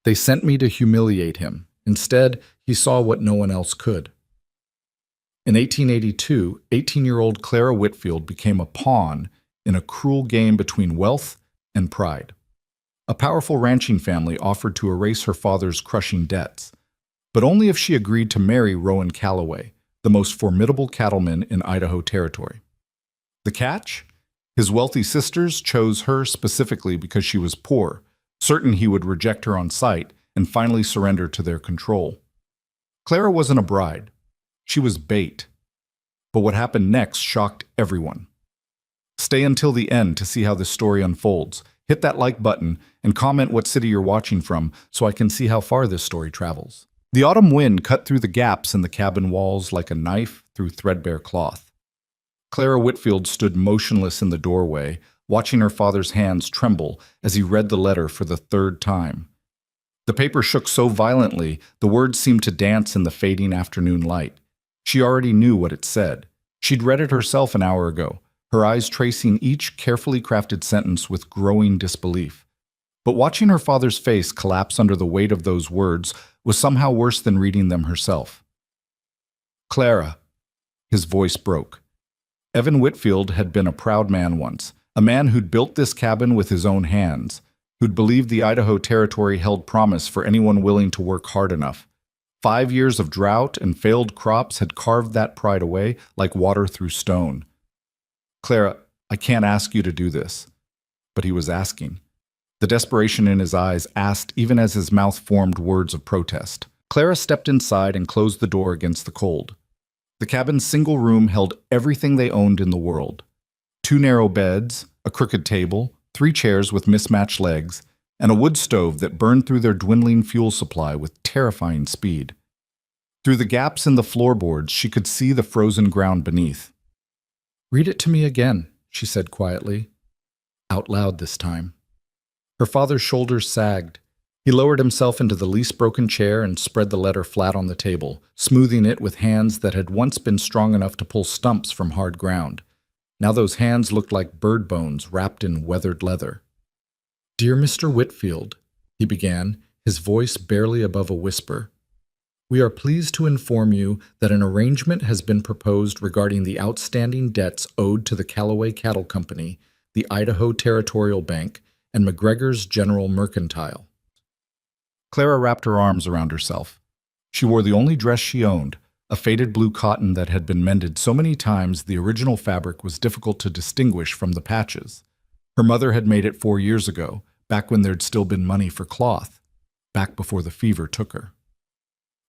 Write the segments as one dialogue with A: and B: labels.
A: They sent me to humiliate him. Instead, he saw what no one else could. In 1882, 18-year-old Clara Whitfield became a pawn in a cruel game between wealth and pride. A powerful ranching family offered to erase her father's crushing debts, but only if she agreed to marry Rowan Calloway, the most formidable cattleman in Idaho Territory. The catch? His wealthy sisters chose her specifically because she was poor, certain he would reject her on sight and finally surrender to their control. Clara wasn't a bride. She was bait. But what happened next shocked everyone. Stay until the end to see how this story unfolds. Hit that like button and comment what city you're watching from so I can see how far this story travels. The autumn wind cut through the gaps in the cabin walls like a knife through threadbare cloth. Clara Whitfield stood motionless in the doorway, watching her father's hands tremble as he read the letter for the third time. The paper shook so violently, the words seemed to dance in the fading afternoon light. She already knew what it said. She'd read it herself an hour ago, her eyes tracing each carefully crafted sentence with growing disbelief. But watching her father's face collapse under the weight of those words was somehow worse than reading them herself. Clara. His voice broke. Evan Whitfield had been a proud man once, a man who'd built this cabin with his own hands, who'd believed the Idaho Territory held promise for anyone willing to work hard enough. 5 years of drought and failed crops had carved that pride away like water through stone. Clara, I can't ask you to do this. But he was asking. The desperation in his eyes asked even as his mouth formed words of protest. Clara stepped inside and closed the door against the cold. The cabin's single room held everything they owned in the world. 2 narrow beds, a crooked table, 3 chairs with mismatched legs, and a wood stove that burned through their dwindling fuel supply with terrifying speed. Through the gaps in the floorboards, she could see the frozen ground beneath. "Read it to me again," she said quietly, out loud this time. Her father's shoulders sagged. He lowered himself into the least broken chair and spread the letter flat on the table, smoothing it with hands that had once been strong enough to pull stumps from hard ground. Now those hands looked like bird bones wrapped in weathered leather. "Dear Mr. Whitfield," he began, his voice barely above a whisper, "we are pleased to inform you that an arrangement has been proposed regarding the outstanding debts owed to the Calloway Cattle Company, the Idaho Territorial Bank, and McGregor's General Mercantile." Clara wrapped her arms around herself. She wore the only dress she owned, a faded blue cotton that had been mended so many times the original fabric was difficult to distinguish from the patches. Her mother had made it 4 years ago, back when there'd still been money for cloth, back before the fever took her.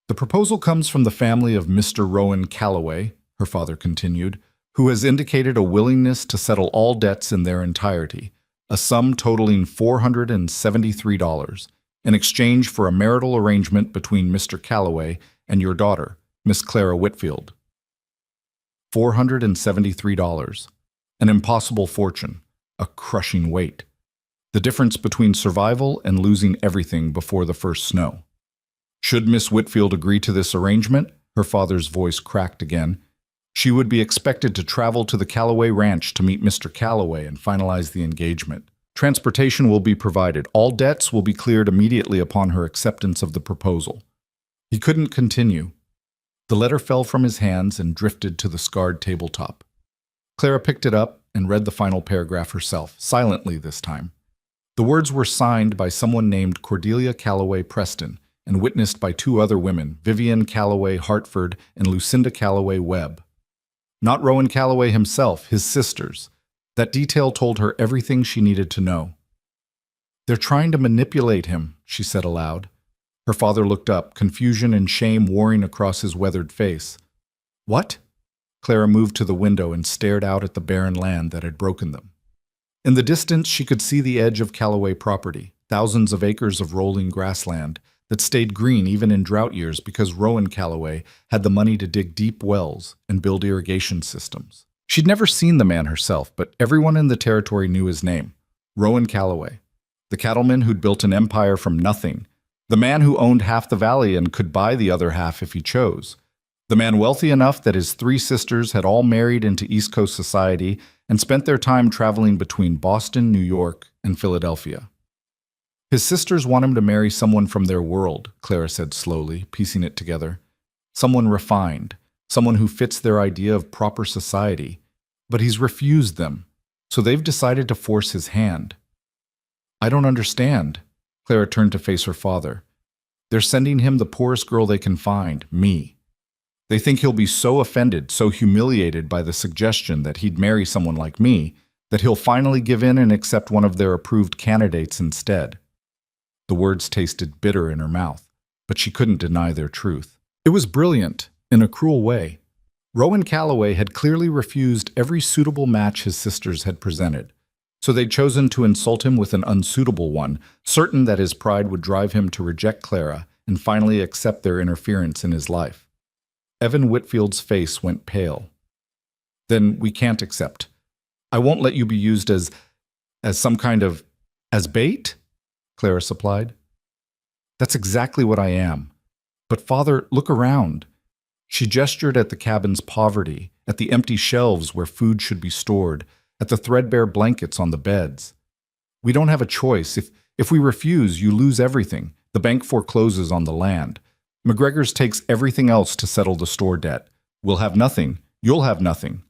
A: "The proposal comes from the family of Mr. Rowan Calloway," her father continued, "who has indicated a willingness to settle all debts in their entirety, a sum totaling $473, in exchange for a marital arrangement between Mr. Calloway and your daughter, Miss Clara Whitfield." $473. An impossible fortune, a crushing weight. The difference between survival and losing everything before the first snow. Should Miss Whitfield agree to this arrangement, her father's voice cracked again, she would be expected to travel to the Calloway Ranch to meet Mr. Calloway and finalize the engagement. Transportation will be provided. All debts will be cleared immediately upon her acceptance of the proposal. He couldn't continue. The letter fell from his hands and drifted to the scarred tabletop. Clara picked it up and read the final paragraph herself, silently this time. The words were signed by someone named Cordelia Calloway Preston and witnessed by 2 other women, Vivian Calloway Hartford and Lucinda Calloway Webb. Not Rowan Calloway himself, his sisters. That detail told her everything she needed to know. "They're trying to manipulate him," she said aloud. Her father looked up, confusion and shame warring across his weathered face. "What?" Clara moved to the window and stared out at the barren land that had broken them. In the distance, she could see the edge of Calloway property, thousands of acres of rolling grassland that stayed green even in drought years because Rowan Calloway had the money to dig deep wells and build irrigation systems. She'd never seen the man herself, but everyone in the territory knew his name, Rowan Calloway, the cattleman who'd built an empire from nothing, the man who owned half the valley and could buy the other half if he chose, the man wealthy enough that his 3 sisters had all married into East Coast society and spent their time traveling between Boston, New York, and Philadelphia. His sisters want him to marry someone from their world, Clara said slowly, piecing it together. Someone refined, someone who fits their idea of proper society. But he's refused them, so they've decided to force his hand. I don't understand. Clara turned to face her father. They're sending him the poorest girl they can find, me. They think he'll be so offended, so humiliated by the suggestion that he'd marry someone like me, that he'll finally give in and accept one of their approved candidates instead. The words tasted bitter in her mouth, but she couldn't deny their truth. It was brilliant, in a cruel way. Rowan Calloway had clearly refused every suitable match his sisters had presented, so they'd chosen to insult him with an unsuitable one, certain that his pride would drive him to reject Clara and finally accept their interference in his life. Evan Whitfield's face went pale. Then we can't accept. I won't let you be used as some kind of, as bait? Clara supplied. That's exactly what I am. But Father, look around. She gestured at the cabin's poverty, at the empty shelves where food should be stored, at the threadbare blankets on the beds. We don't have a choice. If we refuse, you lose everything. The bank forecloses on the land. McGregor's takes everything else to settle the store debt. We'll have nothing. You'll have nothing.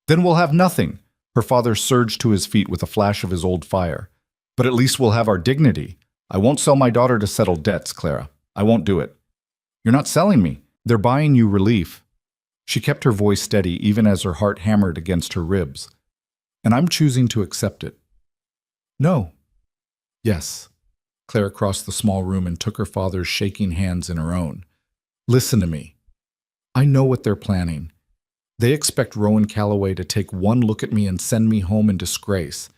A: Then we'll have nothing. Her father surged to his feet with a flash of his old fire. But at least we'll have our dignity. I won't sell my daughter to settle debts, Clara. I won't do it. You're not selling me. They're buying you relief. She kept her voice steady even as her heart hammered against her ribs. And I'm choosing to accept it. No. Yes. Clara crossed the small room and took her father's shaking hands in her own. Listen to me. I know what they're planning. They expect Rowan Calloway to take one look at me and send me home in disgrace.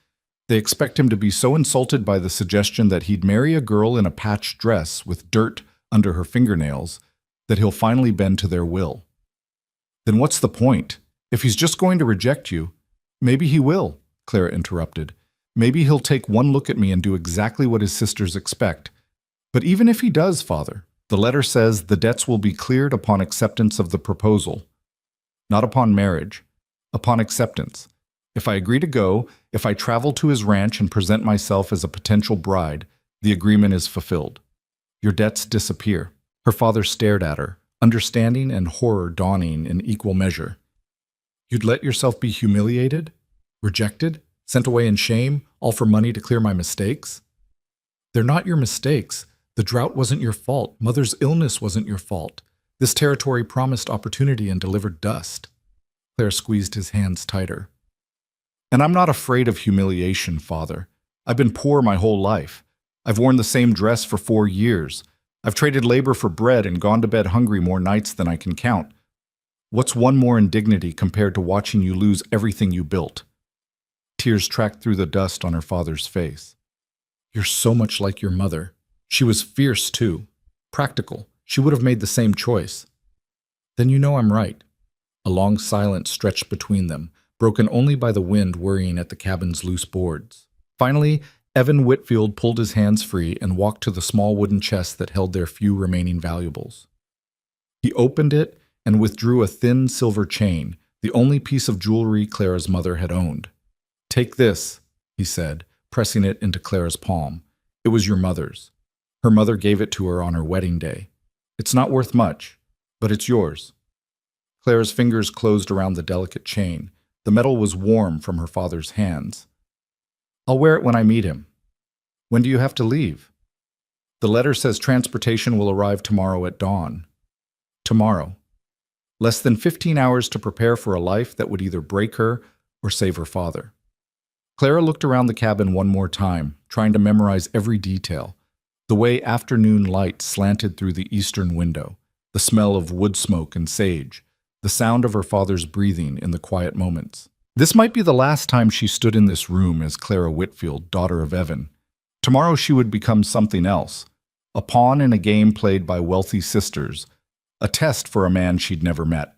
A: They expect him to be so insulted by the suggestion that he'd marry a girl in a patched dress with dirt under her fingernails that he'll finally bend to their will. Then what's the point? If he's just going to reject you, maybe he will, Clara interrupted. Maybe he'll take one look at me and do exactly what his sisters expect. But even if he does, Father, the letter says the debts will be cleared upon acceptance of the proposal. Not upon marriage, upon acceptance. If I agree to go, if I travel to his ranch and present myself as a potential bride, the agreement is fulfilled. Your debts disappear. Her father stared at her, understanding and horror dawning in equal measure. You'd let yourself be humiliated? Rejected? Sent away in shame, all for money to clear my mistakes? They're not your mistakes. The drought wasn't your fault. Mother's illness wasn't your fault. This territory promised opportunity and delivered dust. Claire squeezed his hands tighter. And I'm not afraid of humiliation, Father. I've been poor my whole life. I've worn the same dress for 4 years. I've traded labor for bread and gone to bed hungry more nights than I can count. What's one more indignity compared to watching you lose everything you built? Tears tracked through the dust on her father's face. You're so much like your mother. She was fierce, too. Practical. She would have made the same choice. Then you know I'm right. A long silence stretched between them, broken only by the wind worrying at the cabin's loose boards. Finally, Evan Whitfield pulled his hands free and walked to the small wooden chest that held their few remaining valuables. He opened it and withdrew a thin silver chain, the only piece of jewelry Clara's mother had owned. Take this, he said, pressing it into Clara's palm. It was your mother's. Her mother gave it to her on her wedding day. It's not worth much, but it's yours. Clara's fingers closed around the delicate chain. The metal was warm from her father's hands. I'll wear it when I meet him. When do you have to leave? The letter says transportation will arrive tomorrow at dawn. Tomorrow. Less than 15 hours to prepare for a life that would either break her or save her father. Clara looked around the cabin one more time, trying to memorize every detail. The way afternoon light slanted through the eastern window, the smell of wood smoke and sage, the sound of her father's breathing in the quiet moments. This might be the last time she stood in this room as Clara Whitfield, daughter of Evan. Tomorrow she would become something else, a pawn in a game played by wealthy sisters, a test for a man she'd never met,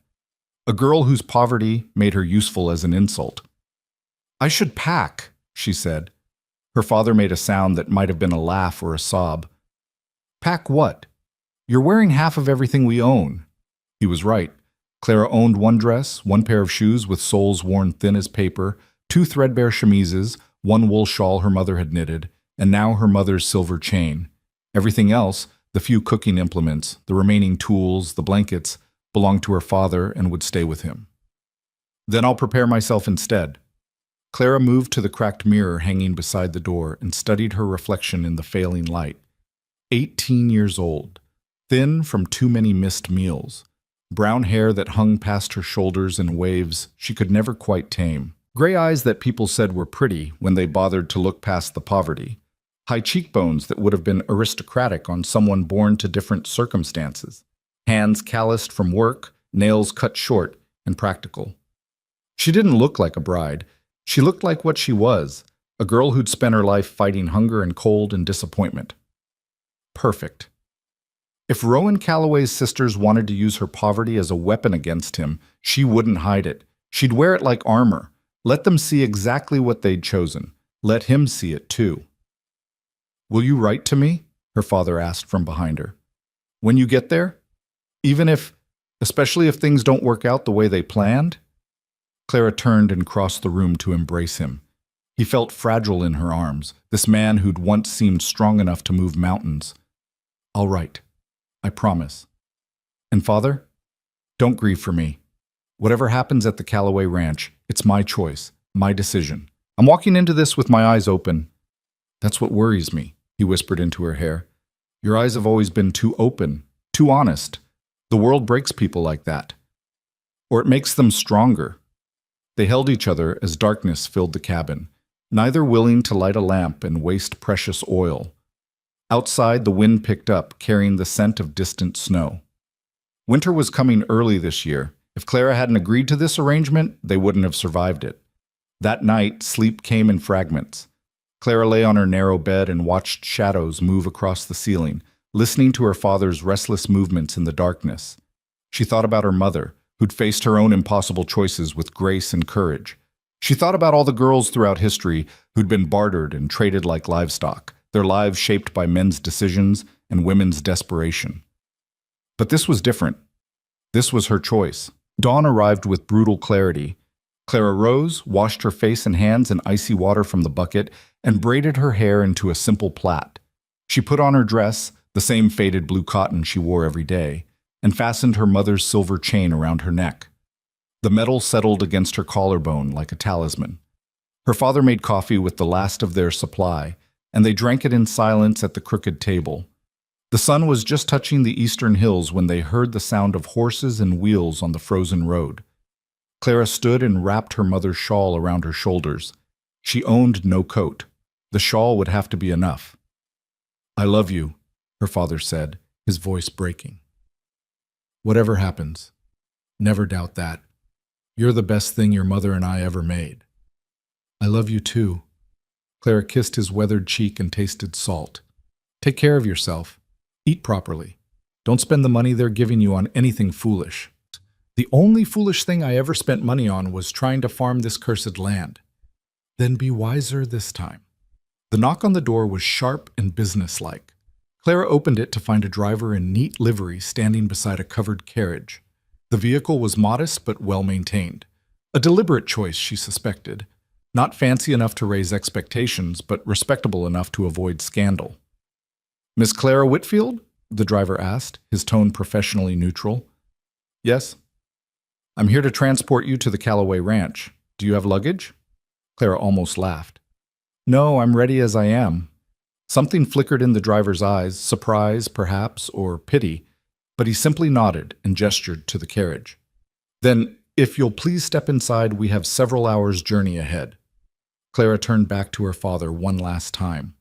A: a girl whose poverty made her useful as an insult. I should pack, she said. Her father made a sound that might have been a laugh or a sob. Pack what? You're wearing half of everything we own. He was right. Clara owned one dress, one pair of shoes with soles worn thin as paper, 2 threadbare chemises, 1 wool shawl her mother had knitted, and now her mother's silver chain. Everything else, the few cooking implements, the remaining tools, the blankets, belonged to her father and would stay with him. Then I'll prepare myself instead. Clara moved to the cracked mirror hanging beside the door and studied her reflection in the failing light. 18 years old, thin from too many missed meals, brown hair that hung past her shoulders in waves she could never quite tame, gray eyes that people said were pretty when they bothered to look past the poverty, high cheekbones that would have been aristocratic on someone born to different circumstances, hands calloused from work, nails cut short and practical. She didn't look like a bride. She looked like what she was, a girl who'd spent her life fighting hunger and cold and disappointment. Perfect. If Rowan Calloway's sisters wanted to use her poverty as a weapon against him, she wouldn't hide it. She'd wear it like armor. Let them see exactly what they'd chosen. Let him see it too. "Will you write to me?" her father asked from behind her. "When you get there? Especially if things don't work out the way they planned?" Clara turned and crossed the room to embrace him. He felt fragile in her arms, this man who'd once seemed strong enough to move mountains. "I'll write. I promise. And Father, don't grieve for me. Whatever happens at the Calloway Ranch, it's my choice, my decision. I'm walking into this with my eyes open." "That's what worries me," he whispered into her hair. "Your eyes have always been too open, too honest. The world breaks people like that. Or it makes them stronger." They held each other as darkness filled the cabin, neither willing to light a lamp and waste precious oil. Outside, the wind picked up, carrying the scent of distant snow. Winter was coming early this year. If Clara hadn't agreed to this arrangement, they wouldn't have survived it. That night, sleep came in fragments. Clara lay on her narrow bed and watched shadows move across the ceiling, listening to her father's restless movements in the darkness. She thought about her mother, who'd faced her own impossible choices with grace and courage. She thought about all the girls throughout history who'd been bartered and traded like livestock, their lives shaped by men's decisions and women's desperation. But this was different. This was her choice. Dawn arrived with brutal clarity. Clara rose, washed her face and hands in icy water from the bucket, and braided her hair into a simple plait. She put on her dress, the same faded blue cotton she wore every day, and fastened her mother's silver chain around her neck. The metal settled against her collarbone like a talisman. Her father made coffee with the last of their supply, and they drank it in silence at the crooked table. The sun was just touching the eastern hills when they heard the sound of horses and wheels on the frozen road. Clara stood and wrapped her mother's shawl around her shoulders. She owned no coat. The shawl would have to be enough. "I love you," her father said, his voice breaking. "Whatever happens, never doubt that. You're the best thing your mother and I ever made." "I love you too." Clara kissed his weathered cheek and tasted salt. "Take care of yourself. Eat properly. Don't spend the money they're giving you on anything foolish." "The only foolish thing I ever spent money on was trying to farm this cursed land." "Then be wiser this time." The knock on the door was sharp and businesslike. Clara opened it to find a driver in neat livery standing beside a covered carriage. The vehicle was modest but well-maintained. A deliberate choice, she suspected. Not fancy enough to raise expectations, but respectable enough to avoid scandal. "Miss Clara Whitfield?" the driver asked, his tone professionally neutral. "Yes." "I'm here to transport you to the Calloway Ranch. Do you have luggage?" Clara almost laughed. "No, I'm ready as I am." Something flickered in the driver's eyes, surprise, perhaps, or pity, but he simply nodded and gestured to the carriage. "Then, if you'll please step inside, we have several hours' journey ahead." Clara turned back to her father one last time.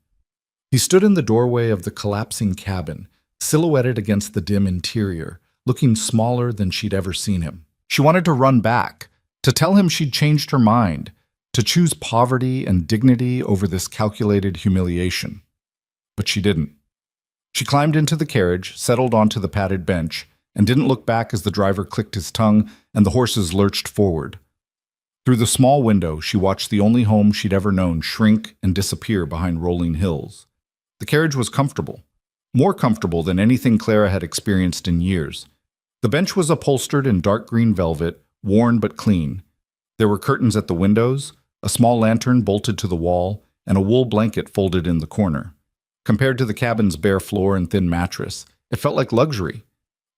A: He stood in the doorway of the collapsing cabin, silhouetted against the dim interior, looking smaller than she'd ever seen him. She wanted to run back, to tell him she'd changed her mind, to choose poverty and dignity over this calculated humiliation. But she didn't. She climbed into the carriage, settled onto the padded bench, and didn't look back as the driver clicked his tongue and the horses lurched forward. Through the small window, she watched the only home she'd ever known shrink and disappear behind rolling hills. The carriage was comfortable, more comfortable than anything Clara had experienced in years. The bench was upholstered in dark green velvet, worn but clean. There were curtains at the windows, a small lantern bolted to the wall, and a wool blanket folded in the corner. Compared to the cabin's bare floor and thin mattress, it felt like luxury.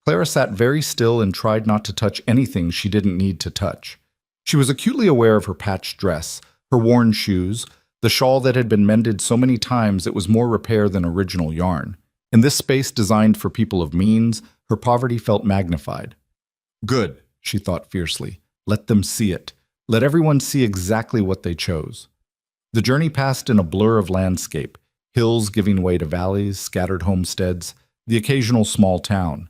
A: Clara sat very still and tried not to touch anything she didn't need to touch. She was acutely aware of her patched dress, her worn shoes, the shawl that had been mended so many times it was more repair than original yarn. In this space designed for people of means, her poverty felt magnified. Good, she thought fiercely. Let them see it. Let everyone see exactly what they chose. The journey passed in a blur of landscape, hills giving way to valleys, scattered homesteads, the occasional small town.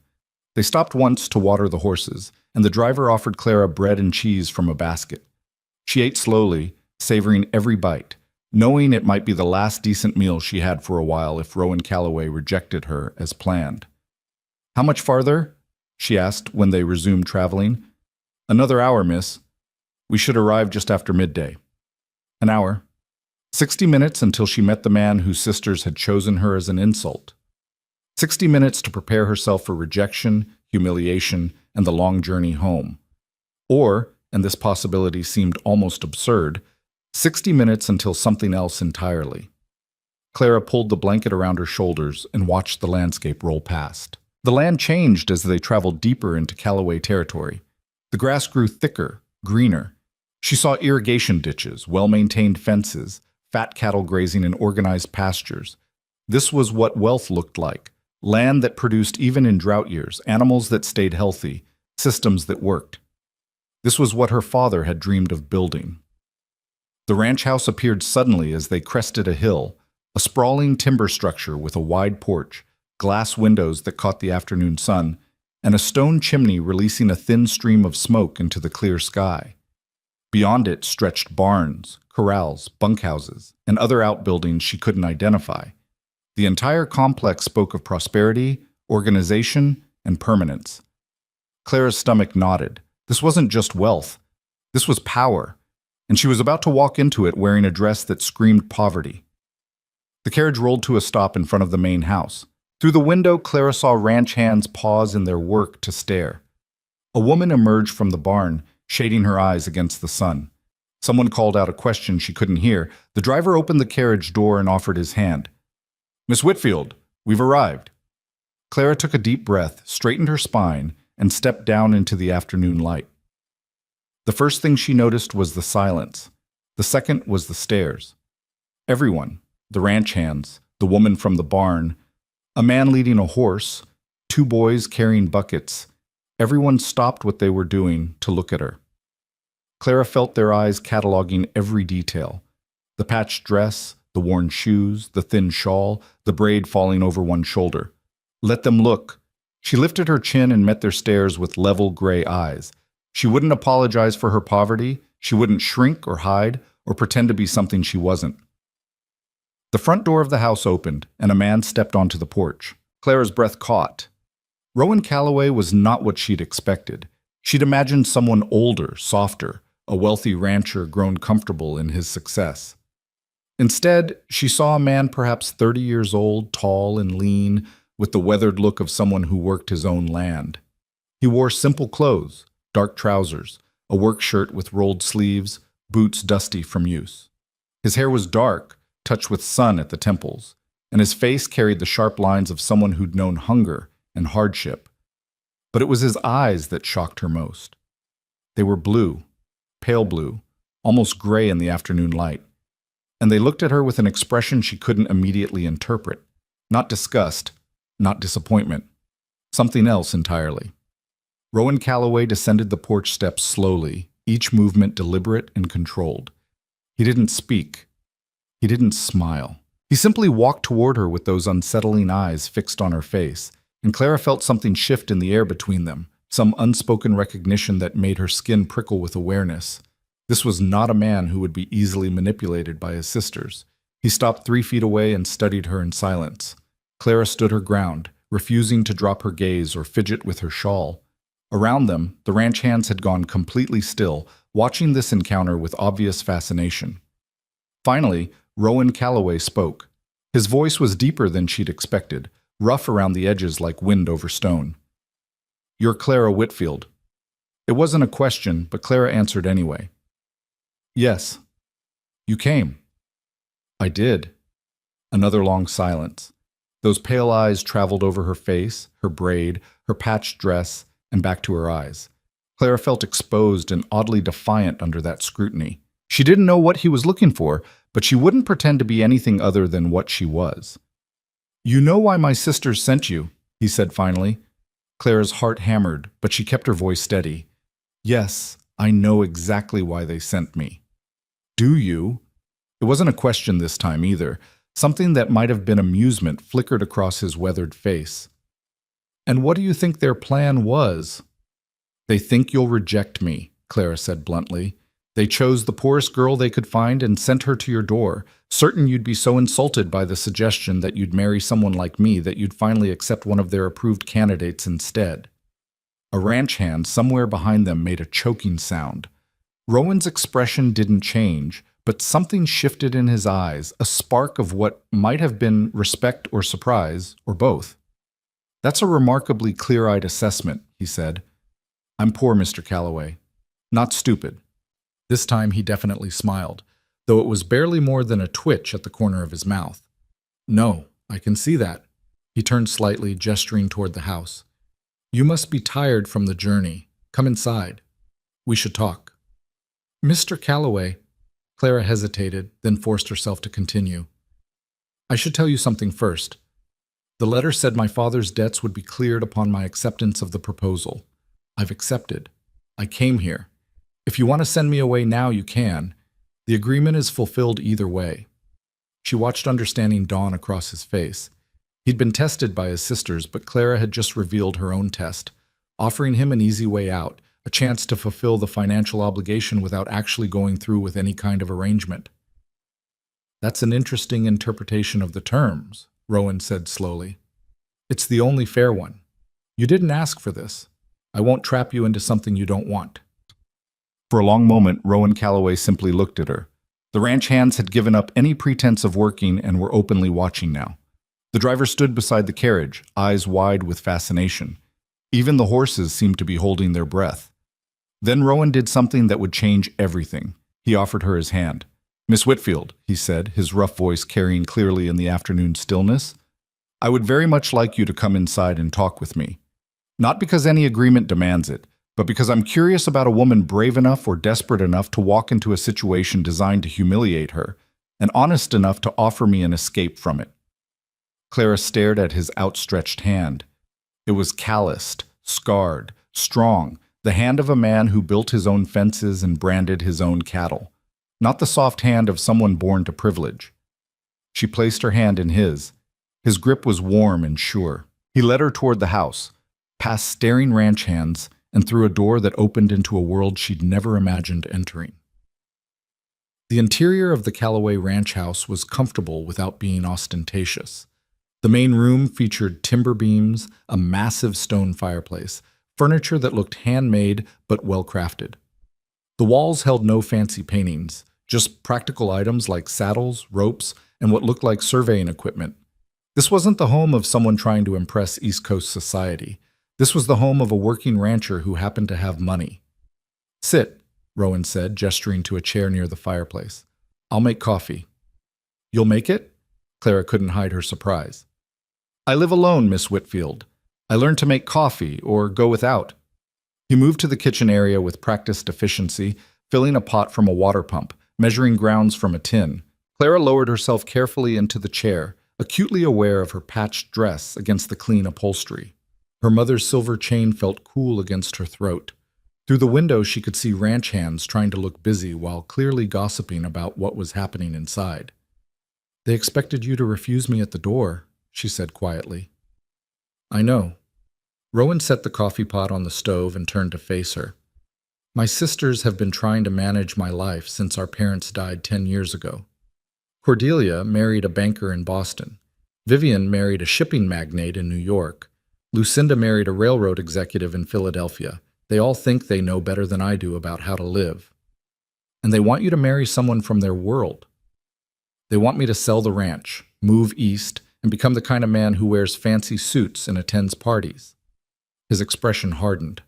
A: They stopped once to water the horses, and the driver offered Clara bread and cheese from a basket. She ate slowly, savoring every bite, knowing it might be the last decent meal she had for a while if Rowan Calloway rejected her as planned. "How much farther?" she asked when they resumed traveling. "Another hour, miss. We should arrive just after midday." An hour. 60 minutes until she met the man whose sisters had chosen her as an insult. 60 minutes to prepare herself for rejection, humiliation, and the long journey home. Or, and this possibility seemed almost absurd, 60 minutes until something else entirely. Clara pulled the blanket around her shoulders and watched the landscape roll past. The land changed as they traveled deeper into Callaway territory. The grass grew thicker, greener. She saw irrigation ditches, well-maintained fences, fat cattle grazing in organized pastures. This was what wealth looked like. Land that produced even in drought years, animals that stayed healthy, systems that worked. This was what her father had dreamed of building. The ranch house appeared suddenly as they crested a hill, a sprawling timber structure with a wide porch, glass windows that caught the afternoon sun, and a stone chimney releasing a thin stream of smoke into the clear sky. Beyond it stretched barns, corrals, bunkhouses, and other outbuildings she couldn't identify. The entire complex spoke of prosperity, organization, and permanence. Clara's stomach knotted. This wasn't just wealth. This was power, and she was about to walk into it wearing a dress that screamed poverty. The carriage rolled to a stop in front of the main house. Through the window, Clara saw ranch hands pause in their work to stare. A woman emerged from the barn, shading her eyes against the sun. Someone called out a question she couldn't hear. The driver opened the carriage door and offered his hand. "Miss Whitfield, we've arrived." Clara took a deep breath, straightened her spine, and stepped down into the afternoon light. The first thing she noticed was the silence. The second was the stares. Everyone, the ranch hands, the woman from the barn, a man leading a horse, 2 boys carrying buckets, everyone stopped what they were doing to look at her. Clara felt their eyes cataloging every detail. The patched dress, the worn shoes, the thin shawl, the braid falling over one shoulder. Let them look. She lifted her chin and met their stares with level gray eyes. She wouldn't apologize for her poverty. She wouldn't shrink or hide or pretend to be something she wasn't. The front door of the house opened, and a man stepped onto the porch. Clara's breath caught. Rowan Calloway was not what she'd expected. She'd imagined someone older, softer, a wealthy rancher grown comfortable in his success. Instead, she saw a man perhaps 30 years old, tall and lean, with the weathered look of someone who worked his own land. He wore simple clothes, dark trousers, a work shirt with rolled sleeves, boots dusty from use. His hair was dark, touched with sun at the temples, and his face carried the sharp lines of someone who'd known hunger and hardship. But it was his eyes that shocked her most. They were blue, pale blue, almost gray in the afternoon light. And they looked at her with an expression she couldn't immediately interpret. Not disgust, not disappointment. Something else entirely. Rowan Calloway descended the porch steps slowly, each movement deliberate and controlled. He didn't speak. He didn't smile. He simply walked toward her with those unsettling eyes fixed on her face, and Clara felt something shift in the air between them, some unspoken recognition that made her skin prickle with awareness. This was not a man who would be easily manipulated by his sisters. He stopped 3 feet away and studied her in silence. Clara stood her ground, refusing to drop her gaze or fidget with her shawl. Around them, the ranch hands had gone completely still, watching this encounter with obvious fascination. Finally, Rowan Calloway spoke. His voice was deeper than she'd expected, rough around the edges like wind over stone. "You're Clara Whitfield." It wasn't a question, but Clara answered anyway. "Yes." "You came." I did. Another long silence. Those pale eyes traveled over her face, her braid, her patched dress, and back to her eyes. Clara felt exposed and oddly defiant under that scrutiny. She didn't know what he was looking for, but she wouldn't pretend to be anything other than what she was. "You know why my sisters sent you," he said finally. Clara's heart hammered, but she kept her voice steady. "Yes, I know exactly why they sent me." "Do you?" It wasn't a question this time either. Something that might have been amusement flickered across his weathered face. "And what do you think their plan was?" "They think you'll reject me," Clara said bluntly. "They chose the poorest girl they could find and sent her to your door, certain you'd be so insulted by the suggestion that you'd marry someone like me that you'd finally accept one of their approved candidates instead." A ranch hand somewhere behind them made a choking sound. Rowan's expression didn't change, but something shifted in his eyes, a spark of what might have been respect or surprise, or both. "That's a remarkably clear-eyed assessment," he said. "I'm poor, Mr. Calloway. Not stupid." This time he definitely smiled, though it was barely more than a twitch at the corner of his mouth. "No, I can see that." He turned slightly, gesturing toward the house. "You must be tired from the journey. Come inside. We should talk." "Mr. Calloway," Clara hesitated, then forced herself to continue. "I should tell you something first. The letter said my father's debts would be cleared upon my acceptance of the proposal. I've accepted. I came here. If you want to send me away now, you can. The agreement is fulfilled either way." She watched understanding dawn across his face. He'd been tested by his sisters, but Clara had just revealed her own test, offering him an easy way out, a chance to fulfill the financial obligation without actually going through with any kind of arrangement. "That's an interesting interpretation of the terms," Rowan said slowly. "It's the only fair one. You didn't ask for this. I won't trap you into something you don't want." For a long moment, Rowan Calloway simply looked at her. The ranch hands had given up any pretense of working and were openly watching now. The driver stood beside the carriage, eyes wide with fascination. Even the horses seemed to be holding their breath. Then Rowan did something that would change everything. He offered her his hand. "Miss Whitfield," he said, his rough voice carrying clearly in the afternoon stillness, "I would very much like you to come inside and talk with me. Not because any agreement demands it, but because I'm curious about a woman brave enough or desperate enough to walk into a situation designed to humiliate her, and honest enough to offer me an escape from it." Clara stared at his outstretched hand. It was calloused, scarred, strong, the hand of a man who built his own fences and branded his own cattle, not the soft hand of someone born to privilege. She placed her hand in his. His grip was warm and sure. He led her toward the house, past staring ranch hands, and through a door that opened into a world she'd never imagined entering. The interior of the Calloway ranch house was comfortable without being ostentatious. The main room featured timber beams, a massive stone fireplace, furniture that looked handmade but well-crafted. The walls held no fancy paintings, just practical items like saddles, ropes, and what looked like surveying equipment. This wasn't the home of someone trying to impress East Coast society. This was the home of a working rancher who happened to have money. "Sit," Rowan said, gesturing to a chair near the fireplace. "I'll make coffee." "You'll make it?" Clara couldn't hide her surprise. "I live alone, Miss Whitfield. I learned to make coffee, or go without." He moved to the kitchen area with practiced efficiency, filling a pot from a water pump, measuring grounds from a tin. Clara lowered herself carefully into the chair, acutely aware of her patched dress against the clean upholstery. Her mother's silver chain felt cool against her throat. Through the window she could see ranch hands trying to look busy while clearly gossiping about what was happening inside. "They expected you to refuse me at the door," she said quietly. "I know." Rowan set the coffee pot on the stove and turned to face her. "My sisters have been trying to manage my life since our parents died 10 years ago. Cordelia married a banker in Boston. Vivian married a shipping magnate in New York. Lucinda married a railroad executive in Philadelphia. They all think they know better than I do about how to live. And they want you to marry someone from their world. They want me to sell the ranch, move east, and become the kind of man who wears fancy suits and attends parties." His expression hardened.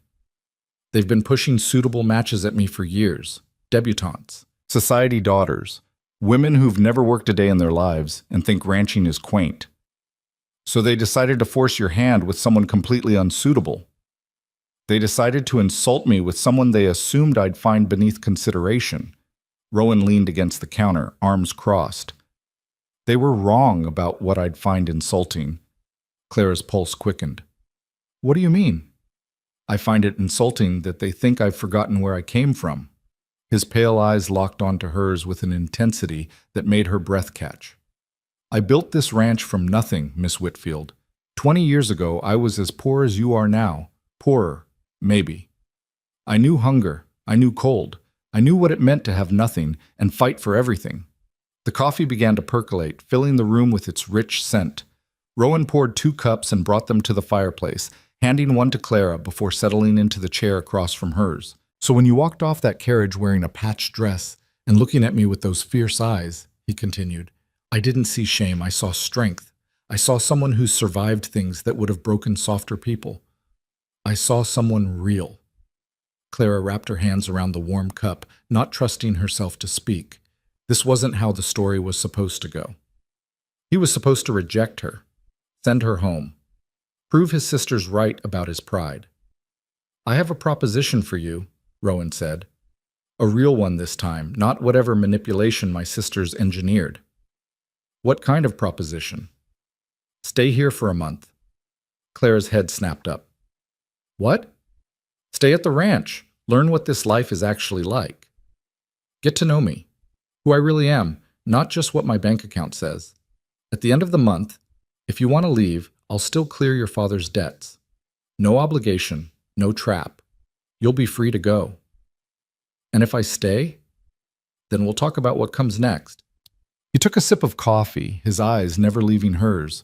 A: "They've been pushing suitable matches at me for years. Debutantes, society daughters, Women who've never worked a day in their lives and think ranching is quaint. So they decided to force your hand with someone completely unsuitable. They decided to insult me with someone they assumed I'd find beneath consideration. Rowan leaned against the counter, arms crossed. They were wrong about what I'd find insulting. Clara's pulse quickened. What do you mean? I find it insulting that they think I've forgotten where I came from. His pale eyes locked onto hers with an intensity that made her breath catch. I built this ranch from nothing, Miss Whitfield. 20 years ago, I was as poor as you are now. Poorer, maybe. I knew hunger. I knew cold. I knew what it meant to have nothing and fight for everything. The coffee began to percolate, filling the room with its rich scent. Rowan poured 2 cups and brought them to the fireplace, handing one to Clara before settling into the chair across from hers. So when you walked off that carriage wearing a patched dress and looking at me with those fierce eyes, he continued, I didn't see shame, I saw strength. I saw someone who survived things that would have broken softer people. I saw someone real. Clara wrapped her hands around the warm cup, not trusting herself to speak. This wasn't how the story was supposed to go. He was supposed to reject her, send her home, prove his sister's right about his pride. I have a proposition for you, Rowan said. A real one this time, not whatever manipulation my sisters engineered. What kind of proposition? Stay here for a month. Clara's head snapped up. What? Stay at the ranch. Learn what this life is actually like. Get to know me, who I really am, not just what my bank account says. At the end of the month, if you want to leave, I'll still clear your father's debts. No obligation, no trap. You'll be free to go. And if I stay, then we'll talk about what comes next. He took a sip of coffee, his eyes never leaving hers.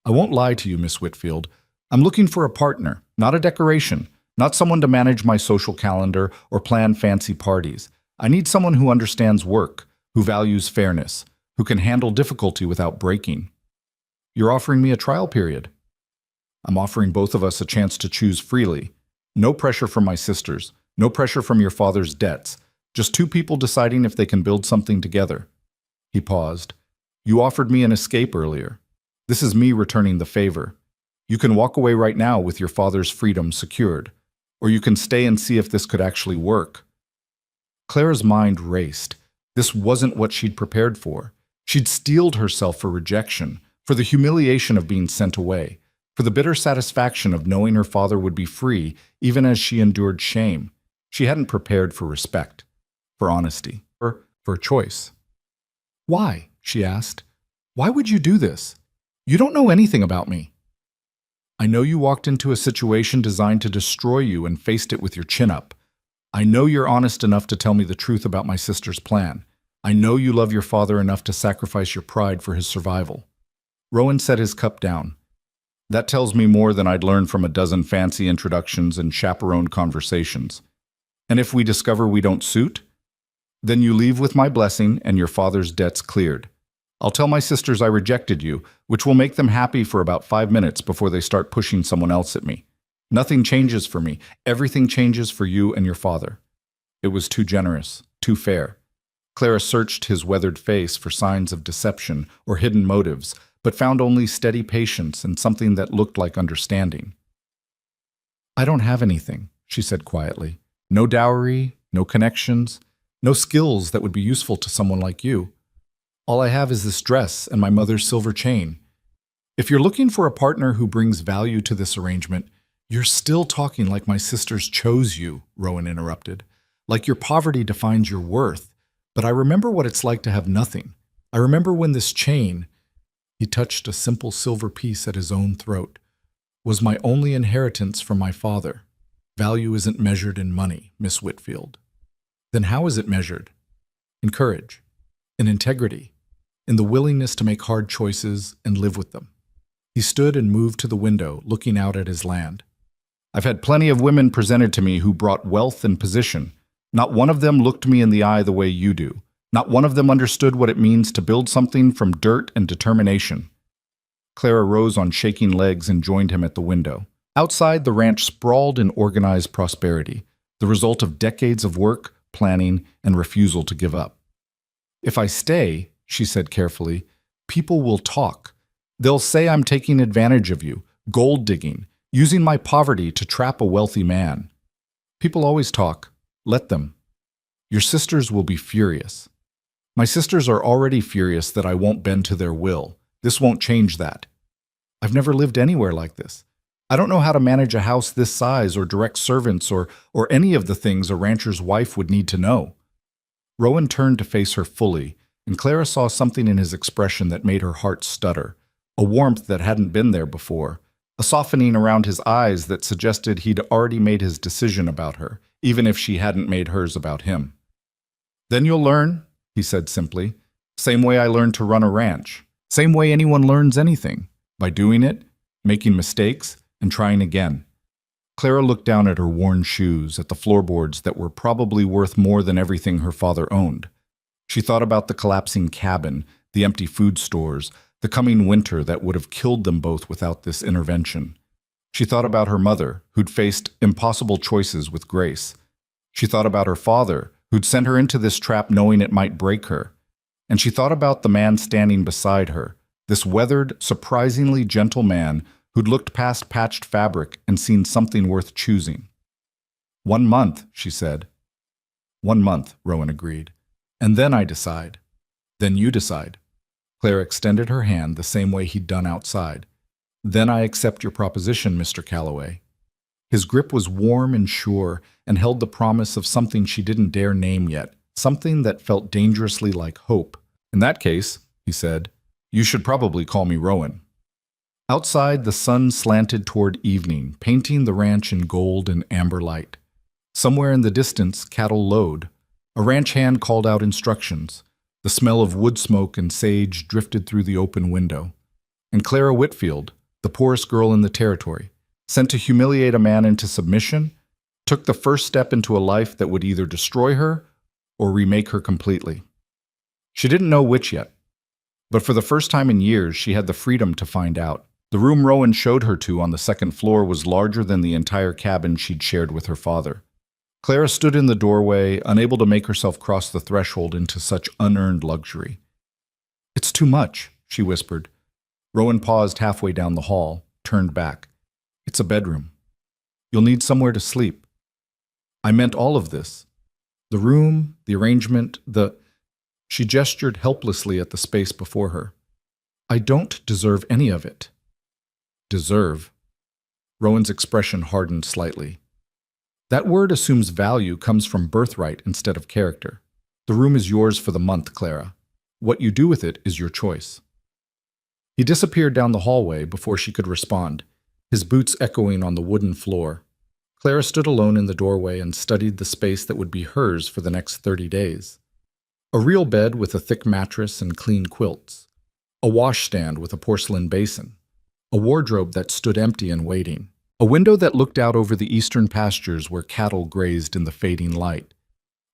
A: I won't lie to you, Miss Whitfield. I'm looking for a partner, not a decoration, not someone to manage my social calendar or plan fancy parties. I need someone who understands work, who values fairness, who can handle difficulty without breaking. You're offering me a trial period. I'm offering both of us a chance to choose freely. No pressure from my sisters, no pressure from your father's debts, just 2 people deciding if they can build something together. He paused. You offered me an escape earlier. This is me returning the favor. You can walk away right now with your father's freedom secured, or you can stay and see if this could actually work. Clara's mind raced. This wasn't what she'd prepared for. She'd steeled herself for rejection, for the humiliation of being sent away, for the bitter satisfaction of knowing her father would be free even as she endured shame. She hadn't prepared for respect, for honesty, or for choice. Why? She asked. Why would you do this? You don't know anything about me. I know you walked into a situation designed to destroy you and faced it with your chin up. I know you're honest enough to tell me the truth about my sister's plan. I know you love your father enough to sacrifice your pride for his survival. Rowan set his cup down. That tells me more than I'd learned from a dozen fancy introductions and chaperoned conversations. And if we discover we don't suit, then you leave with my blessing and your father's debts cleared. I'll tell my sisters I rejected you, which will make them happy for about 5 minutes before they start pushing someone else at me. Nothing changes for me. Everything changes for you and your father. It was too generous, too fair. Clara searched his weathered face for signs of deception or hidden motives, but found only steady patience and something that looked like understanding. I don't have anything, she said quietly. No dowry, no connections, no skills that would be useful to someone like you. All I have is this dress and my mother's silver chain. If you're looking for a partner who brings value to this arrangement, you're still talking like my sisters chose you, Rowan interrupted. Like your poverty defines your worth. But I remember what it's like to have nothing. I remember when this chain, he touched a simple silver piece at his own throat, was my only inheritance from my father. Value isn't measured in money, Miss Whitfield. Then how is it measured? In courage, in integrity, in the willingness to make hard choices and live with them. He stood and moved to the window, looking out at his land. I've had plenty of women presented to me who brought wealth and position. Not one of them looked me in the eye the way you do. Not one of them understood what it means to build something from dirt and determination. Clara rose on shaking legs and joined him at the window. Outside, the ranch sprawled in organized prosperity, the result of decades of work, planning, and refusal to give up. If I stay, she said carefully, people will talk. They'll say I'm taking advantage of you, gold digging, using my poverty to trap a wealthy man. People always talk. Let them. Your sisters will be furious. My sisters are already furious that I won't bend to their will. This won't change that. I've never lived anywhere like this. I don't know how to manage a house this size or direct servants or any of the things a rancher's wife would need to know. Rowan turned to face her fully, and Clara saw something in his expression that made her heart stutter, a warmth that hadn't been there before, a softening around his eyes that suggested he'd already made his decision about her, even if she hadn't made hers about him. Then you'll learn, he said simply, same way I learned to run a ranch, same way anyone learns anything, by doing it, making mistakes, and trying again. Clara looked down at her worn shoes, at the floorboards that were probably worth more than everything her father owned. She thought about the collapsing cabin, the empty food stores, the coming winter that would have killed them both without this intervention. She thought about her mother, who'd faced impossible choices with grace. She thought about her father, who'd sent her into this trap knowing it might break her. And she thought about the man standing beside her, this weathered, surprisingly gentle man who'd looked past patched fabric and seen something worth choosing. 1 month, she said. 1 month, Rowan agreed. And then I decide. Then you decide. Clara extended her hand the same way he'd done outside. Then I accept your proposition, Mr. Calloway. His grip was warm and sure and held the promise of something she didn't dare name yet, something that felt dangerously like hope. In that case, he said, you should probably call me Rowan. Outside, the sun slanted toward evening, painting the ranch in gold and amber light. Somewhere in the distance, cattle lowed. A ranch hand called out instructions. The smell of wood smoke and sage drifted through the open window. And Clara Whitfield, the poorest girl in the territory, sent to humiliate a man into submission, took the first step into a life that would either destroy her or remake her completely. She didn't know which yet, but for the first time in years, she had the freedom to find out. The room Rowan showed her to on the second floor was larger than the entire cabin she'd shared with her father. Clara stood in the doorway, unable to make herself cross the threshold into such unearned luxury. It's too much, she whispered. Rowan paused halfway down the hall, turned back. It's a bedroom. You'll need somewhere to sleep. I meant all of this. The room, the arrangement, She gestured helplessly at the space before her. I don't deserve any of it. Deserve. Rowan's expression hardened slightly. That word assumes value comes from birthright instead of character. The room is yours for the month, Clara. What you do with it is your choice. He disappeared down the hallway before she could respond, his boots echoing on the wooden floor. Clara stood alone in the doorway and studied the space that would be hers for the next 30 days. A real bed with a thick mattress and clean quilts. A washstand with a porcelain basin. A wardrobe that stood empty and waiting. A window that looked out over the eastern pastures where cattle grazed in the fading light.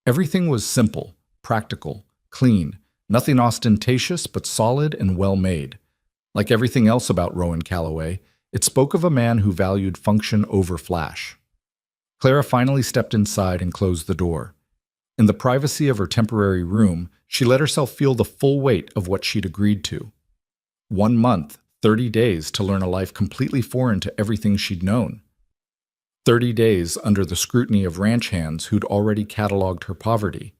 A: Everything was simple, practical, clean, nothing ostentatious but solid and well-made. Like everything else about Rowan Calloway, it spoke of a man who valued function over flash. Clara finally stepped inside and closed the door. In the privacy of her temporary room, she let herself feel the full weight of what she'd agreed to. 1 month, 30 days to learn a life completely foreign to everything she'd known. 30 days under the scrutiny of ranch hands who'd already cataloged her poverty.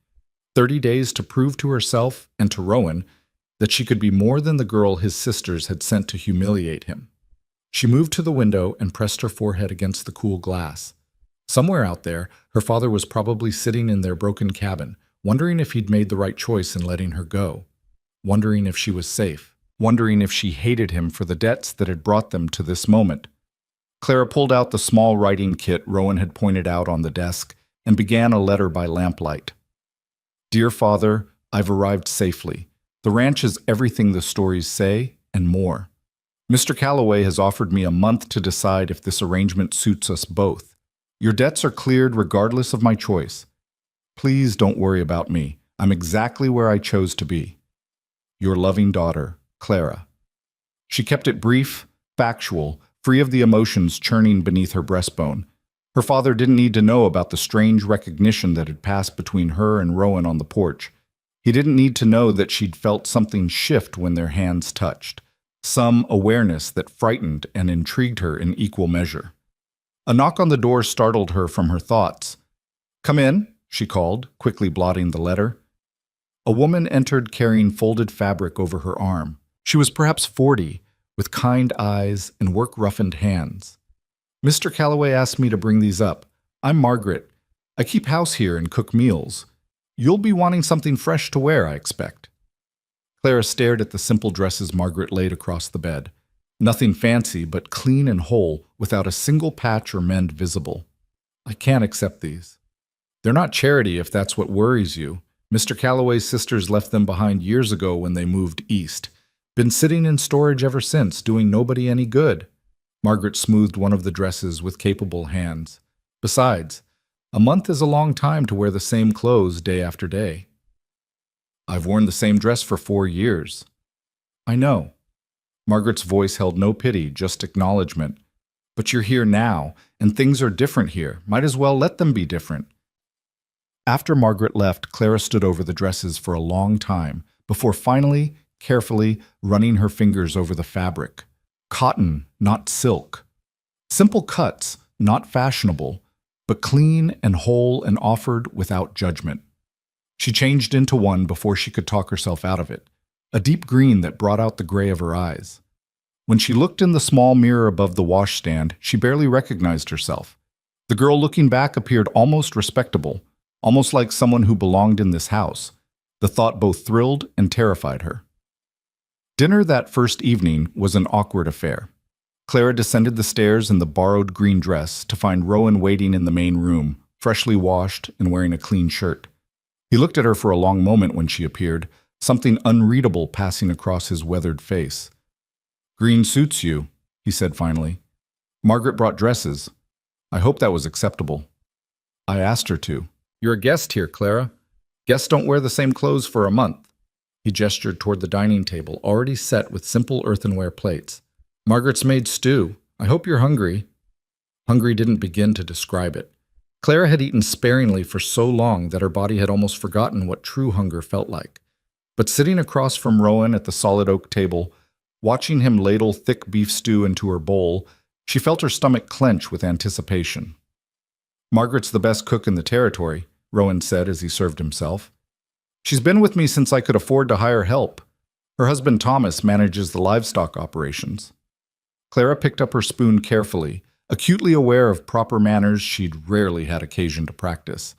A: 30 days to prove to herself and to Rowan that she could be more than the girl his sisters had sent to humiliate him. She moved to the window and pressed her forehead against the cool glass. Somewhere out there, her father was probably sitting in their broken cabin, wondering if he'd made the right choice in letting her go, wondering if she was safe, wondering if she hated him for the debts that had brought them to this moment. Clara pulled out the small writing kit Rowan had pointed out on the desk and began a letter by lamplight. Dear Father, I've arrived safely. The ranch is everything the stories say and more. Mr. Calloway has offered me a month to decide if this arrangement suits us both. Your debts are cleared regardless of my choice. Please don't worry about me. I'm exactly where I chose to be. Your loving daughter, Clara. She kept it brief, factual, free of the emotions churning beneath her breastbone. Her father didn't need to know about the strange recognition that had passed between her and Rowan on the porch. He didn't need to know that she'd felt something shift when their hands touched, some awareness that frightened and intrigued her in equal measure. A knock on the door startled her from her thoughts. "Come in," she called, quickly blotting the letter. A woman entered carrying folded fabric over her arm. She was perhaps 40, with kind eyes and work-roughened hands. "Mr. Calloway asked me to bring these up. I'm Margaret. I keep house here and cook meals. You'll be wanting something fresh to wear, I expect." Clara stared at the simple dresses Margaret laid across the bed. Nothing fancy, but clean and whole, without a single patch or mend visible. "I can't accept these. They're not charity if that's what worries you. Mr. Calloway's sisters left them behind years ago when they moved east. Been sitting in storage ever since, doing nobody any good." Margaret smoothed one of the dresses with capable hands. "Besides, a month is a long time to wear the same clothes day after day." "I've worn the same dress for 4 years." "I know." Margaret's voice held no pity, just acknowledgement. "But you're here now, and things are different here. Might as well let them be different." After Margaret left, Clara stood over the dresses for a long time, before finally, carefully, running her fingers over the fabric. Cotton, not silk. Simple cuts, not fashionable, but clean and whole and offered without judgment. She changed into one before she could talk herself out of it, a deep green that brought out the gray of her eyes. When she looked in the small mirror above the washstand, she barely recognized herself. The girl looking back appeared almost respectable, almost like someone who belonged in this house. The thought both thrilled and terrified her. Dinner that first evening was an awkward affair. Clara descended the stairs in the borrowed green dress to find Rowan waiting in the main room, freshly washed and wearing a clean shirt. He looked at her for a long moment when she appeared, something unreadable passing across his weathered face. "Green suits you," he said finally. "Margaret brought dresses. I hope that was acceptable." "I asked her to." "You're a guest here, Clara. Guests don't wear the same clothes for a month." He gestured toward the dining table, already set with simple earthenware plates. "Margaret's made stew. I hope you're hungry." Hungry didn't begin to describe it. Clara had eaten sparingly for so long that her body had almost forgotten what true hunger felt like. But sitting across from Rowan at the solid oak table, watching him ladle thick beef stew into her bowl, she felt her stomach clench with anticipation. "Margaret's the best cook in the territory," Rowan said as he served himself. "She's been with me since I could afford to hire help. Her husband Thomas manages the livestock operations." Clara picked up her spoon carefully, acutely aware of proper manners she'd rarely had occasion to practice.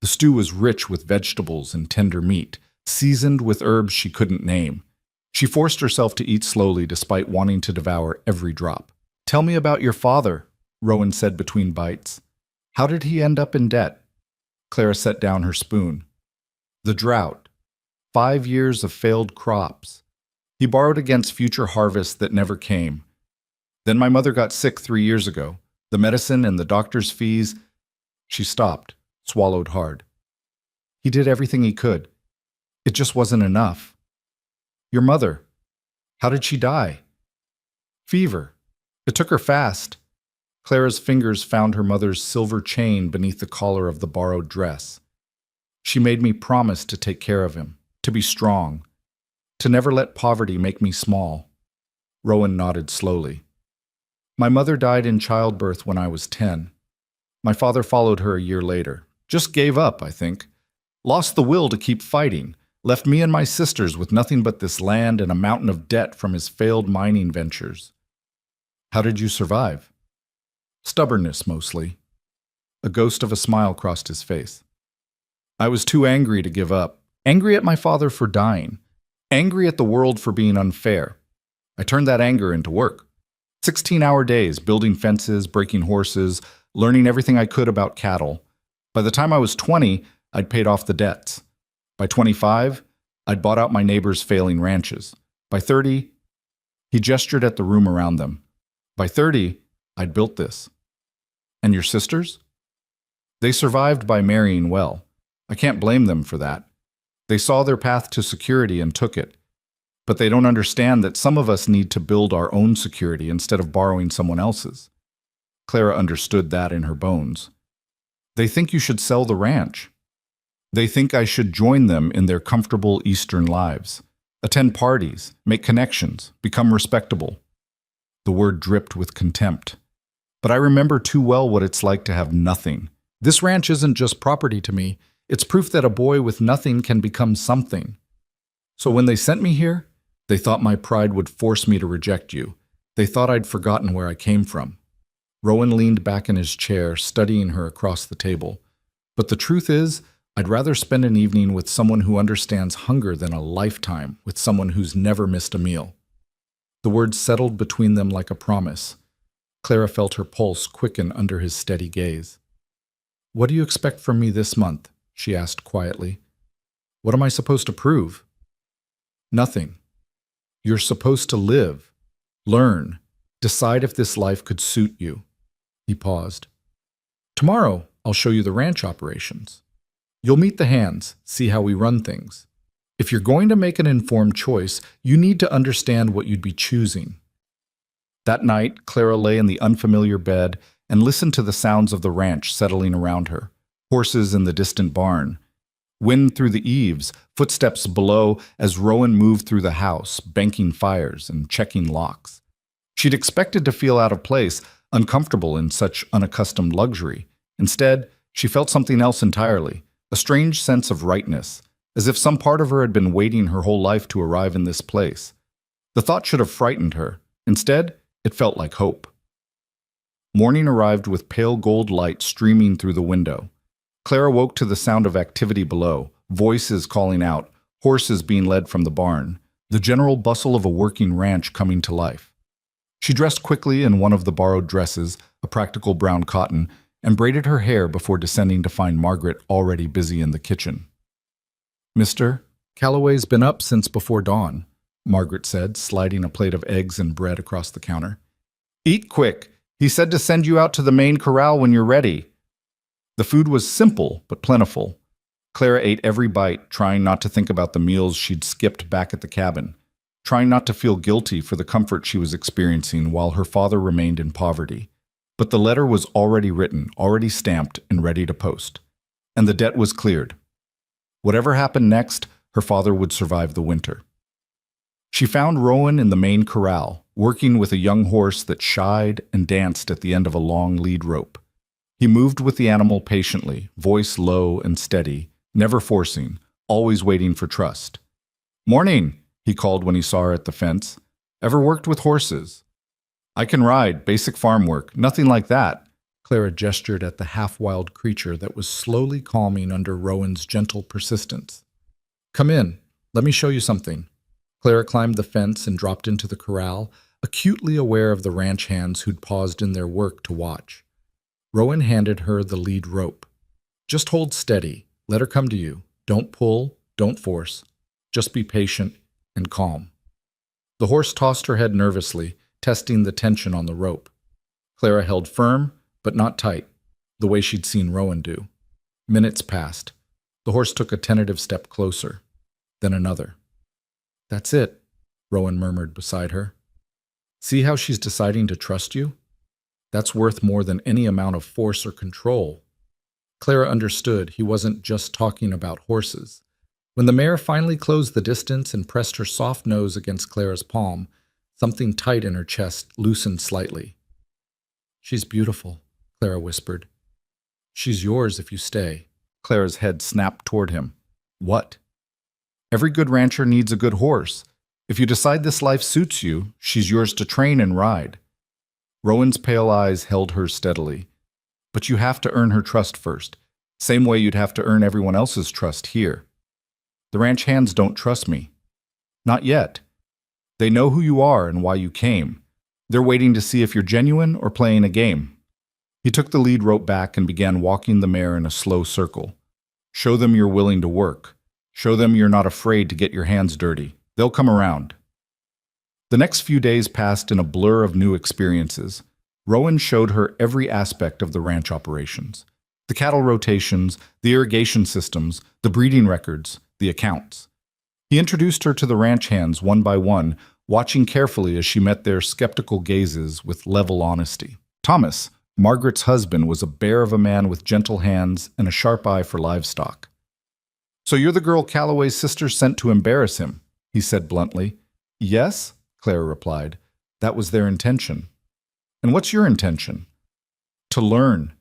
A: The stew was rich with vegetables and tender meat, seasoned with herbs she couldn't name. She forced herself to eat slowly despite wanting to devour every drop. "Tell me about your father," Rowan said between bites. "How did he end up in debt?" Clara set down her spoon. "The drought. 5 years of failed crops. He borrowed against future harvests that never came. Then my mother got sick 3 years ago. The medicine and the doctor's fees—" She stopped, swallowed hard. "He did everything he could. It just wasn't enough." "Your mother, how did she die?" "Fever. It took her fast." Clara's fingers found her mother's silver chain beneath the collar of the borrowed dress. "She made me promise to take care of him, to be strong, to never let poverty make me small." Rowan nodded slowly. "My mother died in childbirth when I was 10. My father followed her a year later. Just gave up, I think. Lost the will to keep fighting. Left me and my sisters with nothing but this land and a mountain of debt from his failed mining ventures." "How did you survive?" "Stubbornness, mostly." A ghost of a smile crossed his face. "I was too angry to give up. Angry at my father for dying. Angry at the world for being unfair. I turned that anger into work. 16-hour days, building fences, breaking horses, learning everything I could about cattle. By the time I was 20, I'd paid off the debts. By 25, I'd bought out my neighbors' failing ranches. By 30, he gestured at the room around them. By 30, I'd built this." "And your sisters?" "They survived by marrying well. I can't blame them for that. They saw their path to security and took it. But they don't understand that some of us need to build our own security instead of borrowing someone else's." Clara understood that in her bones. "They think you should sell the ranch." They think I should join them in their comfortable Eastern lives, attend parties, make connections, become respectable. The word dripped with contempt. But I remember too well what it's like to have nothing. This ranch isn't just property to me. It's proof that a boy with nothing can become something. So when they sent me here, they thought my pride would force me to reject you. They thought I'd forgotten where I came from. Rowan leaned back in his chair, studying her across the table. But the truth is, I'd rather spend an evening with someone who understands hunger than a lifetime with someone who's never missed a meal. The words settled between them like a promise. Clara felt her pulse quicken under his steady gaze. "What do you expect from me this month?" she asked quietly. "What am I supposed to prove?" "Nothing. You're supposed to live, learn, decide if this life could suit you." He paused. "Tomorrow, I'll show you the ranch operations. You'll meet the hands, see how we run things. If you're going to make an informed choice, you need to understand what you'd be choosing." That night, Clara lay in the unfamiliar bed and listened to the sounds of the ranch settling around her. Horses in the distant barn, wind through the eaves, footsteps below as Rowan moved through the house, banking fires and checking locks. She'd expected to feel out of place, uncomfortable in such unaccustomed luxury. Instead, she felt something else entirely, a strange sense of rightness, as if some part of her had been waiting her whole life to arrive in this place. The thought should have frightened her. Instead, it felt like hope. Morning arrived with pale gold light streaming through the window. Clara woke to the sound of activity below, voices calling out, horses being led from the barn, the general bustle of a working ranch coming to life. She dressed quickly in one of the borrowed dresses, a practical brown cotton, and braided her hair before descending to find Margaret already busy in the kitchen. "Mr. Calloway's been up since before dawn," Margaret said, sliding a plate of eggs and bread across the counter. "Eat quick. He said to send you out to the main corral when you're ready." The food was simple but plentiful. Clara ate every bite, trying not to think about the meals she'd skipped back at the cabin, trying not to feel guilty for the comfort she was experiencing while her father remained in poverty. But the letter was already written, already stamped, and ready to post. And the debt was cleared. Whatever happened next, her father would survive the winter. She found Rowan in the main corral, working with a young horse that shied and danced at the end of a long lead rope. He moved with the animal patiently, voice low and steady, never forcing, always waiting for trust. "Morning," he called when he saw her at the fence. "Ever worked with horses?" "I can ride, basic farm work, nothing like that." Clara gestured at the half-wild creature that was slowly calming under Rowan's gentle persistence. "Come in. Let me show you something." Clara climbed the fence and dropped into the corral, acutely aware of the ranch hands who'd paused in their work to watch. Rowan handed her the lead rope. "Just hold steady. Let her come to you. Don't pull, don't force. Just be patient and calm." The horse tossed her head nervously, testing the tension on the rope. Clara held firm, but not tight, the way she'd seen Rowan do. Minutes passed. The horse took a tentative step closer, then another. "That's it," Rowan murmured beside her. "See how she's deciding to trust you? That's worth more than any amount of force or control." Clara understood he wasn't just talking about horses. When the mare finally closed the distance and pressed her soft nose against Clara's palm, something tight in her chest loosened slightly. "She's beautiful," Clara whispered. "She's yours if you stay." Clara's head snapped toward him. "What?" "Every good rancher needs a good horse. If you decide this life suits you, she's yours to train and ride." Rowan's pale eyes held hers steadily. "But you have to earn her trust first, same way you'd have to earn everyone else's trust here. The ranch hands don't trust me. Not yet. They know who you are and why you came. They're waiting to see if you're genuine or playing a game." He took the lead rope back and began walking the mare in a slow circle. "Show them you're willing to work. Show them you're not afraid to get your hands dirty. They'll come around." The next few days passed in a blur of new experiences. Rowan showed her every aspect of the ranch operations. The cattle rotations, the irrigation systems, the breeding records, the accounts. He introduced her to the ranch hands one by one, watching carefully as she met their skeptical gazes with level honesty. Thomas, Margaret's husband, was a bear of a man with gentle hands and a sharp eye for livestock. So you're the girl Calloway's sister sent to embarrass him, he said bluntly. Yes, Clara replied. That was their intention. And what's your intention? To learn,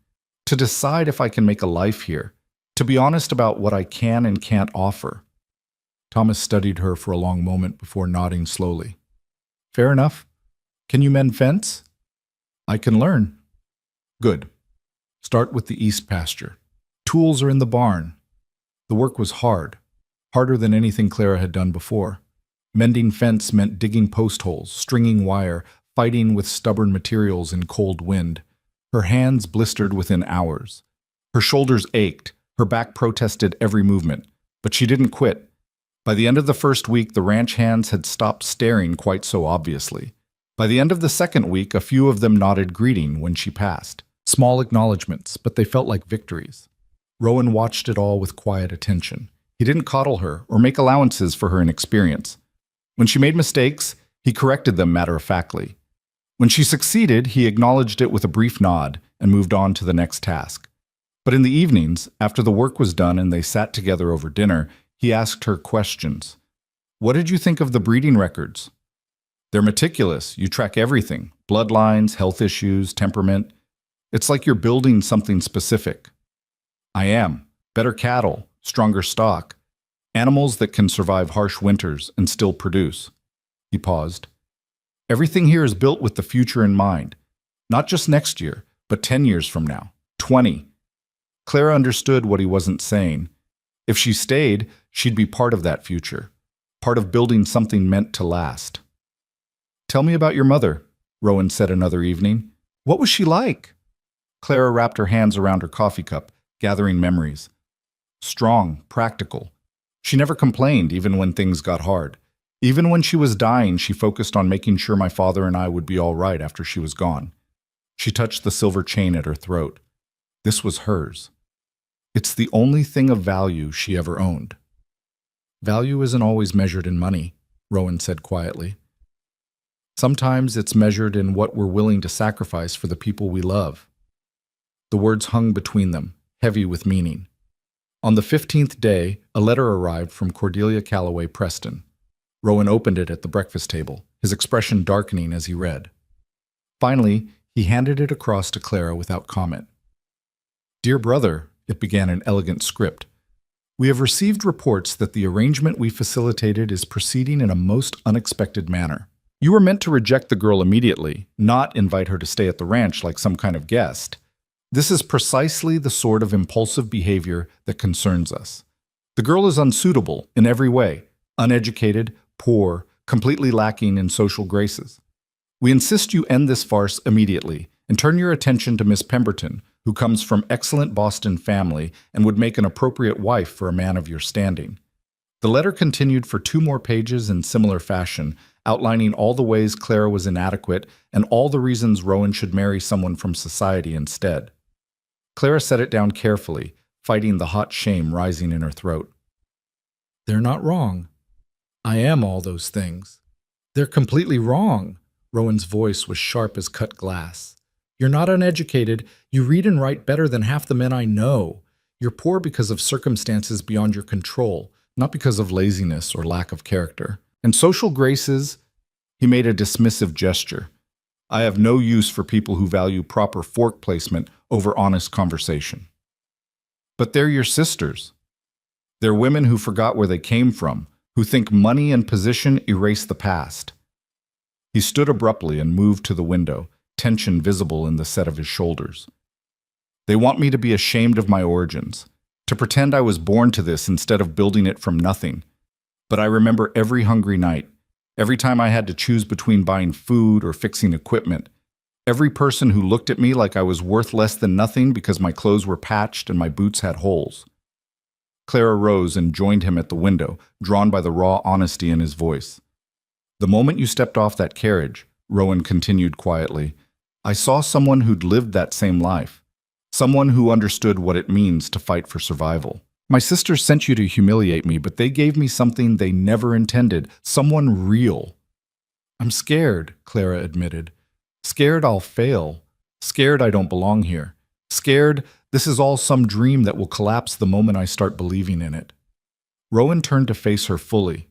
A: to decide if I can make a life here, to be honest about what I can and can't offer. Thomas studied her for a long moment before nodding slowly. Fair enough. Can you mend fence? I can learn. Good. Start with the east pasture. Tools are in the barn. The work was hard, harder than anything Clara had done before. Mending fence meant digging post holes, stringing wire, fighting with stubborn materials in cold wind. Her hands blistered within hours. Her shoulders ached, her back protested every movement, but she didn't quit. By the end of the first week, the ranch hands had stopped staring quite so obviously. By the end of the second week, a few of them nodded greeting when she passed. Small acknowledgments, but they felt like victories. Rowan watched it all with quiet attention. He didn't coddle her or make allowances for her inexperience. When she made mistakes, he corrected them matter-of-factly. When she succeeded, he acknowledged it with a brief nod and moved on to the next task. But in the evenings, after the work was done and they sat together over dinner, he asked her questions. What did you think of the breeding records? They're meticulous. You track everything. Bloodlines, health issues, temperament. It's like you're building something specific. I am. Better cattle, stronger stock. Animals that can survive harsh winters and still produce. He paused. Everything here is built with the future in mind. Not just next year, but 10 years from now. 20. Clara understood what he wasn't saying. If she stayed, she'd be part of that future. Part of building something meant to last. Tell me about your mother, Rowan said another evening. What was she like? Clara wrapped her hands around her coffee cup, gathering memories. Strong, practical. She never complained, even when things got hard. Even when she was dying, she focused on making sure my father and I would be all right after she was gone. She touched the silver chain at her throat. This was hers. It's the only thing of value she ever owned. Value isn't always measured in money, Rowan said quietly. Sometimes it's measured in what we're willing to sacrifice for the people we love. The words hung between them, heavy with meaning. On the 15th day, a letter arrived from Cordelia Calloway Preston. Rowan opened it at the breakfast table, his expression darkening as he read. Finally, he handed it across to Clara without comment. Dear brother, it began in elegant script. We have received reports that the arrangement we facilitated is proceeding in a most unexpected manner. You were meant to reject the girl immediately, not invite her to stay at the ranch like some kind of guest. This is precisely the sort of impulsive behavior that concerns us. The girl is unsuitable in every way, uneducated, poor, completely lacking in social graces. We insist you end this farce immediately and turn your attention to Miss Pemberton, who comes from excellent Boston family and would make an appropriate wife for a man of your standing. The letter continued for 2 more pages in similar fashion, outlining all the ways Clara was inadequate and all the reasons Rowan should marry someone from society instead. Clara set it down carefully, fighting the hot shame rising in her throat. They're not wrong. I am all those things. They're completely wrong. Rowan's voice was sharp as cut glass. You're not uneducated. You read and write better than half the men I know. You're poor because of circumstances beyond your control, not because of laziness or lack of character. And social graces, he made a dismissive gesture. I have no use for people who value proper fork placement over honest conversation. But they're your sisters. They're women who forgot where they came from, who think money and position erase the past. He stood abruptly and moved to the window, tension visible in the set of his shoulders. They want me to be ashamed of my origins, to pretend I was born to this instead of building it from nothing. But I remember every hungry night, every time I had to choose between buying food or fixing equipment, every person who looked at me like I was worth less than nothing because my clothes were patched and my boots had holes. Clara rose and joined him at the window, drawn by the raw honesty in his voice. The moment you stepped off that carriage, Rowan continued quietly, I saw someone who'd lived that same life, someone who understood what it means to fight for survival. My sisters sent you to humiliate me, but they gave me something they never intended, someone real. I'm scared, Clara admitted. Scared I'll fail. Scared I don't belong here. Scared this is all some dream that will collapse the moment I start believing in it. Rowan turned to face her fully.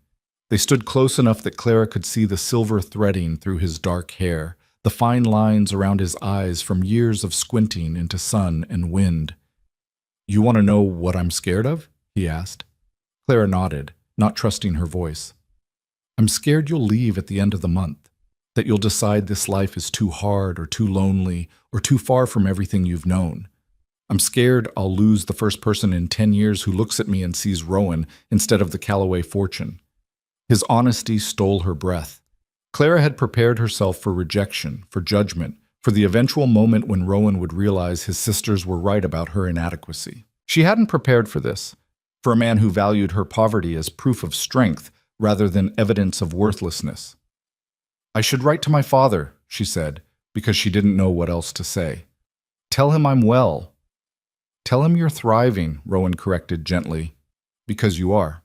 A: They stood close enough that Clara could see the silver threading through his dark hair, the fine lines around his eyes from years of squinting into sun and wind. "You want to know what I'm scared of?" he asked. Clara nodded, not trusting her voice. "I'm scared you'll leave at the end of the month, that you'll decide this life is too hard or too lonely or too far from everything you've known. I'm scared I'll lose the first person in 10 years who looks at me and sees Rowan instead of the Calloway fortune." His honesty stole her breath. Clara had prepared herself for rejection, for judgment, for the eventual moment when Rowan would realize his sisters were right about her inadequacy. She hadn't prepared for this, for a man who valued her poverty as proof of strength rather than evidence of worthlessness. "I should write to my father," she said, because she didn't know what else to say. "Tell him I'm well." "Tell him you're thriving," Rowan corrected gently, "because you are."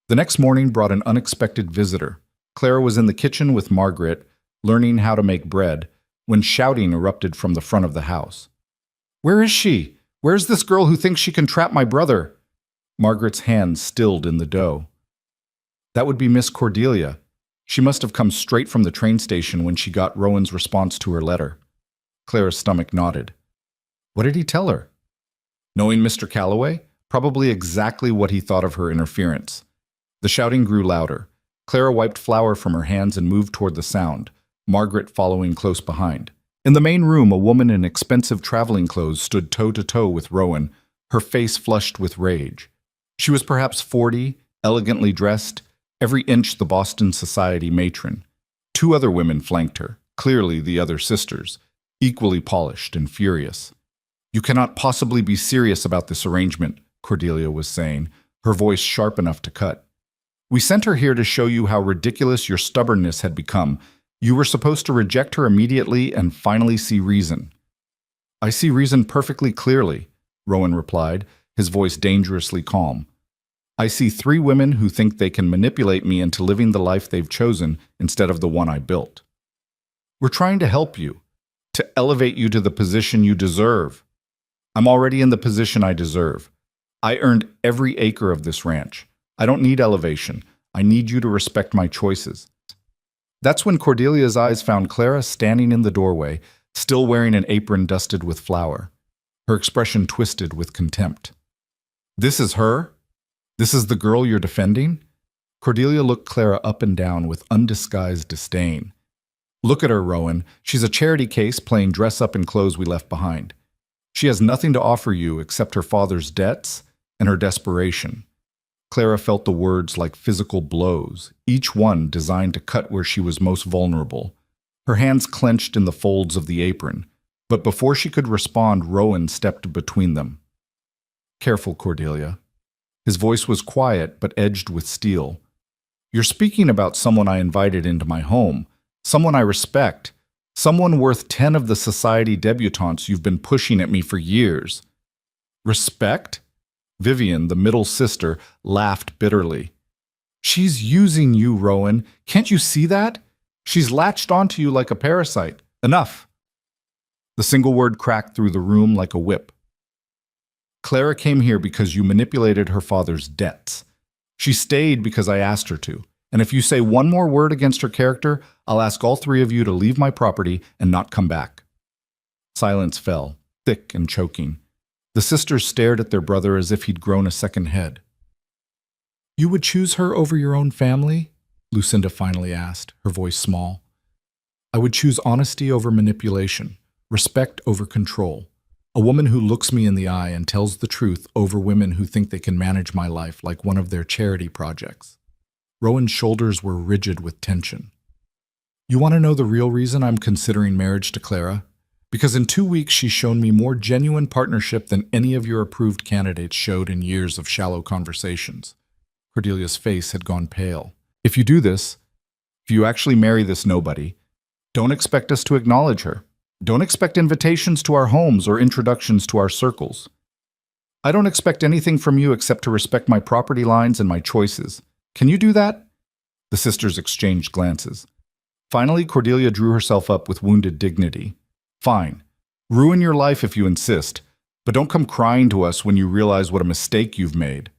A: The next morning brought an unexpected visitor. Clara was in the kitchen with Margaret, learning how to make bread, when shouting erupted from the front of the house. "Where is she? Where's this girl who thinks she can trap my brother?" Margaret's hands stilled in the dough. "That would be Miss Cordelia. She must have come straight from the train station when she got Rowan's response to her letter." Clara's stomach nodded. "What did he tell her?" Knowing Mr. Calloway, probably exactly what he thought of her interference. The shouting grew louder. Clara wiped flour from her hands and moved toward the sound, Margaret following close behind. In the main room, a woman in expensive traveling clothes stood toe-to-toe with Rowan, her face flushed with rage. She was perhaps 40, elegantly dressed, every inch the Boston society matron. Two other women flanked her, clearly the other sisters, equally polished and furious. "You cannot possibly be serious about this arrangement," Cordelia was saying, her voice sharp enough to cut. "We sent her here to show you how ridiculous your stubbornness had become. You were supposed to reject her immediately and finally see reason." "I see reason perfectly clearly," Rowan replied, his voice dangerously calm. "I see 3 women who think they can manipulate me into living the life they've chosen instead of the one I built. We're trying to help you, to elevate you to the position you deserve. I'm already in the position I deserve. I earned every acre of this ranch. I don't need elevation. I need you to respect my choices." That's when Cordelia's eyes found Clara standing in the doorway, still wearing an apron dusted with flour. Her expression twisted with contempt. "This is her? This is the girl you're defending?" Cordelia looked Clara up and down with undisguised disdain. "Look at her, Rowan. She's a charity case playing dress-up in clothes we left behind. She has nothing to offer you except her father's debts and her desperation." Clara felt the words like physical blows, each one designed to cut where she was most vulnerable. Her hands clenched in the folds of the apron, but before she could respond, Rowan stepped between them. "Careful, Cordelia." His voice was quiet but edged with steel. "You're speaking about someone I invited into my home, someone I respect, someone worth 10 of the society debutantes you've been pushing at me for years." "Respect?" Vivian, the middle sister, laughed bitterly. "She's using you, Rowan. Can't you see that? She's latched onto you like a parasite. Enough." The single word cracked through the room like a whip. "Clara came here because you manipulated her father's debts. She stayed because I asked her to. And if you say one more word against her character, I'll ask all 3 of you to leave my property and not come back." Silence fell, thick and choking. The sisters stared at their brother as if he'd grown a second head. "You would choose her over your own family?" Lucinda finally asked, her voice small. "I would choose honesty over manipulation, respect over control. A woman who looks me in the eye and tells the truth over women who think they can manage my life like one of their charity projects." Rowan's shoulders were rigid with tension. "You want to know the real reason I'm considering marriage to Clara? Because in 2 weeks she's shown me more genuine partnership than any of your approved candidates showed in years of shallow conversations." Cordelia's face had gone pale. "If you do this, if you actually marry this nobody, don't expect us to acknowledge her. Don't expect invitations to our homes or introductions to our circles. I don't expect anything from you except to respect my property lines and my choices. Can you do that?" The sisters exchanged glances. Finally, Cordelia drew herself up with wounded dignity. "Fine. Ruin your life if you insist, but don't come crying to us when you realize what a mistake you've made."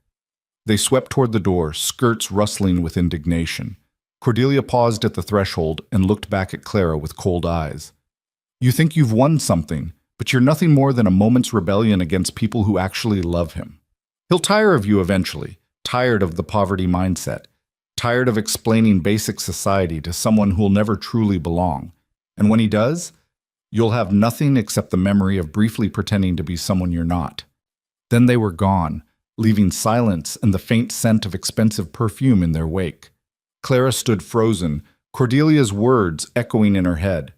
A: They swept toward the door, skirts rustling with indignation. Cordelia paused at the threshold and looked back at Clara with cold eyes. You think you've won something, but you're nothing more than a moment's rebellion against people who actually love him. He'll tire of you eventually, tired of the poverty mindset, tired of explaining basic society to someone who'll never truly belong. And when he does, you'll have nothing except the memory of briefly pretending to be someone you're not. Then they were gone, leaving silence and the faint scent of expensive perfume in their wake. Clara stood frozen, Cordelia's words echoing in her head.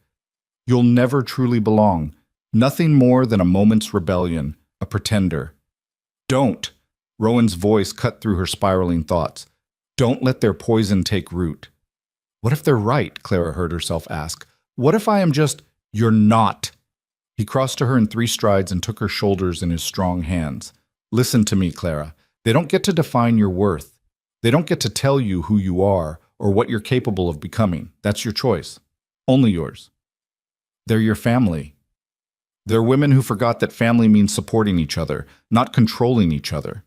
A: You'll never truly belong. Nothing more than a moment's rebellion, a pretender. Don't! Rowan's voice cut through her spiraling thoughts. Don't let their poison take root. What if they're right? Clara heard herself ask. What if I am just, you're not? He crossed to her in 3 strides and took her shoulders in his strong hands. Listen to me, Clara. They don't get to define your worth. They don't get to tell you who you are or what you're capable of becoming. That's your choice. Only yours. They're your family. They're women who forgot that family means supporting each other, not controlling each other.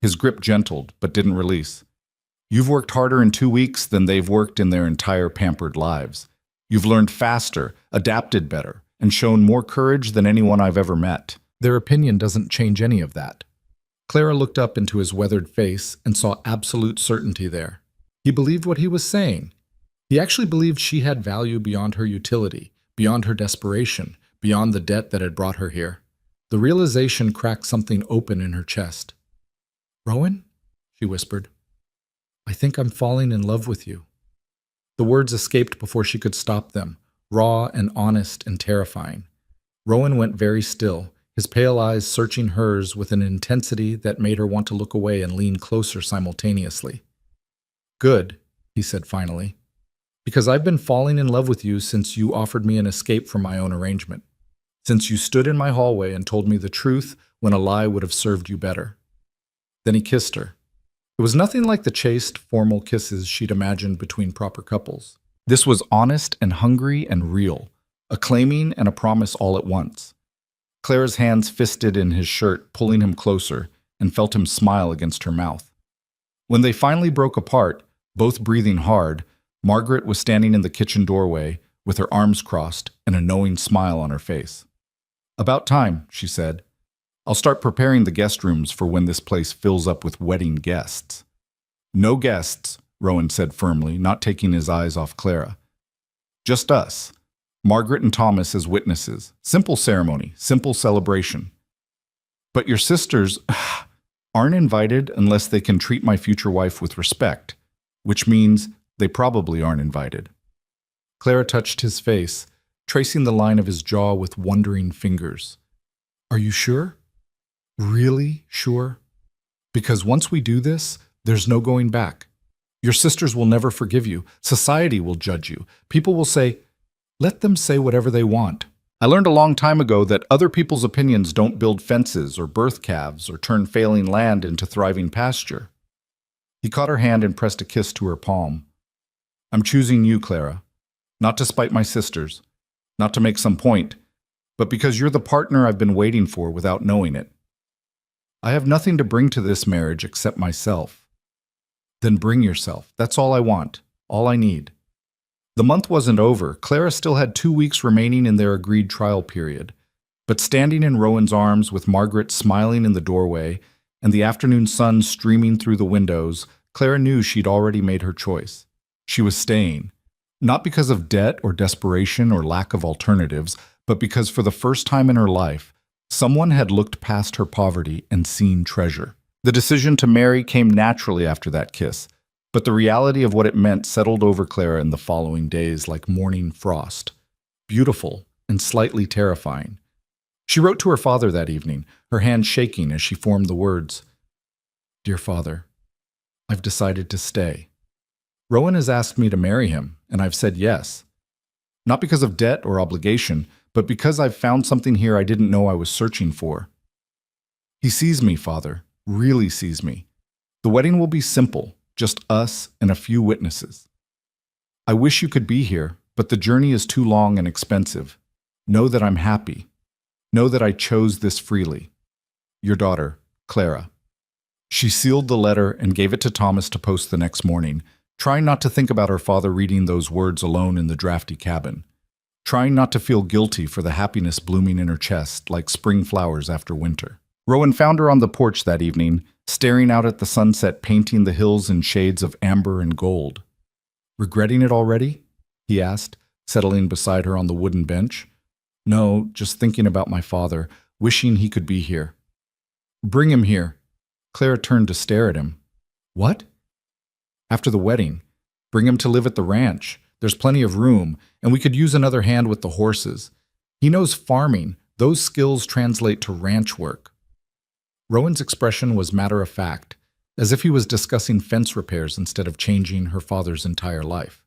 A: His grip gentled, but didn't release. You've worked harder in 2 weeks than they've worked in their entire pampered lives. You've learned faster, adapted better, and shown more courage than anyone I've ever met. Their opinion doesn't change any of that. Clara looked up into his weathered face and saw absolute certainty there. He believed what he was saying. He actually believed she had value beyond her utility, beyond her desperation, beyond the debt that had brought her here. The realization cracked something open in her chest. Rowan? She whispered. I think I'm falling in love with you. The words escaped before she could stop them, raw and honest and terrifying. Rowan went very still, his pale eyes searching hers with an intensity that made her want to look away and lean closer simultaneously. Good, he said finally, because I've been falling in love with you since you offered me an escape from my own arrangement, since you stood in my hallway and told me the truth when a lie would have served you better. Then he kissed her. It was nothing like the chaste, formal kisses she'd imagined between proper couples. This was honest and hungry and real, a claiming and a promise all at once. Clara's hands fisted in his shirt, pulling him closer, and felt him smile against her mouth. When they finally broke apart, both breathing hard, Margaret was standing in the kitchen doorway with her arms crossed and a knowing smile on her face. About time, she said. I'll start preparing the guest rooms for when this place fills up with wedding guests. No guests, Rowan said firmly, not taking his eyes off Clara. Just us. Margaret and Thomas as witnesses. Simple ceremony, simple celebration. But your sisters aren't invited unless they can treat my future wife with respect, which means they probably aren't invited. Clara touched his face, tracing the line of his jaw with wondering fingers. Are you sure? Really sure? Because once we do this, there's no going back. Your sisters will never forgive you. Society will judge you. People will say, let them say whatever they want. I learned a long time ago that other people's opinions don't build fences or birth calves or turn failing land into thriving pasture. He caught her hand and pressed a kiss to her palm. I'm choosing you, Clara. Not to spite my sisters, not to make some point, but because you're the partner I've been waiting for without knowing it. I have nothing to bring to this marriage except myself. Then bring yourself. That's all I want, all I need. The month wasn't over. Clara still had 2 weeks remaining in their agreed trial period. But standing in Rowan's arms with Margaret smiling in the doorway and the afternoon sun streaming through the windows, Clara knew she'd already made her choice. She was staying, not because of debt or desperation or lack of alternatives, but because for the first time in her life, someone had looked past her poverty and seen treasure. The decision to marry came naturally after that kiss, but the reality of what it meant settled over Clara in the following days like morning frost. Beautiful and slightly terrifying. She wrote to her father that evening, her hand shaking as she formed the words, Dear Father, I've decided to stay. Rowan has asked me to marry him, and I've said yes. Not because of debt or obligation, but because I've found something here I didn't know I was searching for. He sees me, Father, really sees me. The wedding will be simple, just us and a few witnesses. I wish you could be here, but the journey is too long and expensive. Know that I'm happy. Know that I chose this freely. Your daughter, Clara. She sealed the letter and gave it to Thomas to post the next morning, trying not to think about her father reading those words alone in the drafty cabin, trying not to feel guilty for the happiness blooming in her chest like spring flowers after winter. Rowan found her on the porch that evening, staring out at the sunset painting the hills in shades of amber and gold. "Regretting it already?" he asked, settling beside her on the wooden bench. "No, just thinking about my father, wishing he could be here." "Bring him here." Clara turned to stare at him. "What?" "After the wedding. Bring him to live at the ranch. There's plenty of room, and we could use another hand with the horses. He knows farming. Those skills translate to ranch work." Rowan's expression was matter-of-fact, as if he was discussing fence repairs instead of changing her father's entire life.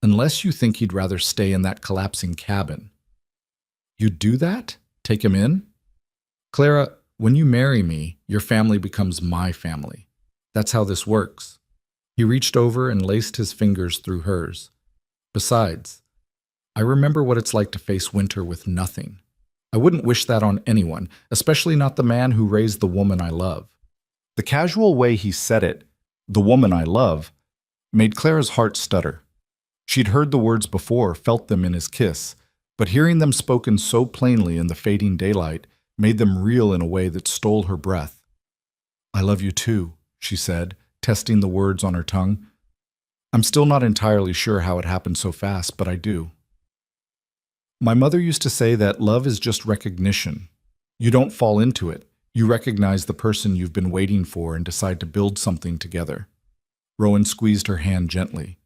A: "Unless you think he'd rather stay in that collapsing cabin." "You'd do that? Take him in?" "Clara, when you marry me, your family becomes my family. That's how this works." He reached over and laced his fingers through hers. "Besides, I remember what it's like to face winter with nothing. I wouldn't wish that on anyone, especially not the man who raised the woman I love." The casual way he said it, "the woman I love," made Clara's heart stutter. She'd heard the words before, felt them in his kiss, but hearing them spoken so plainly in the fading daylight made them real in a way that stole her breath. "I love you too," she said, testing the words on her tongue. "I'm still not entirely sure how it happened so fast, but I do. My mother used to say that love is just recognition. You don't fall into it. You recognize the person you've been waiting for and decide to build something together." Rowan squeezed her hand gently.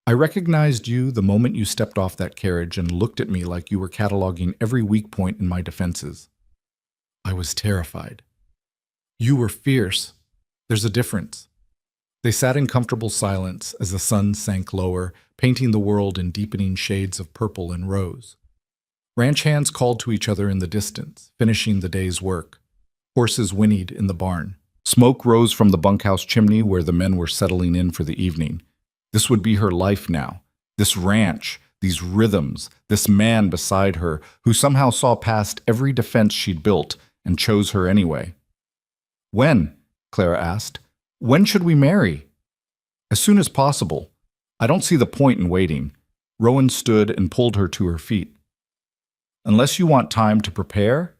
A: "I recognized you the moment you stepped off that carriage and looked at me like you were cataloging every weak point in my defenses. I was terrified. You were fierce. There's a difference." They sat in comfortable silence as the sun sank lower, painting the world in deepening shades of purple and rose. Ranch hands called to each other in the distance, finishing the day's work. Horses whinnied in the barn. Smoke rose from the bunkhouse chimney where the men were settling in for the evening. This would be her life now. This ranch, these rhythms, this man beside her, who somehow saw past every defense she'd built and chose her anyway. "When?" Clara asked. "When should we marry?" "As soon as possible. I don't see the point in waiting." Rowan stood and pulled her to her feet. "Unless you want time to prepare?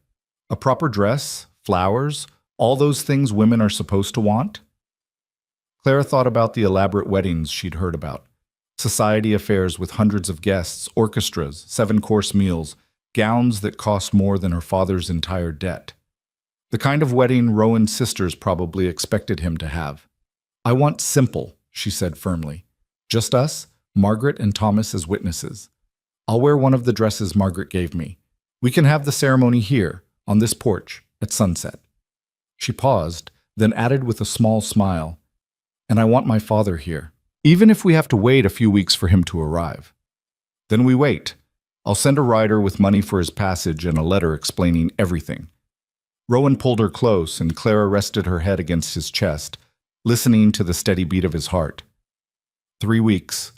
A: A proper dress, flowers, all those things women are supposed to want?" Clara thought about the elaborate weddings she'd heard about. Society affairs with hundreds of guests, orchestras, 7-course meals, gowns that cost more than her father's entire debt. The kind of wedding Rowan's sisters probably expected him to have. "I want simple," she said firmly. "Just us, Margaret and Thomas as witnesses. I'll wear one of the dresses Margaret gave me. We can have the ceremony here, on this porch, at sunset." She paused, then added with a small smile, "And I want my father here, even if we have to wait a few weeks for him to arrive." "Then we wait. I'll send a rider with money for his passage and a letter explaining everything." Rowan pulled her close, and Clara rested her head against his chest, listening to the steady beat of his heart. 3 weeks.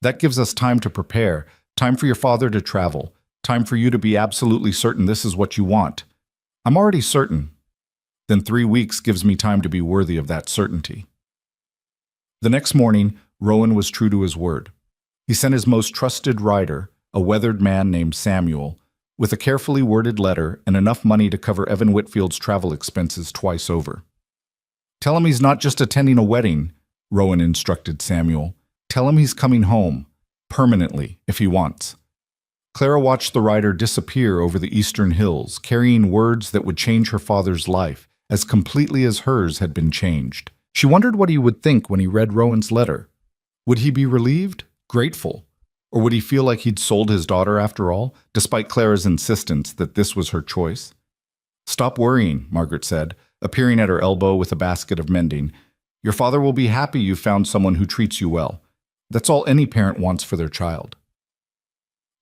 A: That gives us time to prepare, time for your father to travel, time for you to be absolutely certain this is what you want. I'm already certain. Then 3 weeks gives me time to be worthy of that certainty. The next morning, Rowan was true to his word. He sent his most trusted rider, a weathered man named Samuel, with a carefully worded letter and enough money to cover Evan Whitfield's travel expenses twice over. "Tell him he's not just attending a wedding," Rowan instructed Samuel. "Tell him he's coming home, permanently, if he wants." Clara watched the rider disappear over the eastern hills, carrying words that would change her father's life, as completely as hers had been changed. She wondered what he would think when he read Rowan's letter. Would he be relieved, grateful, or would he feel like he'd sold his daughter after all, despite Clara's insistence that this was her choice? "Stop worrying," Margaret said, appearing at her elbow with a basket of mending. "Your father will be happy you found someone who treats you well. That's all any parent wants for their child."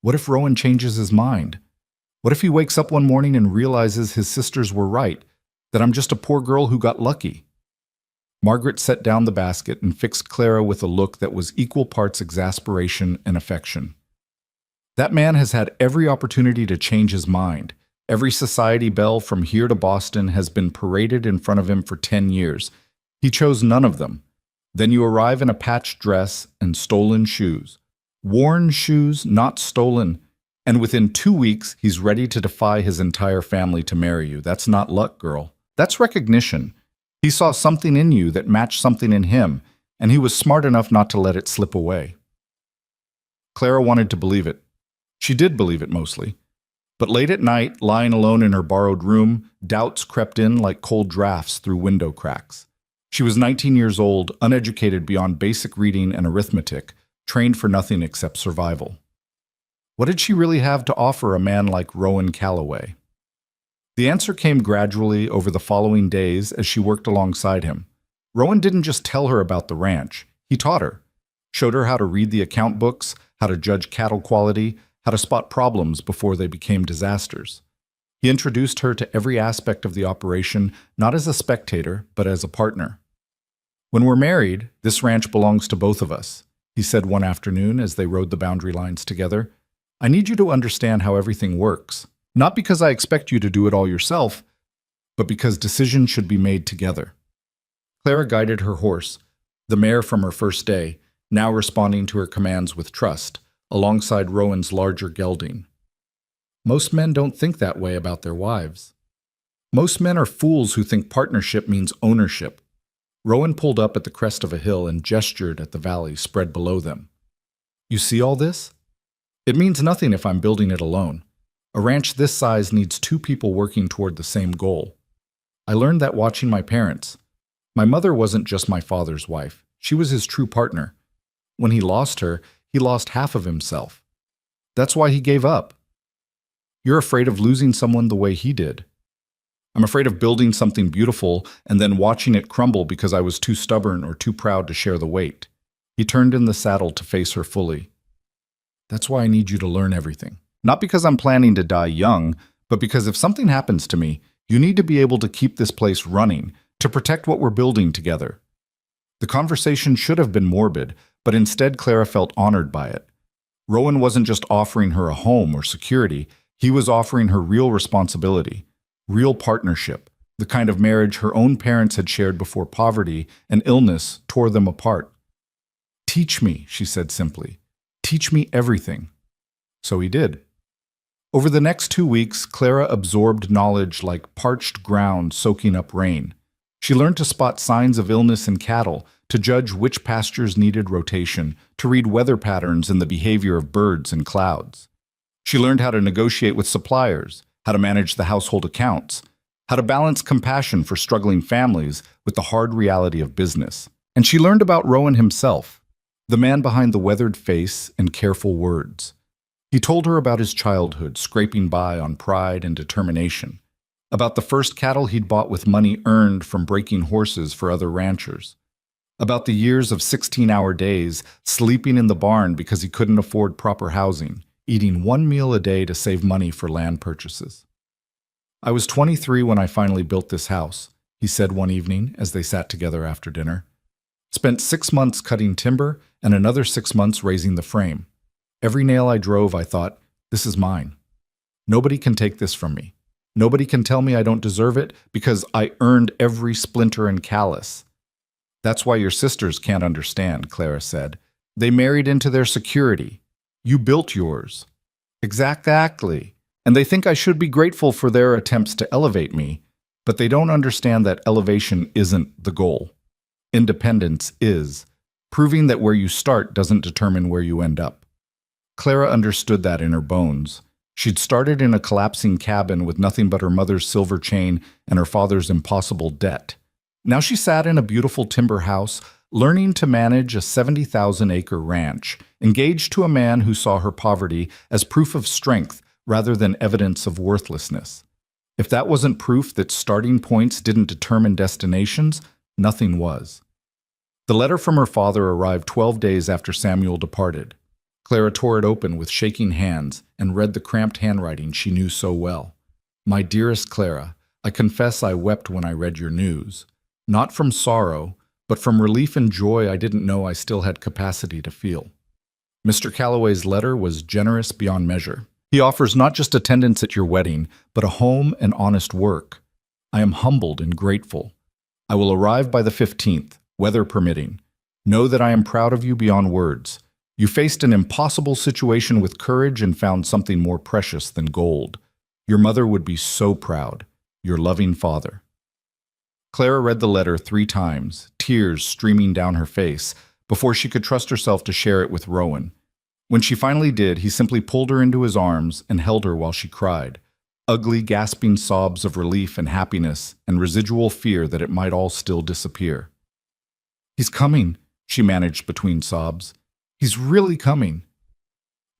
A: What if Rowan changes his mind? What if he wakes up one morning and realizes his sisters were right, that I'm just a poor girl who got lucky? Margaret set down the basket and fixed Clara with a look that was equal parts exasperation and affection. "That man has had every opportunity to change his mind, Every society belle from here to Boston has been paraded in front of him for 10 years. He chose none of them. Then you arrive in a patched dress and stolen shoes. Worn shoes, not stolen. And within 2 weeks, he's ready to defy his entire family to marry you. That's not luck, girl. That's recognition. He saw something in you that matched something in him, and he was smart enough not to let it slip away. Clara wanted to believe it. She did believe it mostly. But late at night, lying alone in her borrowed room, doubts crept in like cold drafts through window cracks. She was 19 years old, uneducated beyond basic reading and arithmetic, trained for nothing except survival. What did she really have to offer a man like Rowan Calloway? The answer came gradually over the following days as she worked alongside him. Rowan didn't just tell her about the ranch. He taught her, showed her how to read the account books, how to judge cattle quality, how to spot problems before they became disasters. He introduced her to every aspect of the operation, not as a spectator, but as a partner. "When we're married, this ranch belongs to both of us," he said one afternoon as they rode the boundary lines together. "I need you to understand how everything works. Not because I expect you to do it all yourself, but because decisions should be made together." Clara guided her horse, the mare from her first day, now responding to her commands with trust, alongside Rowan's larger gelding. Most men don't think that way about their wives. Most men are fools who think partnership means ownership. Rowan pulled up at the crest of a hill and gestured at the valley spread below them. "You see all this? It means nothing if I'm building it alone. A ranch this size needs 2 people working toward the same goal. I learned that watching my parents. My mother wasn't just my father's wife. She was his true partner. When he lost her, he lost half of himself. That's why he gave up. You're afraid of losing someone the way he did. I'm afraid of building something beautiful and then watching it crumble because I was too stubborn or too proud to share the weight." He turned in the saddle to face her fully. "That's why I need you to learn everything. Not because I'm planning to die young, but because if something happens to me, you need to be able to keep this place running, to protect what we're building together." The conversation should have been morbid, but instead Clara felt honored by it. Rowan wasn't just offering her a home or security, he was offering her real responsibility, real partnership, the kind of marriage her own parents had shared before poverty and illness tore them apart. "Teach me," she said simply. "Teach me everything." So he did. Over the next 2 weeks, Clara absorbed knowledge like parched ground soaking up rain. She learned to spot signs of illness in cattle, to judge which pastures needed rotation, to read weather patterns in the behavior of birds and clouds. She learned how to negotiate with suppliers, how to manage the household accounts, how to balance compassion for struggling families with the hard reality of business. And she learned about Rowan himself, the man behind the weathered face and careful words. He told her about his childhood, scraping by on pride and determination, about the first cattle he'd bought with money earned from breaking horses for other ranchers, about the years of 16-hour days sleeping in the barn because he couldn't afford proper housing, eating 1 meal a day to save money for land purchases. "I was 23 when I finally built this house," he said one evening as they sat together after dinner. "Spent 6 months cutting timber and another 6 months raising the frame. Every nail I drove, I thought, this is mine. Nobody can take this from me. Nobody can tell me I don't deserve it because I earned every splinter and callus." "That's why your sisters can't understand," Clara said. "They married into their security. You built yours." "Exactly. And they think I should be grateful for their attempts to elevate me, but they don't understand that elevation isn't the goal. Independence is, proving that where you start doesn't determine where you end up." Clara understood that in her bones. She'd started in a collapsing cabin with nothing but her mother's silver chain and her father's impossible debt. Now she sat in a beautiful timber house, learning to manage a 70,000-acre ranch, engaged to a man who saw her poverty as proof of strength rather than evidence of worthlessness. If that wasn't proof that starting points didn't determine destinations, nothing was. The letter from her father arrived 12 days after Samuel departed. Clara tore it open with shaking hands and read the cramped handwriting she knew so well. "My dearest Clara, I confess I wept when I read your news. Not from sorrow, but from relief and joy I didn't know I still had capacity to feel." Mr. Calloway's letter was generous beyond measure. He offers not just attendance at your wedding, but a home and honest work. I am humbled and grateful. I will arrive by the 15th, weather permitting. Know that I am proud of you beyond words. You faced an impossible situation with courage and found something more precious than gold. Your mother would be so proud. Your loving father. Clara read the letter 3 times, tears streaming down her face, before she could trust herself to share it with Rowan. When she finally did, he simply pulled her into his arms and held her while she cried. Ugly, gasping sobs of relief and happiness and residual fear that it might all still disappear. "He's coming," she managed between sobs. "He's really coming."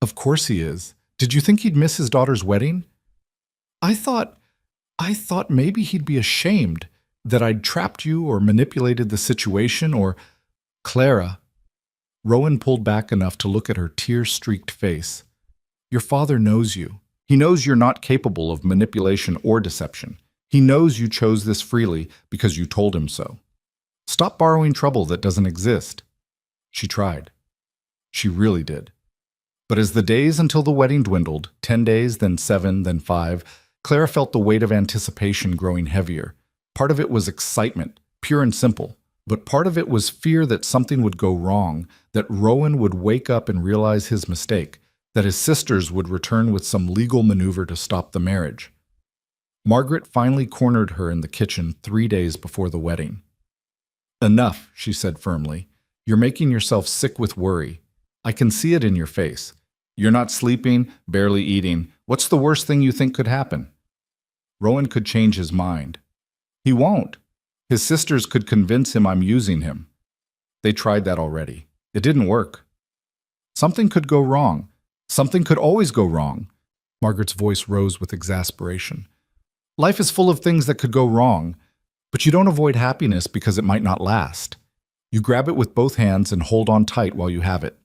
A: "Of course he is. Did you think he'd miss his daughter's wedding?" I thought maybe he'd be ashamed that I'd trapped you or manipulated the situation or—" "Clara." Rowan pulled back enough to look at her tear-streaked face. "Your father knows you. He knows you're not capable of manipulation or deception. He knows you chose this freely because you told him so. Stop borrowing trouble that doesn't exist." She tried. She really did. But as the days until the wedding dwindled, 10 days, then 7, then 5, Clara felt the weight of anticipation growing heavier. Part of it was excitement, pure and simple. But part of it was fear that something would go wrong, that Rowan would wake up and realize his mistake, that his sisters would return with some legal maneuver to stop the marriage. Margaret finally cornered her in the kitchen 3 days before the wedding. "Enough," she said firmly. "You're making yourself sick with worry. I can see it in your face. You're not sleeping, barely eating. What's the worst thing you think could happen?" Rowan could change his mind. He won't. His sisters could convince him I'm using him. They tried that already. It didn't work. Something could go wrong. Something could always go wrong. Margaret's voice rose with exasperation. Life is full of things that could go wrong, but you don't avoid happiness because it might not last. You grab it with both hands and hold on tight while you have it.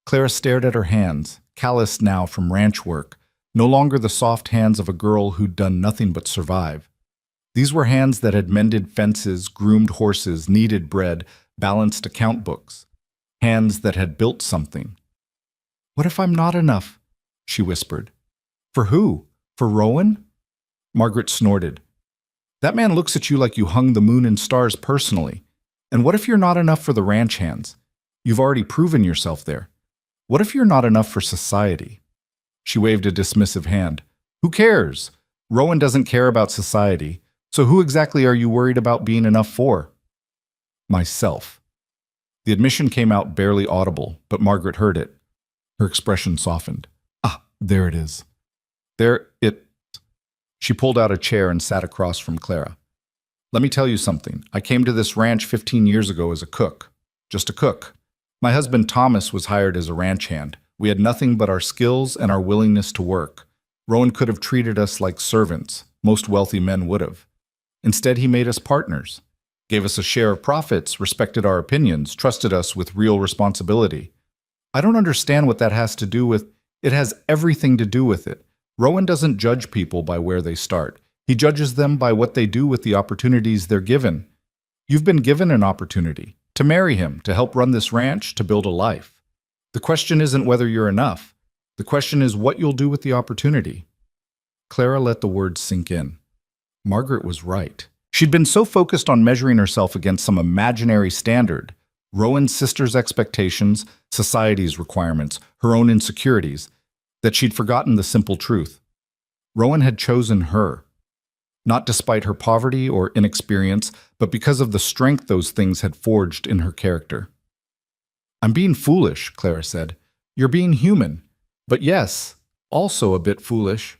A: Clara stared at her hands, calloused now from ranch work, no longer the soft hands of a girl who'd done nothing but survive. These were hands that had mended fences, groomed horses, kneaded bread, balanced account books. Hands that had built something. "What if I'm not enough?" she whispered. "For who? For Rowan?" Margaret snorted. "That man looks at you like you hung the moon and stars personally. And what if you're not enough for the ranch hands? You've already proven yourself there. What if you're not enough for society?" She waved a dismissive hand. "Who cares? Rowan doesn't care about society. So who exactly are you worried about being enough for?" "Myself." The admission came out barely audible, but Margaret heard it. Her expression softened. "Ah, there it is. There it—" She pulled out a chair and sat across from Clara. "Let me tell you something. I came to this ranch 15 years ago as a cook. Just a cook. My husband Thomas was hired as a ranch hand. We had nothing but our skills and our willingness to work. Rowan could have treated us like servants. Most wealthy men would have. Instead, he made us partners, gave us a share of profits, respected our opinions, trusted us with real responsibility. I don't understand what that has to do with— It has everything to do with it. Rowan doesn't judge people by where they start. He judges them by what they do with the opportunities they're given. You've been given an opportunity to marry him, to help run this ranch, to build a life. The question isn't whether you're enough. The question is what you'll do with the opportunity." Clara let the words sink in. Margaret was right. She'd been so focused on measuring herself against some imaginary standard, Rowan's sister's expectations, society's requirements, her own insecurities, that she'd forgotten the simple truth. Rowan had chosen her, not despite her poverty or inexperience, but because of the strength those things had forged in her character. "I'm being foolish," Clara said. "You're being human. But yes, also a bit foolish."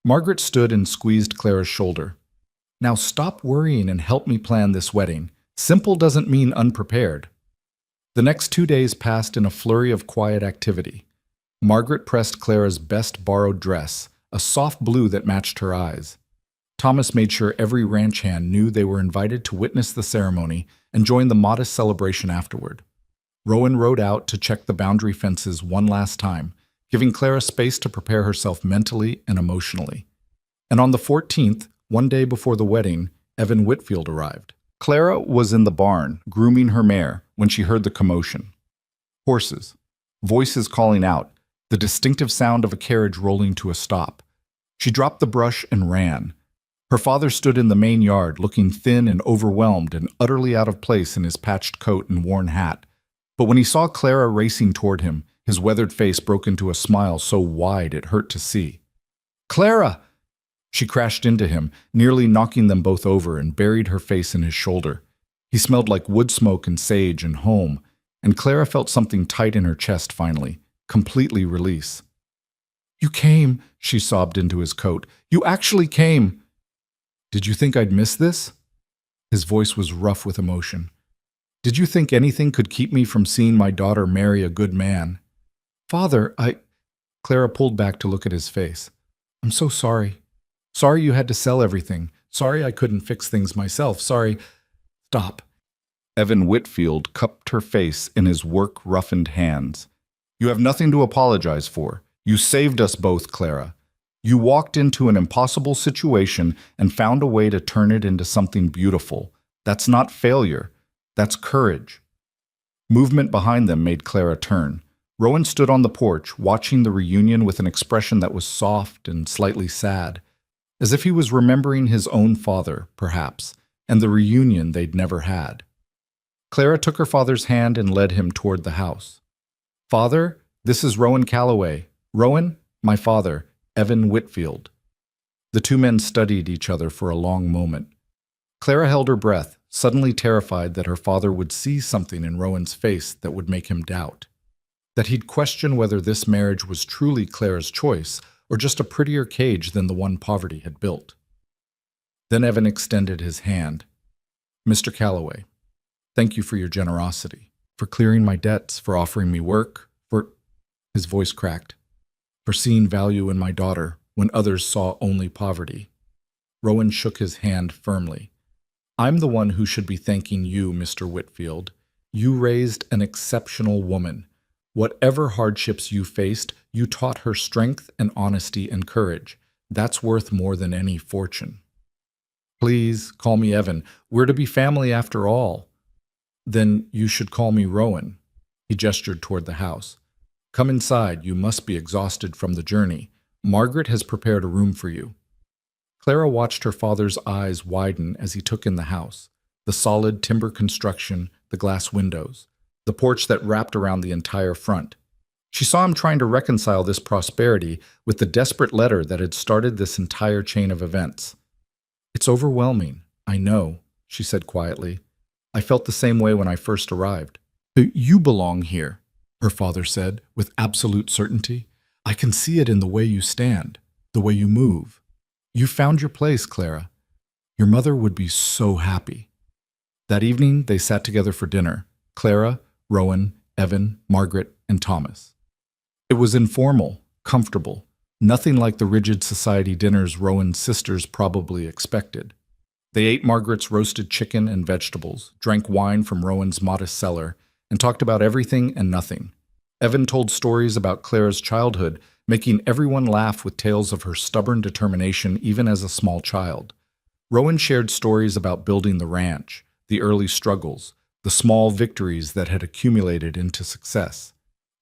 A: Margaret stood and squeezed Clara's shoulder. "Now stop worrying and help me plan this wedding. Simple doesn't mean unprepared." The next 2 days passed in a flurry of quiet activity. Margaret pressed Clara's best borrowed dress, a soft blue that matched her eyes. Thomas made sure every ranch hand knew they were invited to witness the ceremony and join the modest celebration afterward. Rowan rode out to check the boundary fences one last time, giving Clara space to prepare herself mentally and emotionally. And on the 14th, one day before the wedding, Evan Whitfield arrived. Clara was in the barn, grooming her mare, when she heard the commotion. Horses, voices calling out, the distinctive sound of a carriage rolling to a stop. She dropped the brush and ran. Her father stood in the main yard, looking thin and overwhelmed and utterly out of place in his patched coat and worn hat. But when he saw Clara racing toward him, his weathered face broke into a smile so wide it hurt to see. "Clara!" She crashed into him, nearly knocking them both over, and buried her face in his shoulder. He smelled like wood smoke and sage and home, and Clara felt something tight in her chest finally, completely release. "You came," she sobbed into his coat. "You actually came." "Did you think I'd miss this?" His voice was rough with emotion. "Did you think anything could keep me from seeing my daughter marry a good man?" "Father, Clara pulled back to look at his face. "I'm so sorry. Sorry you had to sell everything. Sorry I couldn't fix things myself. Sorry—" "Stop." Evan Whitfield cupped her face in his work-roughened hands. "You have nothing to apologize for. You saved us both, Clara. You walked into an impossible situation and found a way to turn it into something beautiful. That's not failure. That's courage." Movement behind them made Clara turn. Rowan stood on the porch, watching the reunion with an expression that was soft and slightly sad, as if he was remembering his own father, perhaps, and the reunion they'd never had. Clara took her father's hand and led him toward the house. "Father, this is Rowan Calloway. Rowan, my father, Evan Whitfield." The two men studied each other for a long moment. Clara held her breath, suddenly terrified that her father would see something in Rowan's face that would make him doubt, that he'd question whether this marriage was truly Clara's choice or just a prettier cage than the one poverty had built. Then Evan extended his hand. "Mr. Calloway, thank you for your generosity, for clearing my debts, for offering me work, for—" His voice cracked. "For seeing value in my daughter when others saw only poverty." Rowan shook his hand firmly. "I'm the one who should be thanking you, Mr. Whitfield. You raised an exceptional woman. Whatever hardships you faced, you taught her strength and honesty and courage. That's worth more than any fortune." "Please, call me Evan. We're to be family after all." "Then you should call me Rowan." He gestured toward the house. "Come inside. You must be exhausted from the journey. Margaret has prepared a room for you." Clara watched her father's eyes widen as he took in the house, the solid timber construction, the glass windows, the porch that wrapped around the entire front. She saw him trying to reconcile this prosperity with the desperate letter that had started this entire chain of events. "It's overwhelming, I know," she said quietly. "I felt the same way when I first arrived." "You belong here," her father said with absolute certainty. "I can see it in the way you stand, the way you move. You found your place, Clara. Your mother would be so happy." That evening, they sat together for dinner. Clara, Rowan, Evan, Margaret, and Thomas. It was informal, comfortable, nothing like the rigid society dinners Rowan's sisters probably expected. They ate Margaret's roasted chicken and vegetables, drank wine from Rowan's modest cellar, and talked about everything and nothing. Evan told stories about Clara's childhood, making everyone laugh with tales of her stubborn determination even as a small child. Rowan shared stories about building the ranch, the early struggles, the small victories that had accumulated into success.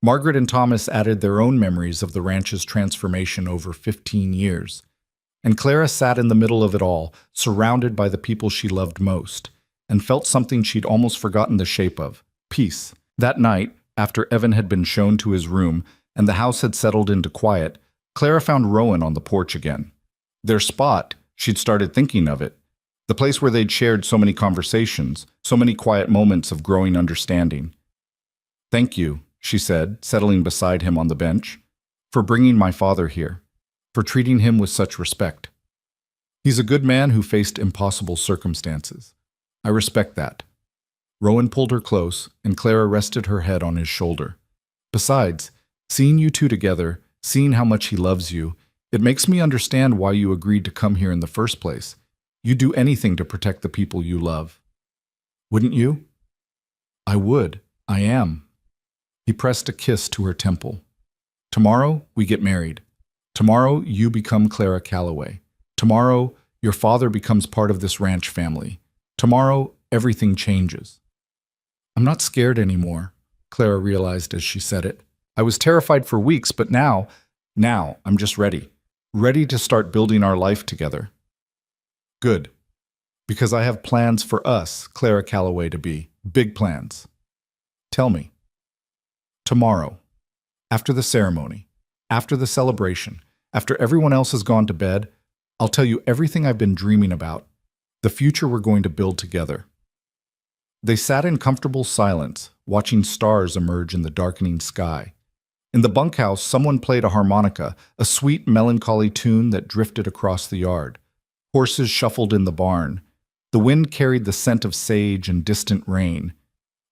A: Margaret and Thomas added their own memories of the ranch's transformation over 15 years. And Clara sat in the middle of it all, surrounded by the people she loved most, and felt something she'd almost forgotten the shape of: peace. That night, after Evan had been shown to his room and the house had settled into quiet, Clara found Rowan on the porch again. Their spot, she'd started thinking of it. The place where they'd shared so many conversations, so many quiet moments of growing understanding. "Thank you," she said, settling beside him on the bench, "for bringing my father here, for treating him with such respect. He's a good man who faced impossible circumstances. I respect that." Rowan pulled her close, and Clara rested her head on his shoulder. "Besides, seeing you two together, seeing how much he loves you, it makes me understand why you agreed to come here in the first place. You'd do anything to protect the people you love. Wouldn't you?" "I would. I am." He pressed a kiss to her temple. "Tomorrow, we get married. Tomorrow, you become Clara Calloway. Tomorrow, your father becomes part of this ranch family. Tomorrow, everything changes." "I'm not scared anymore," Clara realized as she said it. I was terrified for weeks, but now I'm just ready. Ready to start building our life together. Good. Because I have plans for us, Clara Calloway, to be. Big plans. Tell me. Tomorrow, after the ceremony, after the celebration, after everyone else has gone to bed, I'll tell you everything I've been dreaming about, the future we're going to build together. They sat in comfortable silence, watching stars emerge in the darkening sky. In the bunkhouse, someone played a harmonica, a sweet, melancholy tune that drifted across the yard. Horses shuffled in the barn. The wind carried the scent of sage and distant rain.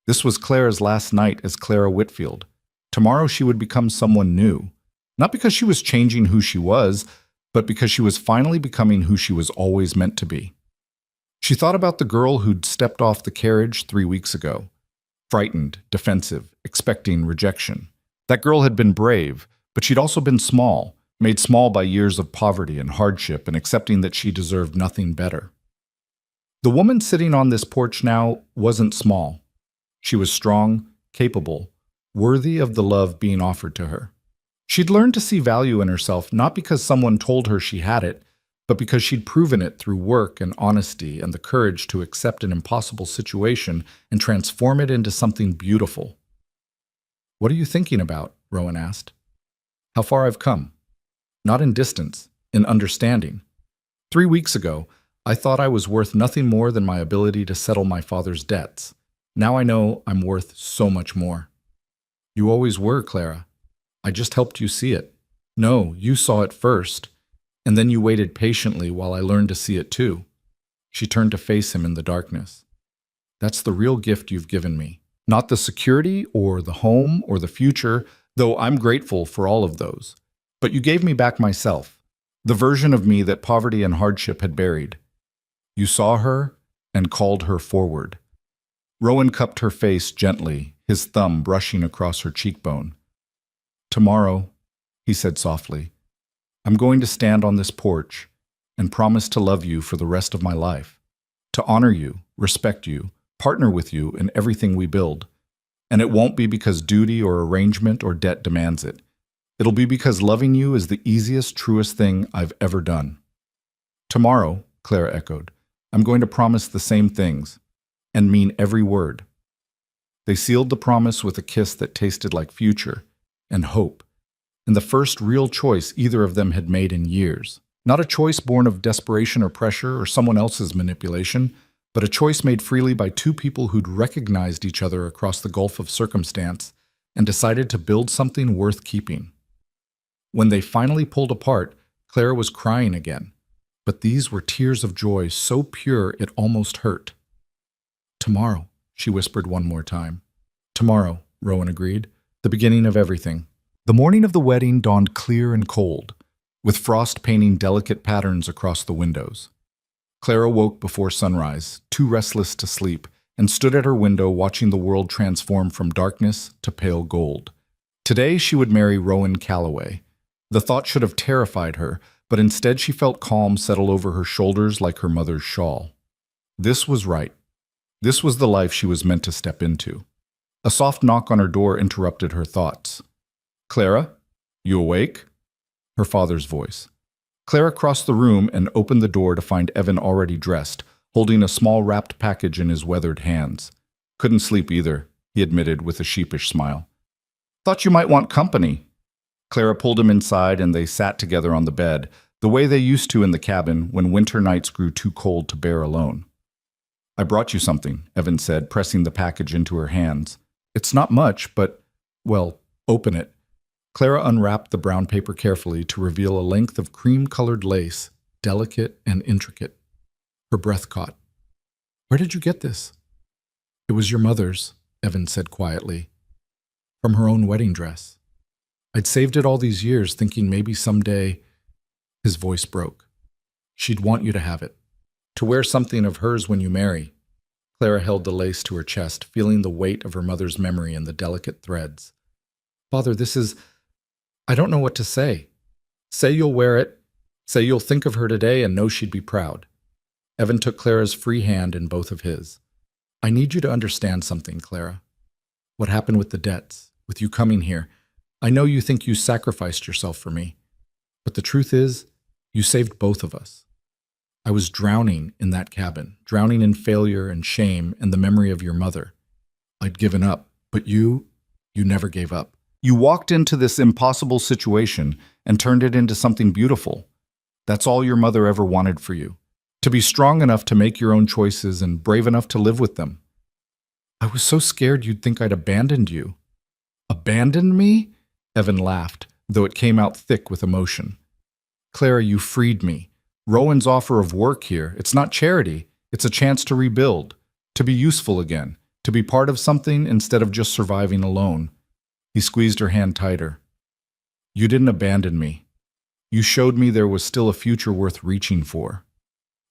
A: This was Clara's last night as Clara Whitfield. Tomorrow she would become someone new. Not because she was changing who she was, but because she was finally becoming who she was always meant to be. She thought about the girl who'd stepped off the carriage 3 weeks ago. Frightened, defensive, expecting rejection. That girl had been brave, but she'd also been small, made small by years of poverty and hardship and accepting that she deserved nothing better. The woman sitting on this porch now wasn't small. She was strong, capable, worthy of the love being offered to her. She'd learned to see value in herself not because someone told her she had it, but because she'd proven it through work and honesty and the courage to accept an impossible situation and transform it into something beautiful. "What are you thinking about?" Rowan asked. "How far I've come. Not in distance, in understanding. 3 weeks ago, I thought I was worth nothing more than my ability to settle my father's debts. Now I know I'm worth so much more." "You always were, Clara. I just helped you see it." "No, you saw it first, and then you waited patiently while I learned to see it too." She turned to face him in the darkness. "That's the real gift you've given me. Not the security or the home or the future, though I'm grateful for all of those. But you gave me back myself, the version of me that poverty and hardship had buried. You saw her and called her forward." Rowan cupped her face gently, his thumb brushing across her cheekbone. "Tomorrow," he said softly, "I'm going to stand on this porch and promise to love you for the rest of my life, to honor you, respect you, partner with you in everything we build. And it won't be because duty or arrangement or debt demands it. It'll be because loving you is the easiest, truest thing I've ever done." "Tomorrow," Clara echoed, "I'm going to promise the same things, and mean every word." They sealed the promise with a kiss that tasted like future and hope, and the first real choice either of them had made in years. Not a choice born of desperation or pressure or someone else's manipulation, but a choice made freely by two people who'd recognized each other across the gulf of circumstance and decided to build something worth keeping. When they finally pulled apart, Clara was crying again, but these were tears of joy so pure it almost hurt. "Tomorrow," she whispered one more time. "Tomorrow," Rowan agreed, "the beginning of everything." The morning of the wedding dawned clear and cold, with frost painting delicate patterns across the windows. Clara woke before sunrise, too restless to sleep, and stood at her window watching the world transform from darkness to pale gold. Today she would marry Rowan Calloway. The thought should have terrified her, but instead she felt calm settle over her shoulders like her mother's shawl. This was right. This was the life she was meant to step into. A soft knock on her door interrupted her thoughts. "Clara, you awake?" Her father's voice. Clara crossed the room and opened the door to find Evan already dressed, holding a small wrapped package in his weathered hands. "Couldn't sleep either," he admitted with a sheepish smile. "Thought you might want company." Clara pulled him inside and they sat together on the bed, the way they used to in the cabin when winter nights grew too cold to bear alone. "I brought you something," Evan said, pressing the package into her hands. "It's not much, but, well, open it." Clara unwrapped the brown paper carefully to reveal a length of cream-colored lace, delicate and intricate. Her breath caught. "Where did you get this?" "It was your mother's," Evan said quietly. "From her own wedding dress. I'd saved it all these years, thinking maybe someday—" His voice broke. "She'd want you to have it. To wear something of hers when you marry." Clara held the lace to her chest, feeling the weight of her mother's memory in the delicate threads. "Father, this is— I don't know what to say. Say you'll wear it. Say you'll think of her today and know she'd be proud." Evan took Clara's free hand in both of his. "I need you to understand something, Clara. What happened with the debts, with you coming here. I know you think you sacrificed yourself for me, but the truth is, you saved both of us. I was drowning in that cabin, drowning in failure and shame and the memory of your mother. I'd given up, but you never gave up. You walked into this impossible situation and turned it into something beautiful. That's all your mother ever wanted for you. To be strong enough to make your own choices and brave enough to live with them. I was so scared you'd think I'd abandoned you. Abandoned me? Evan laughed, though it came out thick with emotion. Clara, you freed me. Rowan's offer of work here, it's not charity. It's a chance to rebuild, to be useful again, to be part of something instead of just surviving alone. He squeezed her hand tighter. You didn't abandon me. You showed me there was still a future worth reaching for.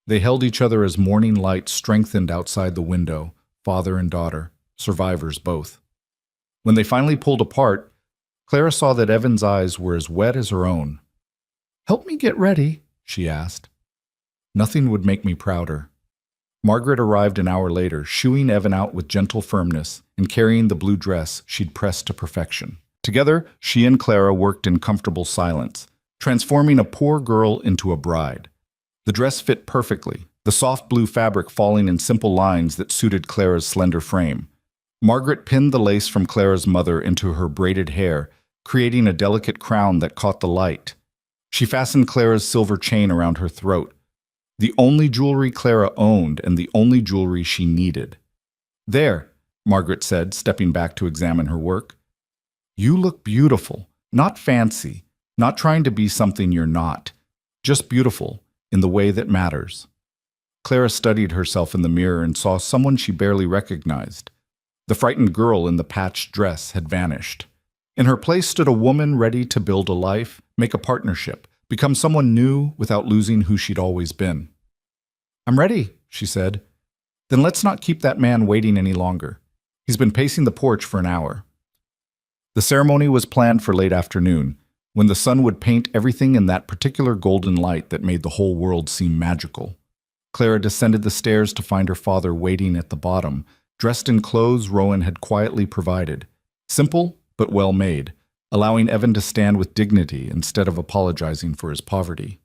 A: They held each other as morning light strengthened outside the window, father and daughter, survivors both. When they finally pulled apart, Clara saw that Evan's eyes were as wet as her own. Help me get ready, she asked. Nothing would make me prouder. Margaret arrived an hour later, shooing Evan out with gentle firmness and carrying the blue dress she'd pressed to perfection. Together, she and Clara worked in comfortable silence, transforming a poor girl into a bride. The dress fit perfectly, the soft blue fabric falling in simple lines that suited Clara's slender frame. Margaret pinned the lace from Clara's mother into her braided hair, creating a delicate crown that caught the light. She fastened Clara's silver chain around her throat, the only jewelry Clara owned and the only jewelry she needed. There, Margaret said, stepping back to examine her work. You look beautiful, not fancy, not trying to be something you're not, just beautiful in the way that matters. Clara studied herself in the mirror and saw someone she barely recognized. The frightened girl in the patched dress had vanished. In her place stood a woman ready to build a life, make a partnership, become someone new without losing who she'd always been. I'm ready, she said. Then let's not keep that man waiting any longer. He's been pacing the porch for an hour. The ceremony was planned for late afternoon, when the sun would paint everything in that particular golden light that made the whole world seem magical. Clara descended the stairs to find her father waiting at the bottom, dressed in clothes Rowan had quietly provided. Simple, but well made, allowing Evan to stand with dignity instead of apologizing for his poverty.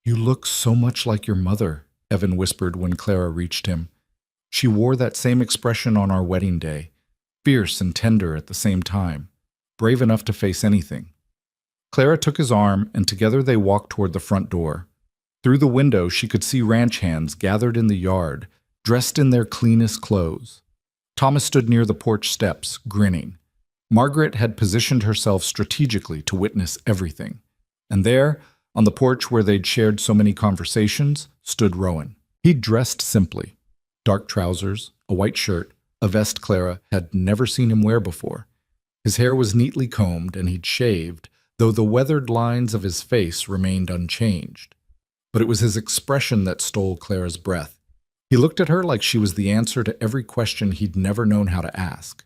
A: You look so much like your mother, Evan whispered when Clara reached him. She wore that same expression on our wedding day, fierce and tender at the same time, brave enough to face anything. Clara took his arm, and together they walked toward the front door. Through the window, she could see ranch hands gathered in the yard, dressed in their cleanest clothes. Thomas stood near the porch steps, grinning. Margaret had positioned herself strategically to witness everything. And there, on the porch where they'd shared so many conversations, stood Rowan. He'd dressed simply. Dark trousers, a white shirt, a vest Clara had never seen him wear before. His hair was neatly combed and he'd shaved, though the weathered lines of his face remained unchanged. But it was his expression that stole Clara's breath. He looked at her like she was the answer to every question he'd never known how to ask.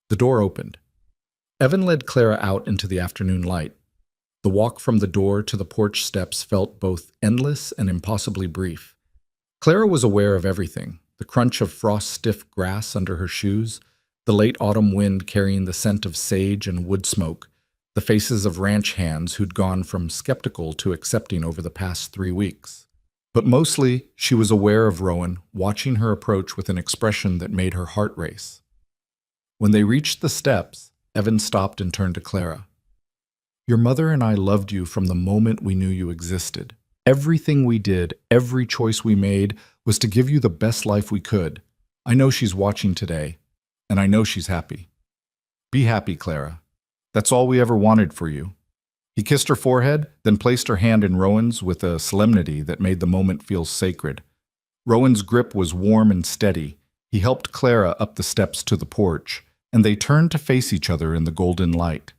A: The door opened. Evan led Clara out into the afternoon light. The walk from the door to the porch steps felt both endless and impossibly brief. Clara was aware of everything, the crunch of frost-stiff grass under her shoes, the late autumn wind carrying the scent of sage and wood smoke, the faces of ranch hands who'd gone from skeptical to accepting over the past 3 weeks. But mostly, she was aware of Rowan, watching her approach with an expression that made her heart race. When they reached the steps, Evan stopped and turned to Clara. Your mother and I loved you from the moment we knew you existed. Everything we did, every choice we made, was to give you the best life we could. I know she's watching today, and I know she's happy. Be happy, Clara. That's all we ever wanted for you. He kissed her forehead, then placed her hand in Rowan's with a solemnity that made the moment feel sacred. Rowan's grip was warm and steady. He helped Clara up the steps to the porch, and they turned to face each other in the golden light.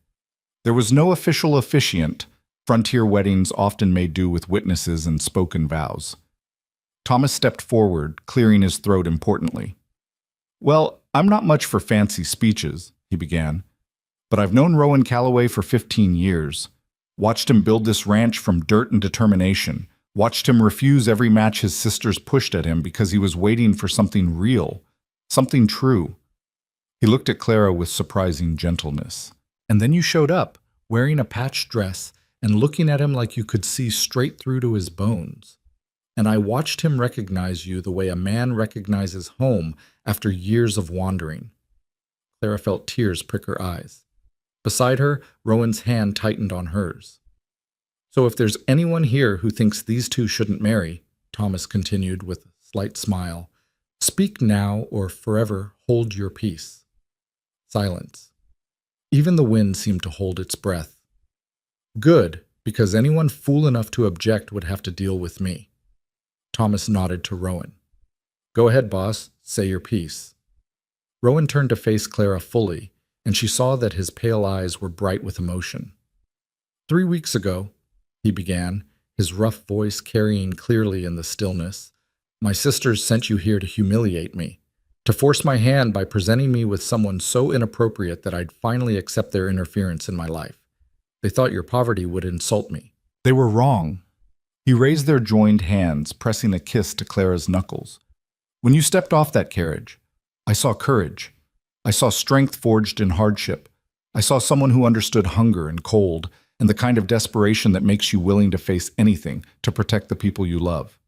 A: There was no official officiant. Frontier weddings often made do with witnesses and spoken vows. Thomas stepped forward, clearing his throat importantly. Well, I'm not much for fancy speeches, he began, but I've known Rowan Calloway for 15 years. Watched him build this ranch from dirt and determination. Watched him refuse every match his sisters pushed at him because he was waiting for something real, something true. He looked at Clara with surprising gentleness. And then you showed up, wearing a patched dress and looking at him like you could see straight through to his bones. And I watched him recognize you the way a man recognizes home after years of wandering. Clara felt tears prick her eyes. Beside her, Rowan's hand tightened on hers. So if there's anyone here who thinks these two shouldn't marry, Thomas continued with a slight smile, speak now or forever hold your peace. Silence. Even the wind seemed to hold its breath. Good, because anyone fool enough to object would have to deal with me. Thomas nodded to Rowan. Go ahead, boss, say your piece. Rowan turned to face Clara fully, and she saw that his pale eyes were bright with emotion. 3 weeks ago, he began, his rough voice carrying clearly in the stillness, my sisters sent you here to humiliate me, to force my hand by presenting me with someone so inappropriate that I'd finally accept their interference in my life. They thought your poverty would insult me. They were wrong. He raised their joined hands, pressing a kiss to Clara's knuckles. When you stepped off that carriage, I saw courage. I saw strength forged in hardship. I saw someone who understood hunger and cold, and the kind of desperation that makes you willing to face anything to protect the people you love.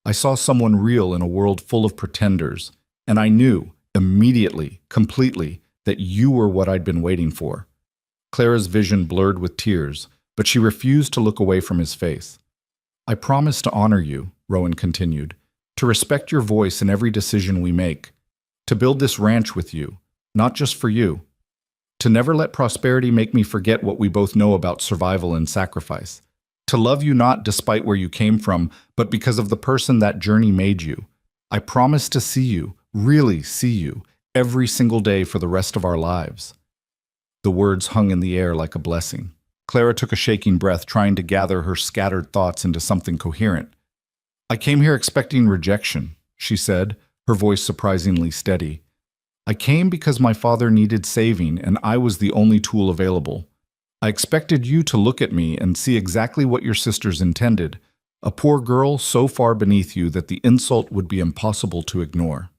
A: I saw someone real in a world full of pretenders, and I knew, immediately, completely, that you were what I'd been waiting for. Clara's vision blurred with tears, but she refused to look away from his face. I promise to honor you, Rowan continued, to respect your voice in every decision we make, to build this ranch with you, not just for you, to never let prosperity make me forget what we both know about survival and sacrifice, to love you not despite where you came from, but because of the person that journey made you. I promise to see you, really see you, every single day for the rest of our lives. The words hung in the air like a blessing. Clara took a shaking breath, trying to gather her scattered thoughts into something coherent. I came here expecting rejection, she said, her voice surprisingly steady. I came because my father needed saving, and I was the only tool available. I expected you to look at me and see exactly what your sisters intended, a poor girl so far beneath you that the insult would be impossible to ignore.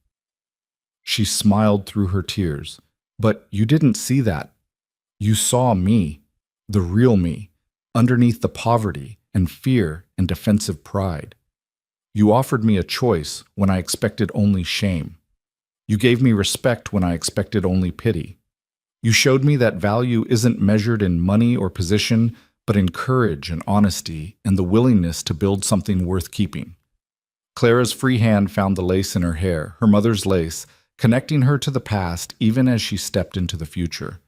A: She smiled through her tears. But you didn't see that. You saw me, the real me, underneath the poverty and fear and defensive pride. You offered me a choice when I expected only shame. You gave me respect when I expected only pity. You showed me that value isn't measured in money or position, but in courage and honesty and the willingness to build something worth keeping. Clara's free hand found the lace in her hair, her mother's lace, connecting her to the past even as she stepped into the future.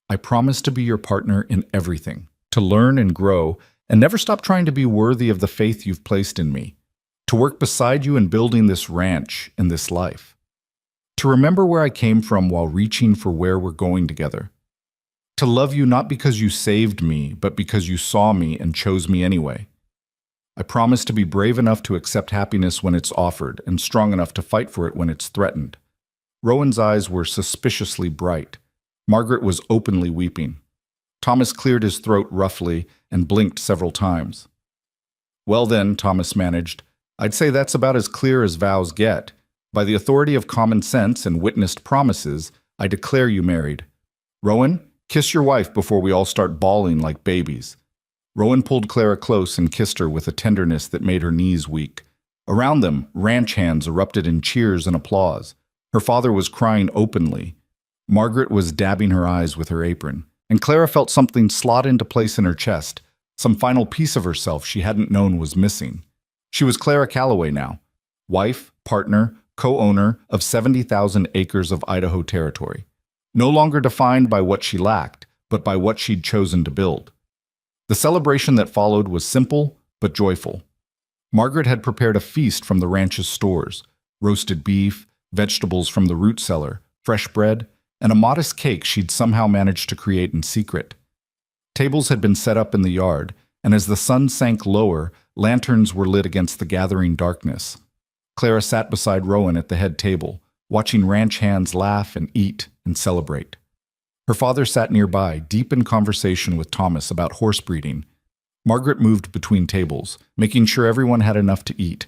A: I promise to be your partner in everything, to learn and grow, and never stop trying to be worthy of the faith you've placed in me, to work beside you in building this ranch and this life, to remember where I came from while reaching for where we're going together, to love you not because you saved me, but because you saw me and chose me anyway. I promise to be brave enough to accept happiness when it's offered and strong enough to fight for it when it's threatened. Rowan's eyes were suspiciously bright. Margaret was openly weeping. Thomas cleared his throat roughly and blinked several times. Well then, Thomas managed, I'd say that's about as clear as vows get. By the authority of common sense and witnessed promises, I declare you married. Rowan, kiss your wife before we all start bawling like babies. Rowan pulled Clara close and kissed her with a tenderness that made her knees weak. Around them, ranch hands erupted in cheers and applause. Her father was crying openly. Margaret was dabbing her eyes with her apron, and Clara felt something slot into place in her chest, some final piece of herself she hadn't known was missing. She was Clara Calloway now, wife, partner, co-owner of 70,000 acres of Idaho territory, no longer defined by what she lacked, but by what she'd chosen to build. The celebration that followed was simple but joyful. Margaret had prepared a feast from the ranch's stores, roasted beef, vegetables from the root cellar, fresh bread, and a modest cake she'd somehow managed to create in secret. Tables had been set up in the yard, and as the sun sank lower, lanterns were lit against the gathering darkness. Clara sat beside Rowan at the head table, watching ranch hands laugh and eat and celebrate. Her father sat nearby, deep in conversation with Thomas about horse breeding. Margaret moved between tables, making sure everyone had enough to eat.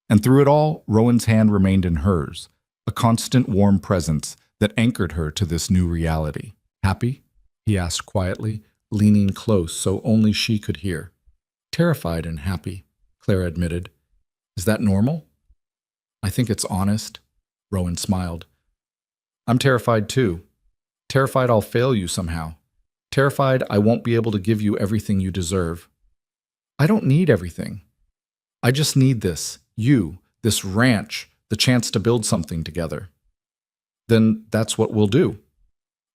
A: And through it all, Rowan's hand remained in hers, a constant warm presence that anchored her to this new reality. Happy? he asked quietly, leaning close so only she could hear. Terrified and happy, Clara admitted. Is that normal? I think it's honest, Rowan smiled. I'm terrified too. Terrified I'll fail you somehow. Terrified I won't be able to give you everything you deserve. I don't need everything. I just need this, you, this ranch, the chance to build something together. Then that's what we'll do.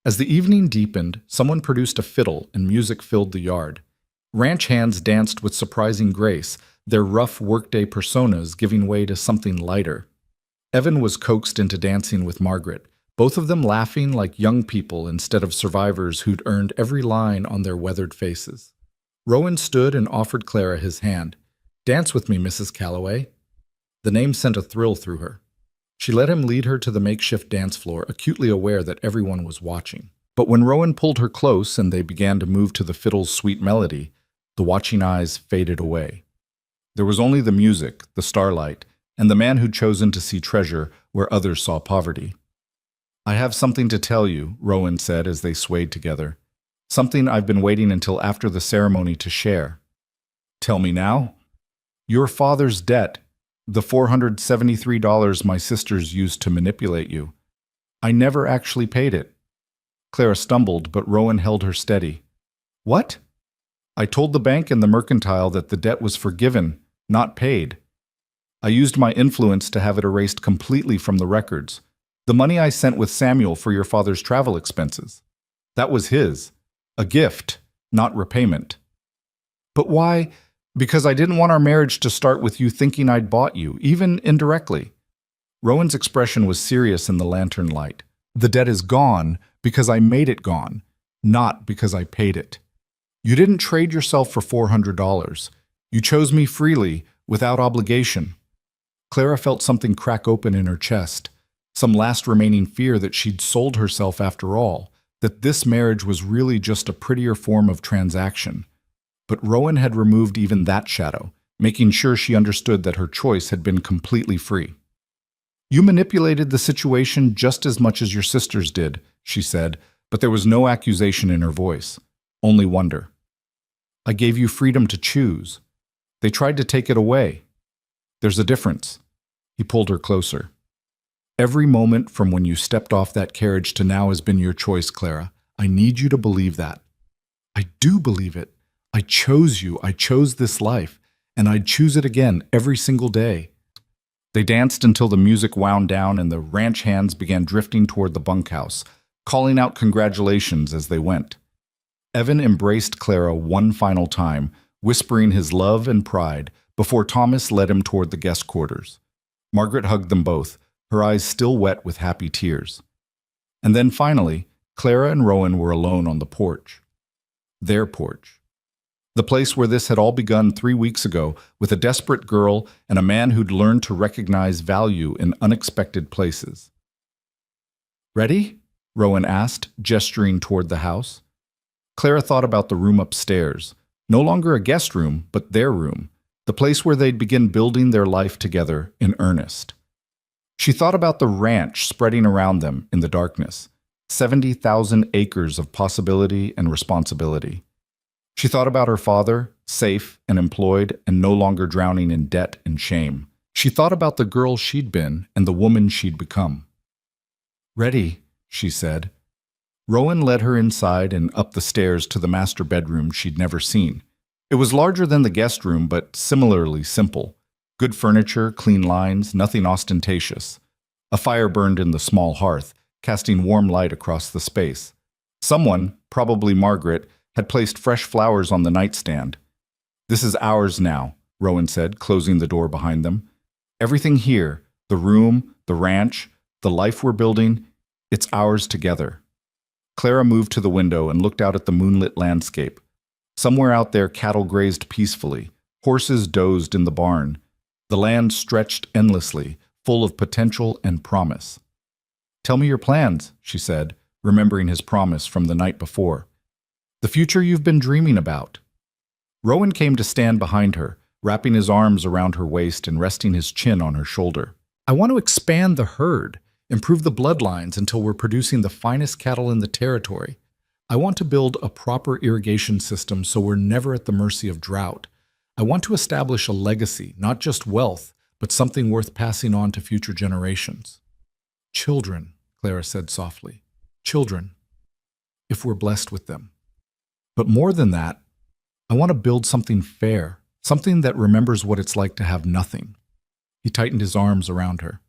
A: As the evening deepened, someone produced a fiddle and music filled the yard. Ranch hands danced with surprising grace, their rough workday personas giving way to something lighter. Evan was coaxed into dancing with Margaret, both of them laughing like young people instead of survivors who'd earned every line on their weathered faces. Rowan stood and offered Clara his hand. Dance with me, Mrs. Calloway. The name sent a thrill through her. She let him lead her to the makeshift dance floor, acutely aware that everyone was watching. But when Rowan pulled her close and they began to move to the fiddle's sweet melody, the watching eyes faded away. There was only the music, the starlight, and the man who'd chosen to see treasure where others saw poverty. I have something to tell you, Rowan said as they swayed together. Something I've been waiting until after the ceremony to share. Tell me now. Your father's debt, the $473 my sisters used to manipulate you. I never actually paid it. Clara stumbled, but Rowan held her steady. What? I told the bank and the mercantile that the debt was forgiven, not paid. I used my influence to have it erased completely from the records. The money I sent with Samuel for your father's travel expenses. That was his. A gift, not repayment. But why? Because I didn't want our marriage to start with you thinking I'd bought you, even indirectly. Rowan's expression was serious in the lantern light. The debt is gone because I made it gone, not because I paid it. You didn't trade yourself for $400. You chose me freely, without obligation. Clara felt something crack open in her chest, some last remaining fear that she'd sold herself after all, that this marriage was really just a prettier form of transaction. But Rowan had removed even that shadow, making sure she understood that her choice had been completely free. You manipulated the situation just as much as your sisters did, she said, but there was no accusation in her voice, only wonder. I gave you freedom to choose. They tried to take it away. There's a difference. He pulled her closer. Every moment from when you stepped off that carriage to now has been your choice, Clara. I need you to believe that. I do believe it. I chose you. I chose this life, and I'd choose it again every single day. They danced until the music wound down and the ranch hands began drifting toward the bunkhouse, calling out congratulations as they went. Evan embraced Clara one final time, whispering his love and pride before Thomas led him toward the guest quarters. Margaret hugged them both, her eyes still wet with happy tears. And then finally, Clara and Rowan were alone on the porch. Their porch. The place where this had all begun 3 weeks ago with a desperate girl and a man who'd learned to recognize value in unexpected places. Ready? Rowan asked, gesturing toward the house. Clara thought about the room upstairs, no longer a guest room, but their room, the place where they'd begin building their life together in earnest. She thought about the ranch spreading around them in the darkness, 70,000 acres of possibility and responsibility. She thought about her father, safe and employed and no longer drowning in debt and shame. She thought about the girl she'd been and the woman she'd become. Ready, she said. Rowan led her inside and up the stairs to the master bedroom she'd never seen. It was larger than the guest room, but similarly simple. Good furniture, clean lines, nothing ostentatious. A fire burned in the small hearth, casting warm light across the space. Someone, probably Margaret, had placed fresh flowers on the nightstand. This is ours now, Rowan said, closing the door behind them. Everything here, the room, the ranch, the life we're building, it's ours together. Clara moved to the window and looked out at the moonlit landscape. Somewhere out there, cattle grazed peacefully. Horses dozed in the barn. The land stretched endlessly, full of potential and promise. Tell me your plans, she said, remembering his promise from the night before. The future you've been dreaming about. Rowan came to stand behind her, wrapping his arms around her waist and resting his chin on her shoulder. I want to expand the herd, improve the bloodlines until we're producing the finest cattle in the territory. I want to build a proper irrigation system so we're never at the mercy of drought. I want to establish a legacy, not just wealth, but something worth passing on to future generations. Children, Clara said softly. Children, if we're blessed with them. But more than that, I want to build something fair, something that remembers what it's like to have nothing. He tightened his arms around her.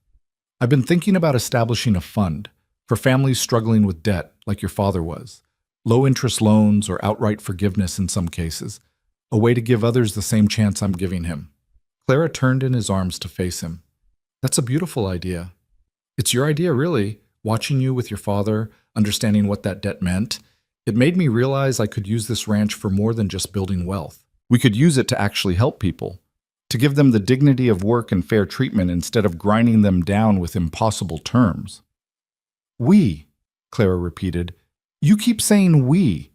A: I've been thinking about establishing a fund for families struggling with debt, like your father was. Low-interest loans or outright forgiveness in some cases. A way to give others the same chance I'm giving him. Clara turned in his arms to face him. That's a beautiful idea. It's your idea, really. Watching you with your father, understanding what that debt meant, it made me realize I could use this ranch for more than just building wealth. We could use it to actually help people, to give them the dignity of work and fair treatment instead of grinding them down with impossible terms. We, Clara repeated. You keep saying we.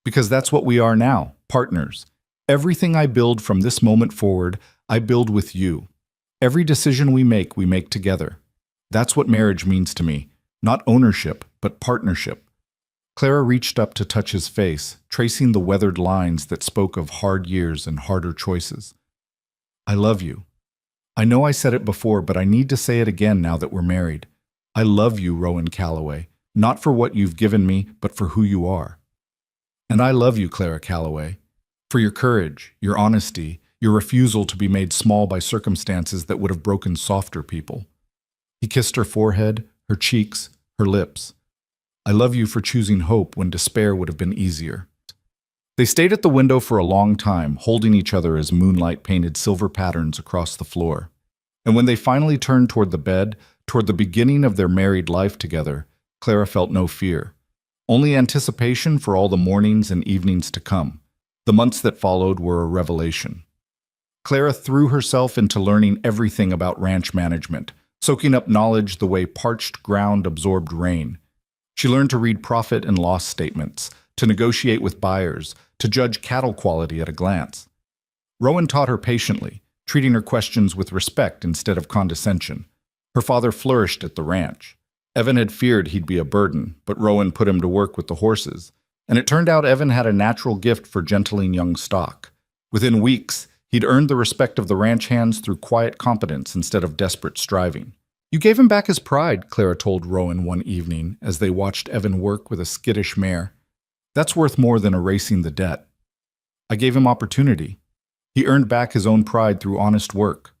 A: Because that's what we are now, partners. Everything I build from this moment forward, I build with you. Every decision we make together. That's what marriage means to me. Not ownership, but partnership. Clara reached up to touch his face, tracing the weathered lines that spoke of hard years and harder choices. I love you. I know I said it before, but I need to say it again now that we're married. I love you, Rowan Calloway, not for what you've given me, but for who you are. And I love you, Clara Calloway, for your courage, your honesty, your refusal to be made small by circumstances that would have broken softer people. He kissed her forehead, her cheeks, her lips. I love you for choosing hope when despair would have been easier. They stayed at the window for a long time, holding each other as moonlight painted silver patterns across the floor. And when they finally turned toward the bed, toward the beginning of their married life together, Clara felt no fear. Only anticipation for all the mornings and evenings to come. The months that followed were a revelation. Clara threw herself into learning everything about ranch management, soaking up knowledge the way parched ground absorbed rain. She learned to read profit and loss statements, to negotiate with buyers, to judge cattle quality at a glance. Rowan taught her patiently, treating her questions with respect instead of condescension. Her father flourished at the ranch. Evan had feared he'd be a burden, but Rowan put him to work with the horses, and it turned out Evan had a natural gift for gentling young stock. Within weeks, he'd earned the respect of the ranch hands through quiet competence instead of desperate striving. You gave him back his pride, Clara told Rowan one evening as they watched Evan work with a skittish mare. That's worth more than erasing the debt. I gave him opportunity. He earned back his own pride through honest work.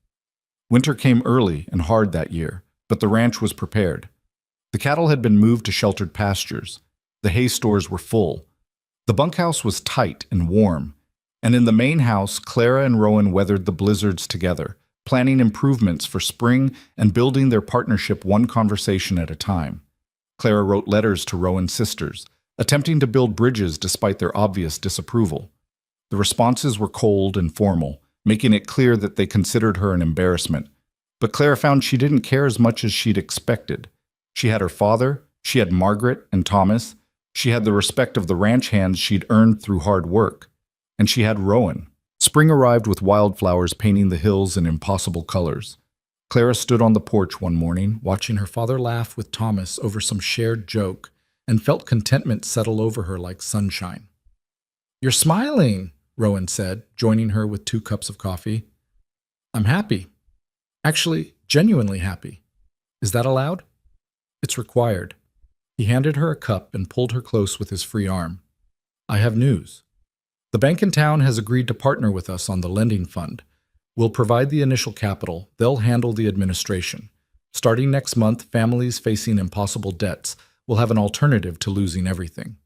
A: Winter came early and hard that year, but the ranch was prepared. The cattle had been moved to sheltered pastures. The hay stores were full. The bunkhouse was tight and warm, and in the main house, Clara and Rowan weathered the blizzards together, planning improvements for spring and building their partnership one conversation at a time. Clara wrote letters to Rowan's sisters, attempting to build bridges despite their obvious disapproval. The responses were cold and formal, making it clear that they considered her an embarrassment. But Clara found she didn't care as much as she'd expected. She had her father, she had Margaret and Thomas, she had the respect of the ranch hands she'd earned through hard work, and she had Rowan. Spring arrived with wildflowers painting the hills in impossible colors. Clara stood on the porch one morning, watching her father laugh with Thomas over some shared joke, and felt contentment settle over her like sunshine. "You're smiling," Rowan said, joining her with 2 cups of coffee. "I'm happy. Actually, genuinely happy. Is that allowed?" "It's required." He handed her a cup and pulled her close with his free arm. "I have news. The bank in town has agreed to partner with us on the lending fund. We'll provide the initial capital. They'll handle the administration. Starting next month, families facing impossible debts will have an alternative to losing everything."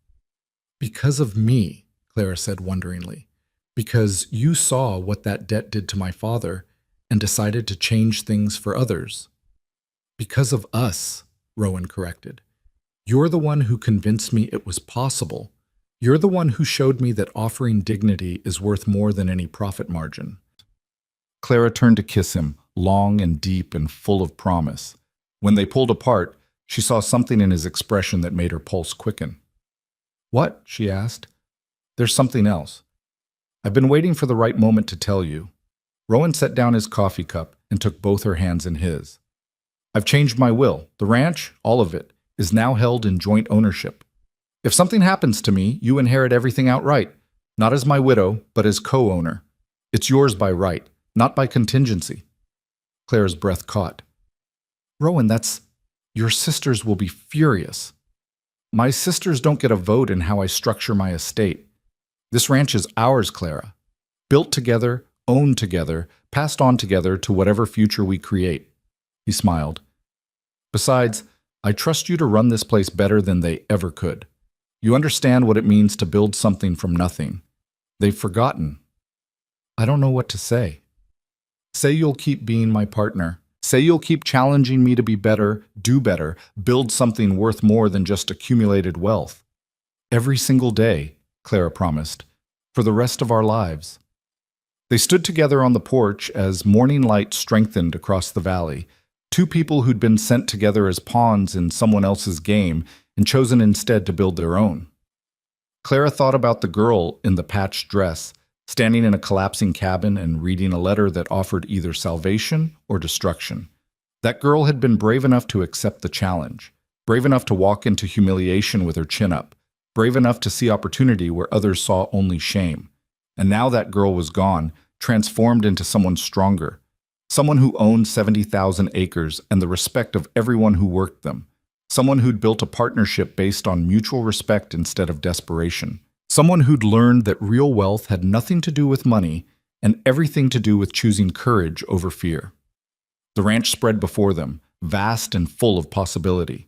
A: "Because of me," Clara said wonderingly. "Because you saw what that debt did to my father and decided to change things for others." "Because of us," Rowan corrected. "You're the one who convinced me it was possible. You're the one who showed me that offering dignity is worth more than any profit margin." Clara turned to kiss him, long and deep and full of promise. When they pulled apart, she saw something in his expression that made her pulse quicken. "What?" she asked. "There's something else. I've been waiting for the right moment to tell you." Rowan set down his coffee cup and took both her hands in his. "I've changed my will. The ranch, all of it, is now held in joint ownership. If something happens to me, you inherit everything outright, not as my widow, but as co-owner. It's yours by right, not by contingency. Clara's breath caught. Rowan, your sisters will be furious. My sisters don't get a vote in how I structure my estate. This ranch is ours, Clara. Built together, owned together, passed on together to whatever future we create. He smiled. Besides, I trust you to run this place better than they ever could. You understand what it means to build something from nothing. They've forgotten. I don't know what to say. Say you'll keep being my partner. Say you'll keep challenging me to be better, do better, build something worth more than just accumulated wealth. Every single day, Clara promised, for the rest of our lives. They stood together on the porch as morning light strengthened across the valley, two people who'd been sent together as pawns in someone else's game and chosen instead to build their own. Clara thought about the girl in the patched dress, standing in a collapsing cabin and reading a letter that offered either salvation or destruction. That girl had been brave enough to accept the challenge, brave enough to walk into humiliation with her chin up, brave enough to see opportunity where others saw only shame. And now that girl was gone, transformed into someone stronger, someone who owned 70,000 acres and the respect of everyone who worked them, someone who'd built a partnership based on mutual respect instead of desperation. Someone who'd learned that real wealth had nothing to do with money and everything to do with choosing courage over fear. The ranch spread before them, vast and full of possibility.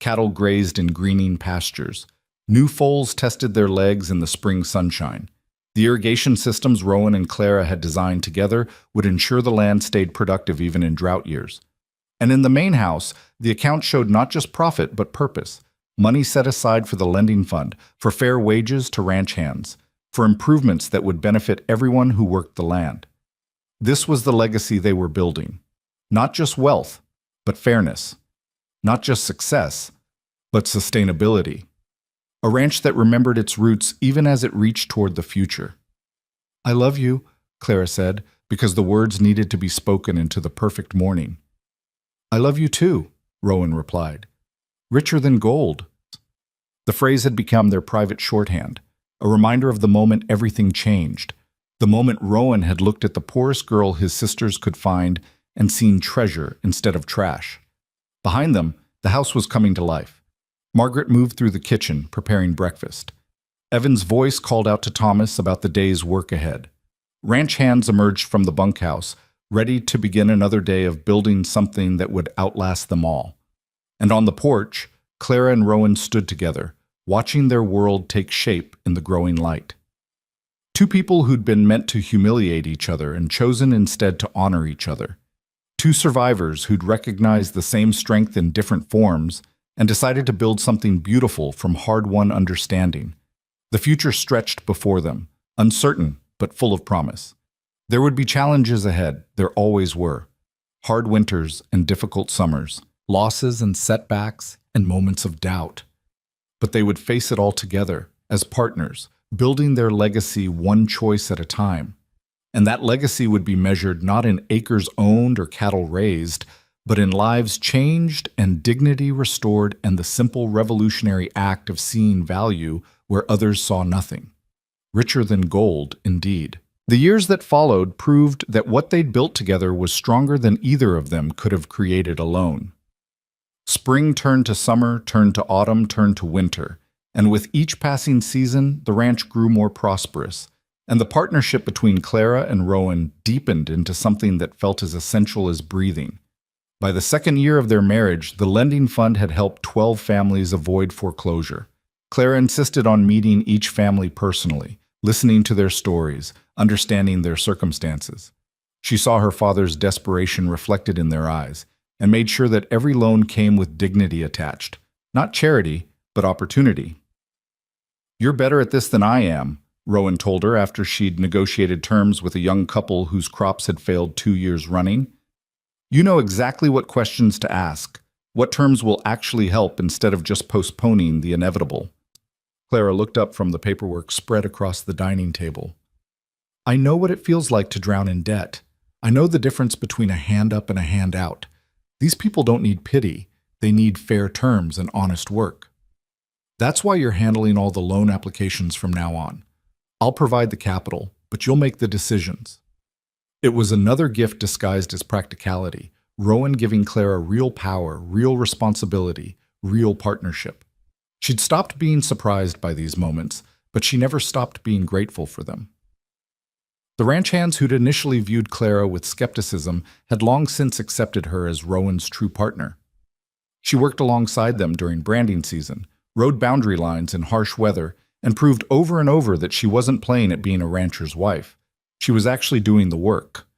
A: Cattle grazed in greening pastures. New foals tested their legs in the spring sunshine. The irrigation systems Rowan and Clara had designed together would ensure the land stayed productive even in drought years. And in the main house, the account showed not just profit but purpose. Money set aside for the lending fund, for fair wages to ranch hands, for improvements that would benefit everyone who worked the land. This was the legacy they were building. Not just wealth, but fairness. Not just success, but sustainability. A ranch that remembered its roots even as it reached toward the future. I love you, Clara said, because the words needed to be spoken into the perfect morning. I love you too, Rowan replied. Richer than gold. The phrase had become their private shorthand, a reminder of the moment everything changed, the moment Rowan had looked at the poorest girl his sisters could find and seen treasure instead of trash. Behind them, the house was coming to life. Margaret moved through the kitchen, preparing breakfast. Evan's voice called out to Thomas about the day's work ahead. Ranch hands emerged from the bunkhouse, ready to begin another day of building something that would outlast them all. And on the porch, Clara and Rowan stood together, watching their world take shape in the growing light. Two people who'd been meant to humiliate each other and chosen instead to honor each other. Two survivors who'd recognized the same strength in different forms and decided to build something beautiful from hard-won understanding. The future stretched before them, uncertain but full of promise. There would be challenges ahead, there always were. Hard winters and difficult summers, losses and setbacks and moments of doubt. But they would face it all together, as partners, building their legacy one choice at a time. And that legacy would be measured not in acres owned or cattle raised, but in lives changed and dignity restored and the simple revolutionary act of seeing value where others saw nothing. Richer than gold, indeed. The years that followed proved that what they'd built together was stronger than either of them could have created alone. Spring turned to summer, turned to autumn, turned to winter, and with each passing season, the ranch grew more prosperous, and the partnership between Clara and Rowan deepened into something that felt as essential as breathing. By the second year of their marriage, the lending fund had helped 12 families avoid foreclosure. Clara insisted on meeting each family personally, listening to their stories, understanding their circumstances. She saw her father's desperation reflected in their eyes, and made sure that every loan came with dignity attached. Not charity, but opportunity. You're better at this than I am, Rowan told her after she'd negotiated terms with a young couple whose crops had failed 2 years running. You know exactly what questions to ask, what terms will actually help instead of just postponing the inevitable. Clara looked up from the paperwork spread across the dining table. I know what it feels like to drown in debt. I know the difference between a hand up and a hand out. These people don't need pity. They need fair terms and honest work. That's why you're handling all the loan applications from now on. I'll provide the capital, but you'll make the decisions. It was another gift disguised as practicality, Rowan giving Clara real power, real responsibility, real partnership. She'd stopped being surprised by these moments, but she never stopped being grateful for them. The ranch hands who'd initially viewed Clara with skepticism had long since accepted her as Rowan's true partner. She worked alongside them during branding season, rode boundary lines in harsh weather, and proved over and over that she wasn't playing at being a rancher's wife. She was actually doing the work.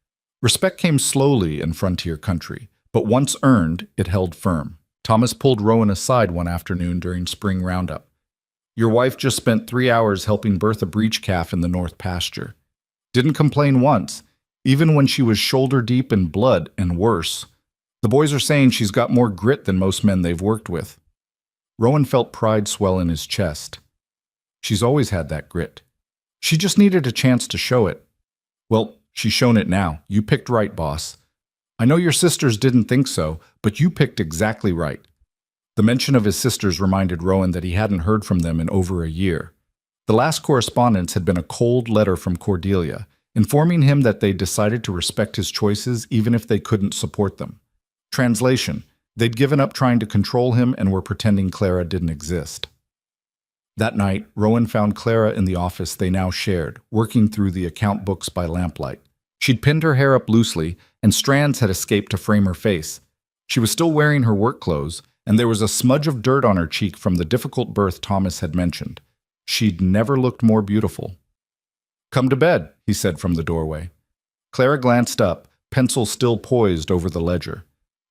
A: Respect came slowly in frontier country, but once earned, it held firm. Thomas pulled Rowan aside one afternoon during spring roundup. "Your wife just spent 3 hours helping birth a breech calf in the north pasture. Didn't complain once, even when she was shoulder deep in blood and worse. The boys are saying she's got more grit than most men they've worked with." Rowan felt pride swell in his chest. She's always had that grit. She just needed a chance to show it. "Well, she's shown it now. You picked right, boss. I know your sisters didn't think so, but you picked exactly right." The mention of his sisters reminded Rowan that he hadn't heard from them in over a year. The last correspondence had been a cold letter from Cordelia, informing him that they decided to respect his choices even if they couldn't support them. Translation: they'd given up trying to control him and were pretending Clara didn't exist. That night, Rowan found Clara in the office they now shared, working through the account books by lamplight. She'd pinned her hair up loosely, and strands had escaped to frame her face. She was still wearing her work clothes, and there was a smudge of dirt on her cheek from the difficult birth Thomas had mentioned. She'd never looked more beautiful. "Come to bed," he said from the doorway. Clara glanced up, pencil still poised over the ledger.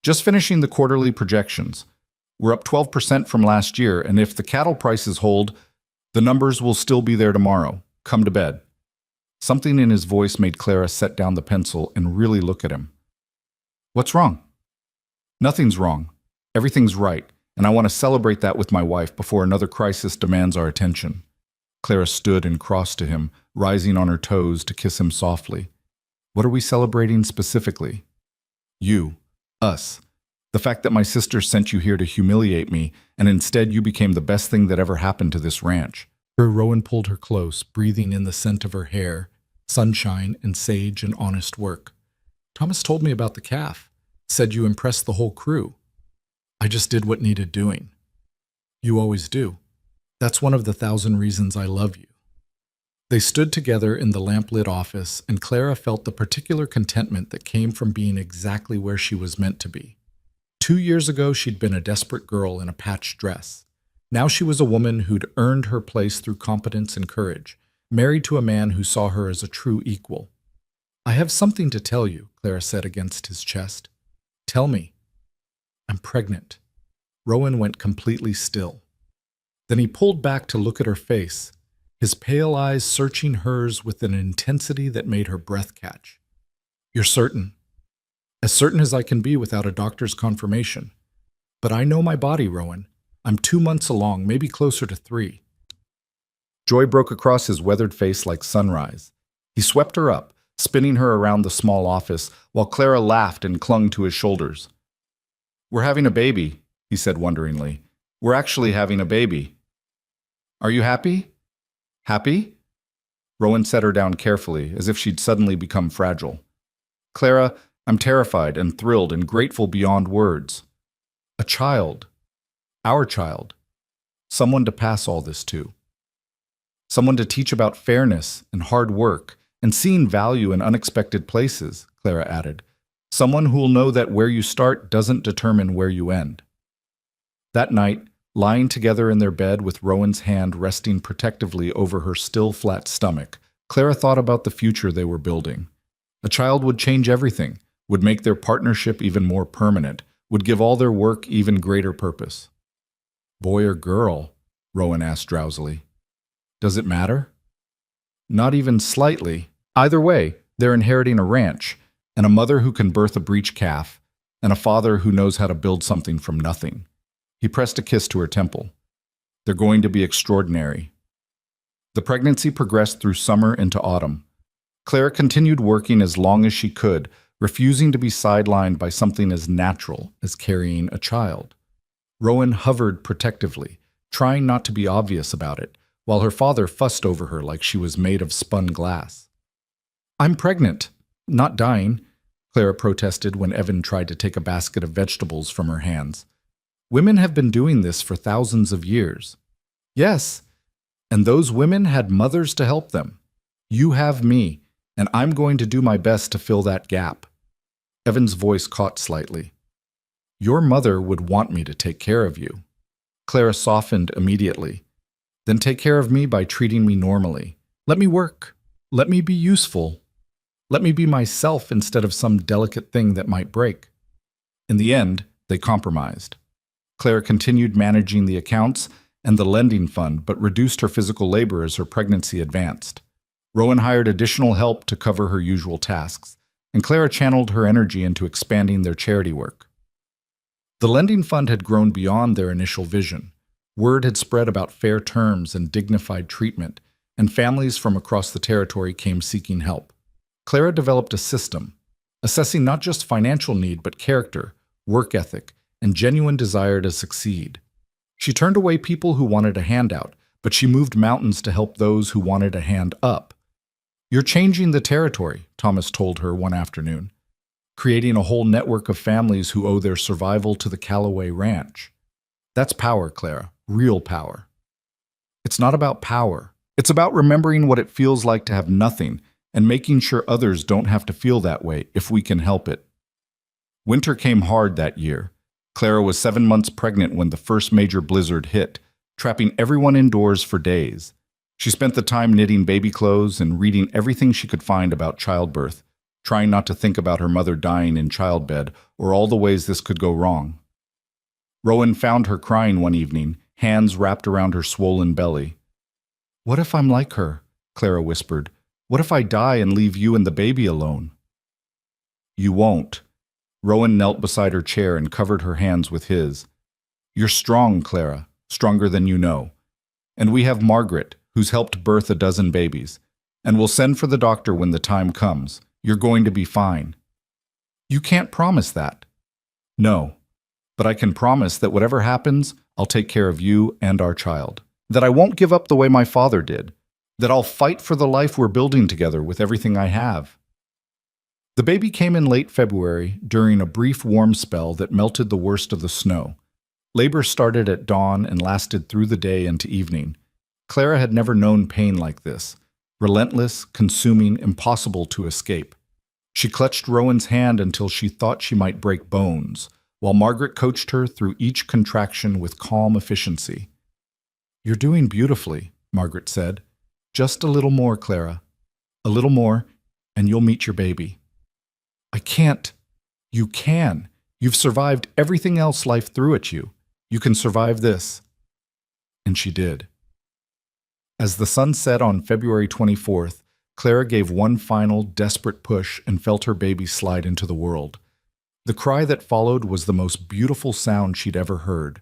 A: "Just finishing the quarterly projections. We're up 12% from last year, and if the cattle prices hold, the numbers will still be there tomorrow. Come to bed." Something in his voice made Clara set down the pencil and really look at him. "What's wrong?" "Nothing's wrong. Everything's right, and I want to celebrate that with my wife before another crisis demands our attention." Clara stood and crossed to him, rising on her toes to kiss him softly. "What are we celebrating specifically?" "You. Us. The fact that my sister sent you here to humiliate me, and instead you became the best thing that ever happened to this ranch." Rowan pulled her close, breathing in the scent of her hair, sunshine and sage and honest work. "Thomas told me about the calf. Said you impressed the whole crew. I just did what needed doing. You always do. That's one of the 1,000 reasons I love you." They stood together in the lamplit office, and Clara felt the particular contentment that came from being exactly where she was meant to be. 2 years ago, she'd been a desperate girl in a patched dress. Now she was a woman who'd earned her place through competence and courage, married to a man who saw her as a true equal. "I have something to tell you," Clara said against his chest. "Tell me." "I'm pregnant." Rowan went completely still. Then he pulled back to look at her face, his pale eyes searching hers with an intensity that made her breath catch. "You're certain?" "As certain as I can be without a doctor's confirmation. But I know my body, Rowan. I'm 2 months along, maybe closer to 3. Joy broke across his weathered face like sunrise. He swept her up, spinning her around the small office, while Clara laughed and clung to his shoulders. "We're having a baby," he said wonderingly. "We're actually having a baby. Are you happy?" "Happy?" Rowan set her down carefully, as if she'd suddenly become fragile. "Clara, I'm terrified and thrilled and grateful beyond words. A child. Our child. Someone to pass all this to. Someone to teach about fairness and hard work and seeing value in unexpected places," Clara added. "Someone who'll know that where you start doesn't determine where you end." That night, lying together in their bed with Rowan's hand resting protectively over her still flat stomach, Clara thought about the future they were building. A child would change everything, would make their partnership even more permanent, would give all their work even greater purpose. "Boy or girl?" Rowan asked drowsily. "Does it matter?" "Not even slightly. Either way, they're inheriting a ranch, and a mother who can birth a breech calf, and a father who knows how to build something from nothing." He pressed a kiss to her temple. "They're going to be extraordinary." The pregnancy progressed through summer into autumn. Clara continued working as long as she could, refusing to be sidelined by something as natural as carrying a child. Rowan hovered protectively, trying not to be obvious about it, while her father fussed over her like she was made of spun glass. "I'm pregnant, not dying," Clara protested when Evan tried to take a basket of vegetables from her hands. "Women have been doing this for thousands of years." "Yes, and those women had mothers to help them. You have me, and I'm going to do my best to fill that gap." Evan's voice caught slightly. "Your mother would want me to take care of you." Clara softened immediately. "Then take care of me by treating me normally. Let me work. Let me be useful. Let me be myself instead of some delicate thing that might break." In the end, they compromised. Clara continued managing the accounts and the lending fund, but reduced her physical labor as her pregnancy advanced. Rowan hired additional help to cover her usual tasks, and Clara channeled her energy into expanding their charity work. The lending fund had grown beyond their initial vision. Word had spread about fair terms and dignified treatment, and families from across the territory came seeking help. Clara developed a system, assessing not just financial need but character, work ethic, and genuine desire to succeed. She turned away people who wanted a handout, but she moved mountains to help those who wanted a hand up. "You're changing the territory," Thomas told her one afternoon, "creating a whole network of families who owe their survival to the Callaway Ranch." That's power, Clara, real power. It's not about power. It's about remembering what it feels like to have nothing and making sure others don't have to feel that way if we can help it. Winter came hard that year. Clara was 7 months pregnant when the first major blizzard hit, trapping everyone indoors for days. She spent the time knitting baby clothes and reading everything she could find about childbirth, trying not to think about her mother dying in childbed or all the ways this could go wrong. Rowan found her crying one evening, hands wrapped around her swollen belly. "What if I'm like her?" Clara whispered. "What if I die and leave you and the baby alone?" "You won't." Rowan knelt beside her chair and covered her hands with his. "You're strong, Clara, stronger than you know. And we have Margaret, who's helped birth a dozen babies, and we'll send for the doctor when the time comes. You're going to be fine." "You can't promise that." "No, but I can promise that whatever happens, I'll take care of you and our child. That I won't give up the way my father did. That I'll fight for the life we're building together with everything I have." The baby came in late February during a brief warm spell that melted the worst of the snow. Labor started at dawn and lasted through the day into evening. Clara had never known pain like this. Relentless, consuming, impossible to escape. She clutched Rowan's hand until she thought she might break bones, while Margaret coached her through each contraction with calm efficiency. "You're doing beautifully," Margaret said. "Just a little more, Clara. A little more, and you'll meet your baby." "I can't." "You can. You've survived everything else life threw at you. You can survive this." And she did. As the sun set on February 24th, Clara gave one final, desperate push and felt her baby slide into the world. The cry that followed was the most beautiful sound she'd ever heard.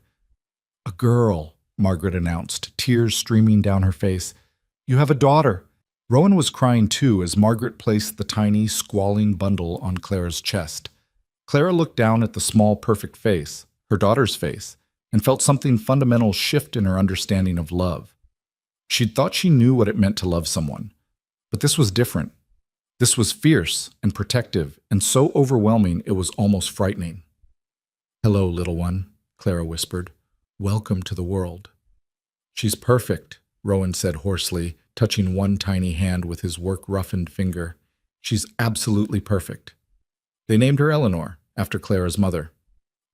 A: "A girl," Margaret announced, tears streaming down her face. "You have a daughter." Rowan was crying too as Margaret placed the tiny, squalling bundle on Clara's chest. Clara looked down at the small, perfect face, her daughter's face, and felt something fundamental shift in her understanding of love. She'd thought she knew what it meant to love someone, but this was different. This was fierce and protective and so overwhelming it was almost frightening. "Hello, little one," Clara whispered. "Welcome to the world." "She's perfect," Rowan said hoarsely, touching one tiny hand with his work-roughened finger. "She's absolutely perfect." They named her Eleanor, after Clara's mother.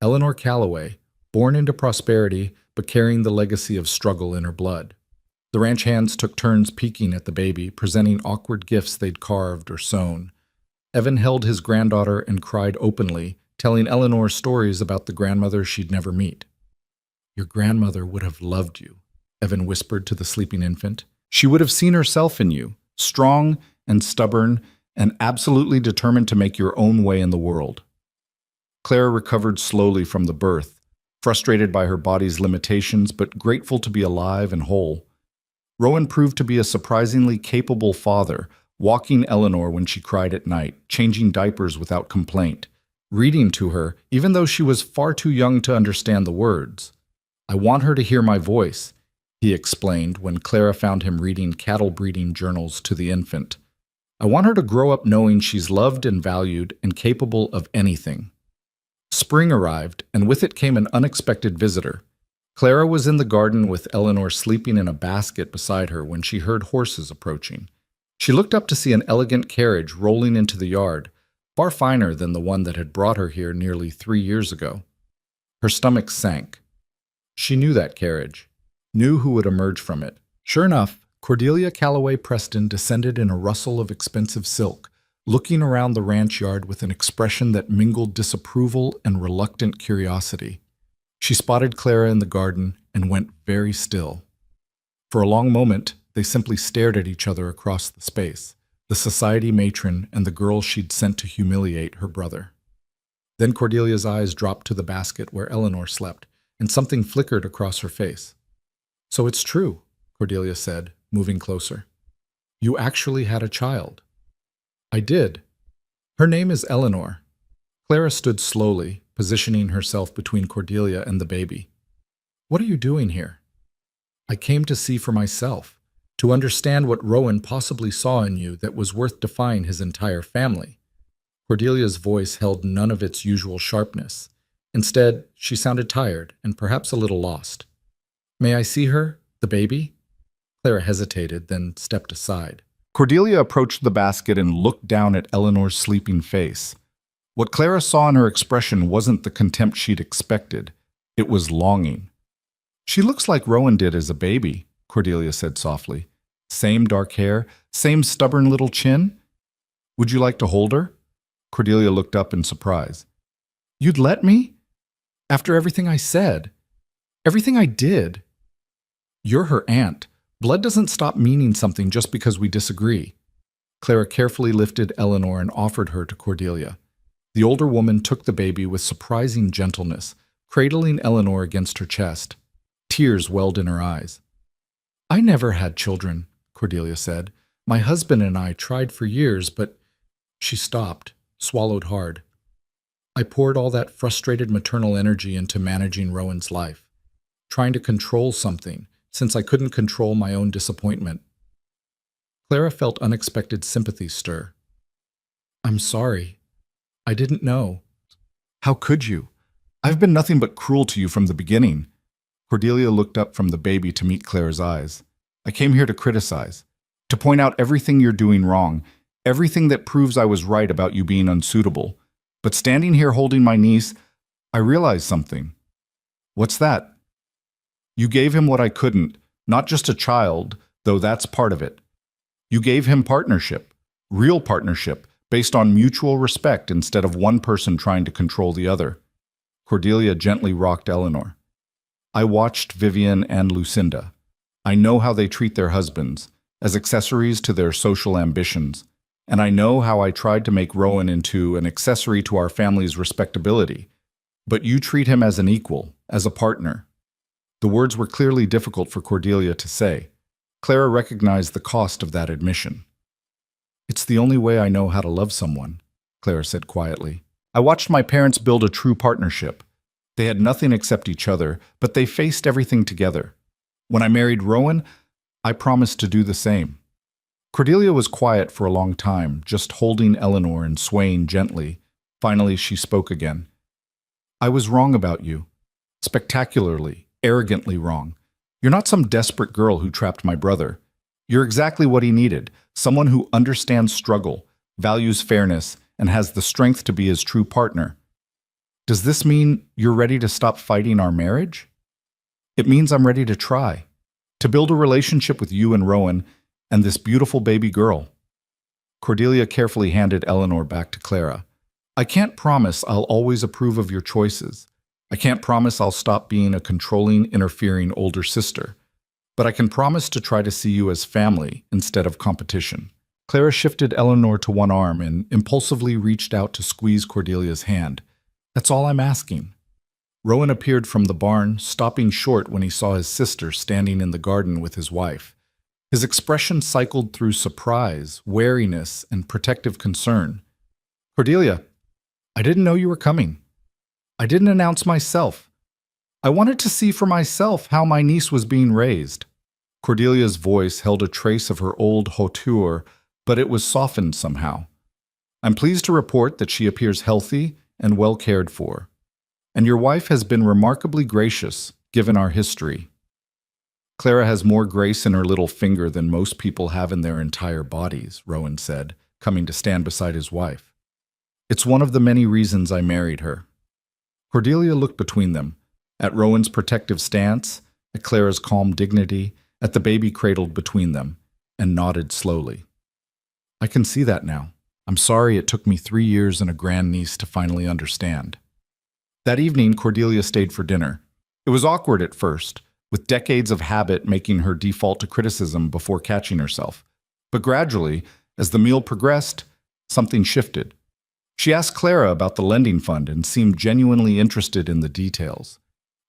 A: Eleanor Callaway, born into prosperity but carrying the legacy of struggle in her blood. The ranch hands took turns peeking at the baby, presenting awkward gifts they'd carved or sewn. Evan held his granddaughter and cried openly, telling Eleanor stories about the grandmother she'd never meet. "Your grandmother would have loved you," Evan whispered to the sleeping infant. "She would have seen herself in you, strong and stubborn and absolutely determined to make your own way in the world." Clara recovered slowly from the birth, frustrated by her body's limitations but grateful to be alive and whole. Rowan proved to be a surprisingly capable father, walking Eleanor when she cried at night, changing diapers without complaint, reading to her even though she was far too young to understand the words. I want her to hear my voice, he explained when Clara found him reading cattle breeding journals to the infant. I want her to grow up knowing she's loved and valued and capable of anything. Spring arrived, and with it came an unexpected visitor. Clara was in the garden with Eleanor sleeping in a basket beside her when she heard horses approaching. She looked up to see an elegant carriage rolling into the yard, far finer than the one that had brought her here nearly 3 years ago. Her stomach sank. She knew that carriage, knew who would emerge from it. Sure enough, Cordelia Calloway Preston descended in a rustle of expensive silk, looking around the ranch yard with an expression that mingled disapproval and reluctant curiosity. She spotted Clara in the garden and went very still. For a long moment, they simply stared at each other across the space, the society matron and the girl she'd sent to humiliate her brother. Then Cordelia's eyes dropped to the basket where Eleanor slept, and something flickered across her face. "So it's true," Cordelia said, moving closer. "You actually had a child." "I did. Her name is Eleanor." Clara stood slowly, positioning herself between Cordelia and the baby. "What are you doing here?" "I came to see for myself, to understand what Rowan possibly saw in you that was worth defying his entire family." Cordelia's voice held none of its usual sharpness. Instead, she sounded tired and perhaps a little lost. "May I see her, the baby?" Clara hesitated, then stepped aside. Cordelia approached the basket and looked down at Eleanor's sleeping face. What Clara saw in her expression wasn't the contempt she'd expected. It was longing. "She looks like Rowan did as a baby," Cordelia said softly. "Same dark hair, same stubborn little chin. Would you like to hold her?" Cordelia looked up in surprise. "You'd let me? After everything I said? Everything I did?" "You're her aunt. Blood doesn't stop meaning something just because we disagree." Clara carefully lifted Eleanor and offered her to Cordelia. The older woman took the baby with surprising gentleness, cradling Eleanor against her chest. Tears welled in her eyes. "I never had children," Cordelia said. "My husband and I tried for years, but—" She stopped, swallowed hard. "I poured all that frustrated maternal energy into managing Rowan's life, trying to control something, since I couldn't control my own disappointment." Clara felt unexpected sympathy stir. "I'm sorry. I didn't know." "How could you? I've been nothing but cruel to you from the beginning." Cordelia looked up from the baby to meet Clara's eyes. "I came here to criticize, to point out everything you're doing wrong, everything that proves I was right about you being unsuitable. But standing here holding my niece, I realized something." "What's that?" "You gave him what I couldn't, not just a child, though that's part of it. You gave him partnership, real partnership, based on mutual respect instead of one person trying to control the other." Cordelia gently rocked Eleanor. "I watched Vivian and Lucinda. I know how they treat their husbands, as accessories to their social ambitions, and I know how I tried to make Rowan into an accessory to our family's respectability. But you treat him as an equal, as a partner." The words were clearly difficult for Cordelia to say. Clara recognized the cost of that admission. "It's the only way I know how to love someone," Clara said quietly. "I watched my parents build a true partnership. They had nothing except each other, but they faced everything together. When I married Rowan, I promised to do the same." Cordelia was quiet for a long time, just holding Eleanor and swaying gently. Finally, she spoke again. "I was wrong about you. Spectacularly, arrogantly wrong. You're not some desperate girl who trapped my brother. You're exactly what he needed, someone who understands struggle, values fairness, and has the strength to be his true partner. Does this mean you're ready to stop fighting our marriage?" "It means I'm ready to try, to build a relationship with you and Rowan and this beautiful baby girl." Cordelia carefully handed Eleanor back to Clara. "I can't promise I'll always approve of your choices. I can't promise I'll stop being a controlling, interfering older sister. But I can promise to try to see you as family instead of competition." Clara shifted Eleanor to one arm and impulsively reached out to squeeze Cordelia's hand. "That's all I'm asking." Rowan appeared from the barn, stopping short when he saw his sister standing in the garden with his wife. His expression cycled through surprise, wariness, and protective concern. "Cordelia, I didn't know you were coming. I didn't announce myself. I wanted to see for myself how my niece was being raised. Cordelia's voice held a trace of her old hauteur, but it was softened somehow. I'm pleased to report that she appears healthy and well cared for. And your wife has been remarkably gracious, given our history. Clara has more grace in her little finger than most people have in their entire bodies, Rowan said, coming to stand beside his wife. It's one of the many reasons I married her. Cordelia looked between them, at Rowan's protective stance, at Clara's calm dignity, at the baby cradled between them, and nodded slowly. I can see that now. I'm sorry it took me 3 years and a grandniece to finally understand. That evening, Cordelia stayed for dinner. It was awkward at first, with decades of habit making her default to criticism before catching herself. But gradually, as the meal progressed, something shifted. She asked Clara about the lending fund and seemed genuinely interested in the details.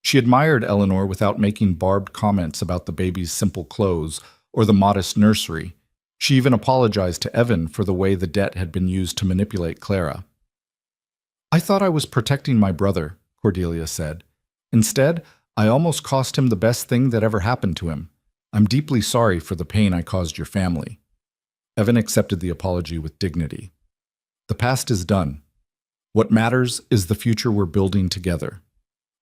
A: She admired Eleanor without making barbed comments about the baby's simple clothes or the modest nursery. She even apologized to Evan for the way the debt had been used to manipulate Clara. I thought I was protecting my brother, Cordelia said. Instead, I almost cost him the best thing that ever happened to him. I'm deeply sorry for the pain I caused your family. Evan accepted the apology with dignity. The past is done. What matters is the future we're building together.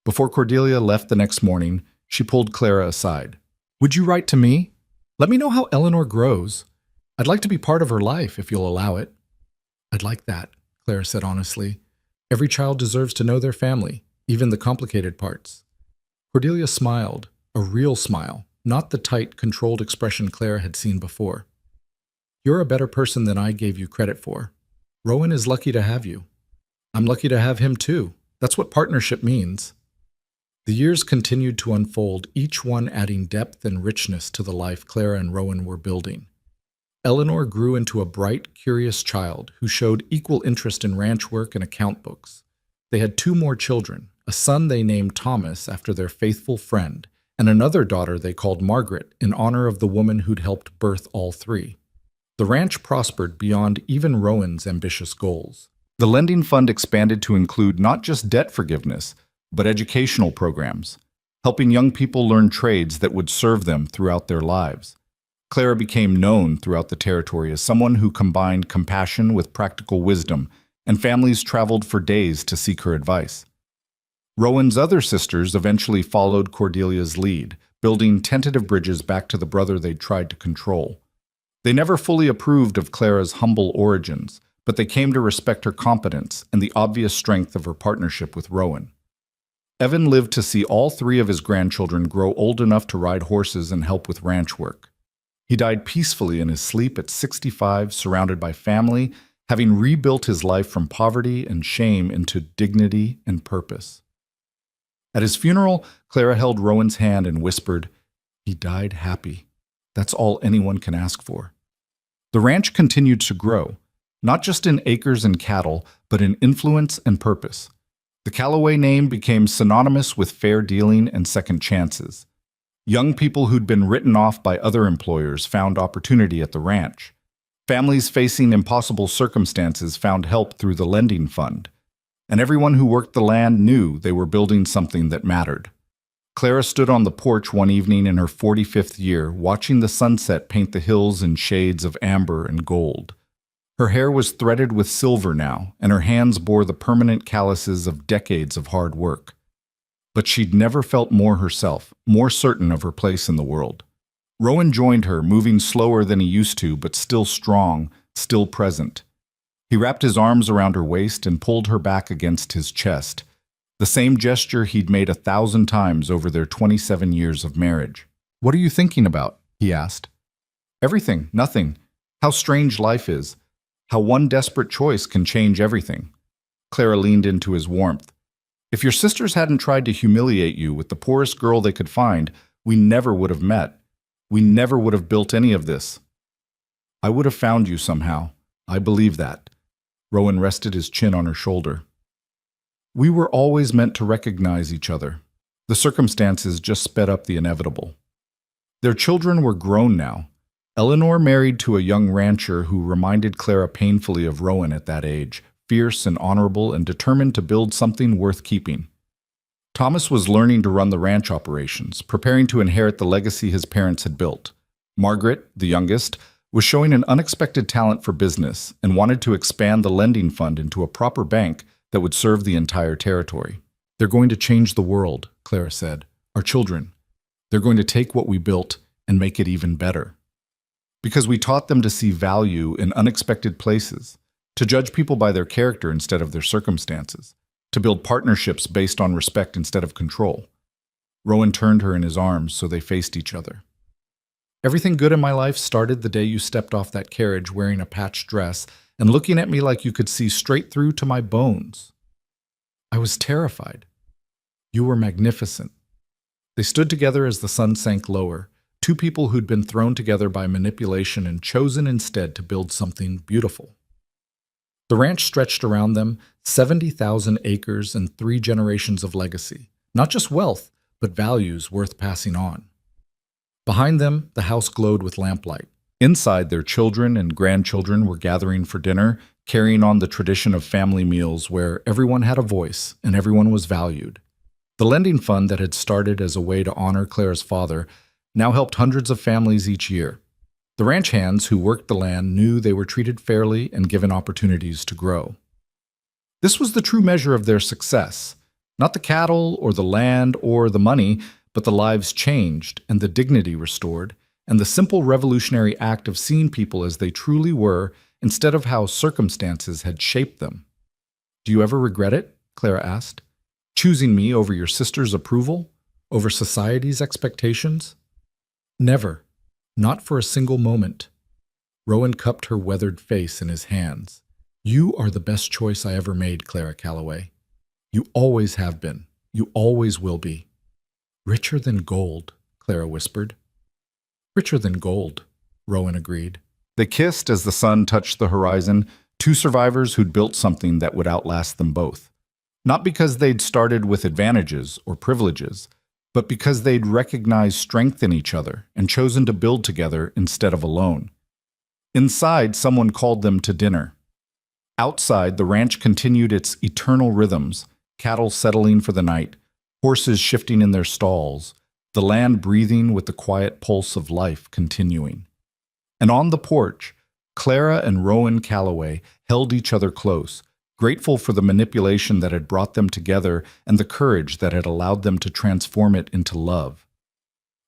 A: Before Cordelia left the next morning, she pulled Clara aside. Would you write to me? Let me know how Eleanor grows. I'd like to be part of her life if you'll allow it. I'd like that, Clara said honestly. Every child deserves to know their family, even the complicated parts. Cordelia smiled, a real smile, not the tight, controlled expression Clara had seen before. You're a better person than I gave you credit for. Rowan is lucky to have you. I'm lucky to have him too. That's what partnership means. The years continued to unfold, each one adding depth and richness to the life Clara and Rowan were building. Eleanor grew into a bright, curious child who showed equal interest in ranch work and account books. They had 2 more children, a son they named Thomas after their faithful friend, and another daughter they called Margaret in honor of the woman who'd helped birth all 3. The ranch prospered beyond even Rowan's ambitious goals. The lending fund expanded to include not just debt forgiveness, but educational programs, helping young people learn trades that would serve them throughout their lives. Clara became known throughout the territory as someone who combined compassion with practical wisdom, and families traveled for days to seek her advice. Rowan's other sisters eventually followed Cordelia's lead, building tentative bridges back to the brother they'd tried to control. They never fully approved of Clara's humble origins, but they came to respect her competence and the obvious strength of her partnership with Rowan. Evan lived to see all 3 of his grandchildren grow old enough to ride horses and help with ranch work. He died peacefully in his sleep at 65, surrounded by family, having rebuilt his life from poverty and shame into dignity and purpose. At his funeral, Clara held Rowan's hand and whispered, "He died happy. That's all anyone can ask for." The ranch continued to grow, not just in acres and cattle, but in influence and purpose. The Callaway name became synonymous with fair dealing and second chances. Young people who'd been written off by other employers found opportunity at the ranch. Families facing impossible circumstances found help through the lending fund. And everyone who worked the land knew they were building something that mattered. Clara stood on the porch one evening in her 45th year, watching the sunset paint the hills in shades of amber and gold. Her hair was threaded with silver now, and her hands bore the permanent calluses of decades of hard work. But she'd never felt more herself, more certain of her place in the world. Rowan joined her, moving slower than he used to, but still strong, still present. He wrapped his arms around her waist and pulled her back against his chest, the same gesture he'd made 1,000 times over their 27 years of marriage. "What are you thinking about?" he asked. "Everything, nothing. How strange life is. How one desperate choice can change everything." Clara leaned into his warmth. "If your sisters hadn't tried to humiliate you with the poorest girl they could find, we never would have met. We never would have built any of this. I would have found you somehow. I believe that." Rowan rested his chin on her shoulder. "We were always meant to recognize each other. The circumstances just sped up the inevitable." Their children were grown now. Eleanor married to a young rancher who reminded Clara painfully of Rowan at that age, fierce and honorable and determined to build something worth keeping. Thomas was learning to run the ranch operations, preparing to inherit the legacy his parents had built. Margaret, the youngest, was showing an unexpected talent for business and wanted to expand the lending fund into a proper bank that would serve the entire territory. "They're going to change the world," Clara said. "Our children. They're going to take what we built and make it even better." Because we taught them to see value in unexpected places, to judge people by their character instead of their circumstances, to build partnerships based on respect instead of control. Rowan turned her in his arms so they faced each other. "Everything good in my life started the day you stepped off that carriage wearing a patched dress and looking at me like you could see straight through to my bones. I was terrified. You were magnificent." They stood together as the sun sank lower, two people who'd been thrown together by manipulation and chosen instead to build something beautiful. The ranch stretched around them, 70,000 acres and 3 generations of legacy, not just wealth, but values worth passing on. Behind them, the house glowed with lamplight. Inside, their children and grandchildren were gathering for dinner, carrying on the tradition of family meals where everyone had a voice and everyone was valued. The lending fund that had started as a way to honor Clara's father now helped hundreds of families each year. The ranch hands who worked the land knew they were treated fairly and given opportunities to grow. This was the true measure of their success, not the cattle or the land or the money, but the lives changed and the dignity restored, and the simple revolutionary act of seeing people as they truly were instead of how circumstances had shaped them. "Do you ever regret it?" Clara asked. "Choosing me over your sister's approval? Over society's expectations?" "Never. Not for a single moment." Rowan cupped her weathered face in his hands. "You are the best choice I ever made, Clara Calloway. You always have been. You always will be." "Richer than gold," Clara whispered. "Richer than gold," Rowan agreed. They kissed as the sun touched the horizon, two survivors who'd built something that would outlast them both. Not because they'd started with advantages or privileges, but because they'd recognized strength in each other and chosen to build together instead of alone. Inside, someone called them to dinner. Outside, the ranch continued its eternal rhythms, cattle settling for the night, horses shifting in their stalls, the land breathing with the quiet pulse of life continuing. And on the porch, Clara and Rowan Calloway held each other close, grateful for the manipulation that had brought them together and the courage that had allowed them to transform it into love.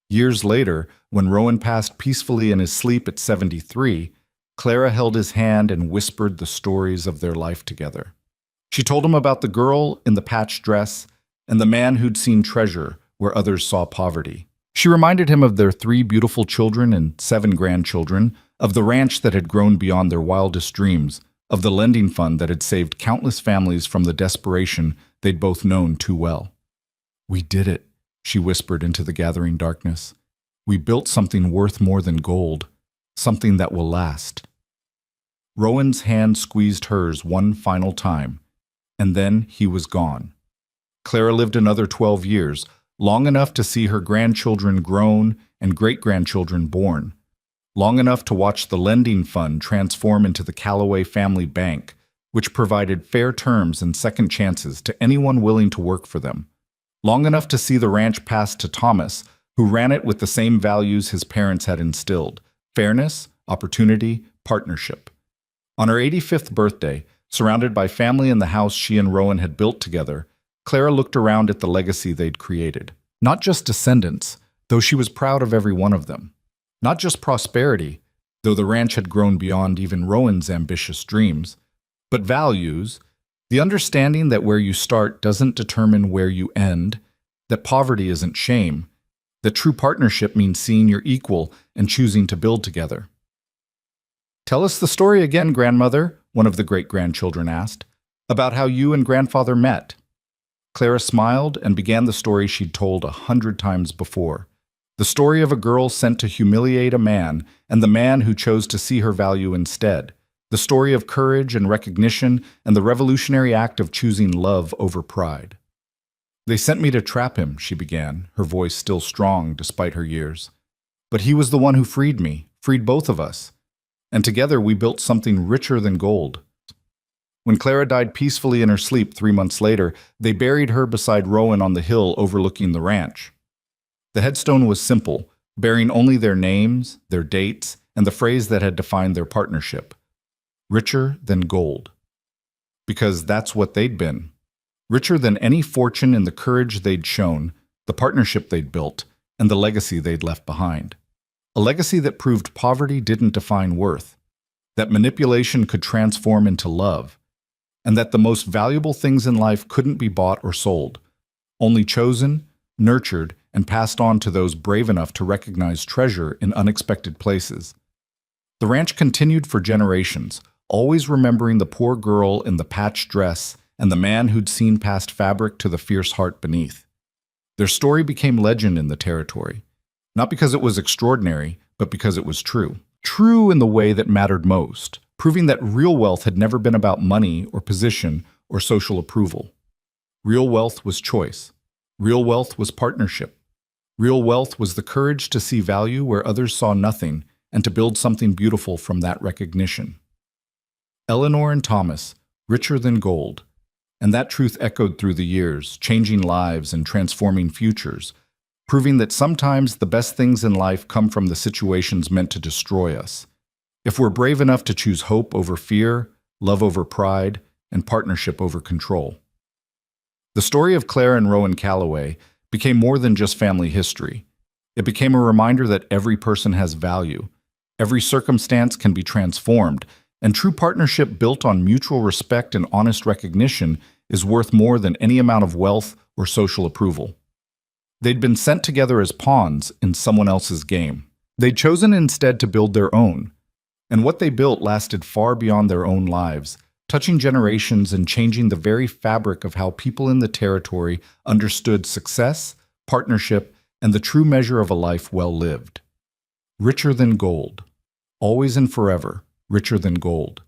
A: Years later, when Rowan passed peacefully in his sleep at 73, Clara held his hand and whispered the stories of their life together. She told him about the girl in the patched dress and the man who'd seen treasure where others saw poverty. She reminded him of their 3 beautiful children and 7 grandchildren, of the ranch that had grown beyond their wildest dreams, of the lending fund that had saved countless families from the desperation they'd both known too well. "We did it," she whispered into the gathering darkness. "We built something worth more than gold, something that will last." Rowan's hand squeezed hers one final time, and then he was gone. Clara lived another 12 years, long enough to see her grandchildren grown and great-grandchildren born, long enough to watch the lending fund transform into the Calloway Family Bank, which provided fair terms and second chances to anyone willing to work for them, long enough to see the ranch pass to Thomas, who ran it with the same values his parents had instilled: fairness, opportunity, partnership. On her 85th birthday, surrounded by family in the house she and Rowan had built together, Clara looked around at the legacy they'd created. Not just descendants, though she was proud of every one of them. Not just prosperity, though the ranch had grown beyond even Rowan's ambitious dreams. But values, the understanding that where you start doesn't determine where you end, that poverty isn't shame, that true partnership means seeing your equal and choosing to build together. "Tell us the story again, grandmother," one of the great-grandchildren asked, "about how you and grandfather met." Clara smiled and began the story she'd told 100 times before. The story of a girl sent to humiliate a man, and the man who chose to see her value instead. The story of courage and recognition, and the revolutionary act of choosing love over pride. "They sent me to trap him," she began, her voice still strong despite her years. "But he was the one who freed me, freed both of us. And together we built something richer than gold." When Clara died peacefully in her sleep 3 months later, they buried her beside Rowan on the hill overlooking the ranch. The headstone was simple, bearing only their names, their dates, and the phrase that had defined their partnership: richer than gold. Because that's what they'd been. Richer than any fortune in the courage they'd shown, the partnership they'd built, and the legacy they'd left behind. A legacy that proved poverty didn't define worth, that manipulation could transform into love, and that the most valuable things in life couldn't be bought or sold, only chosen, nurtured, and passed on to those brave enough to recognize treasure in unexpected places. The ranch continued for generations, always remembering the poor girl in the patched dress and the man who'd seen past fabric to the fierce heart beneath. Their story became legend in the territory, not because it was extraordinary, but because it was true. True in the way that mattered most, proving that real wealth had never been about money or position or social approval. Real wealth was choice. Real wealth was partnership. Real wealth was the courage to see value where others saw nothing and to build something beautiful from that recognition. Eleanor and Thomas, richer than gold. And that truth echoed through the years, changing lives and transforming futures, proving that sometimes the best things in life come from the situations meant to destroy us. If we're brave enough to choose hope over fear, love over pride, and partnership over control. The story of Claire and Rowan Calloway became more than just family history. It became a reminder that every person has value. Every circumstance can be transformed, and true partnership built on mutual respect and honest recognition is worth more than any amount of wealth or social approval. They'd been sent together as pawns in someone else's game. They'd chosen instead to build their own. And what they built lasted far beyond their own lives, touching generations and changing the very fabric of how people in the territory understood success, partnership, and the true measure of a life well lived. Richer than gold. Always and forever, richer than gold.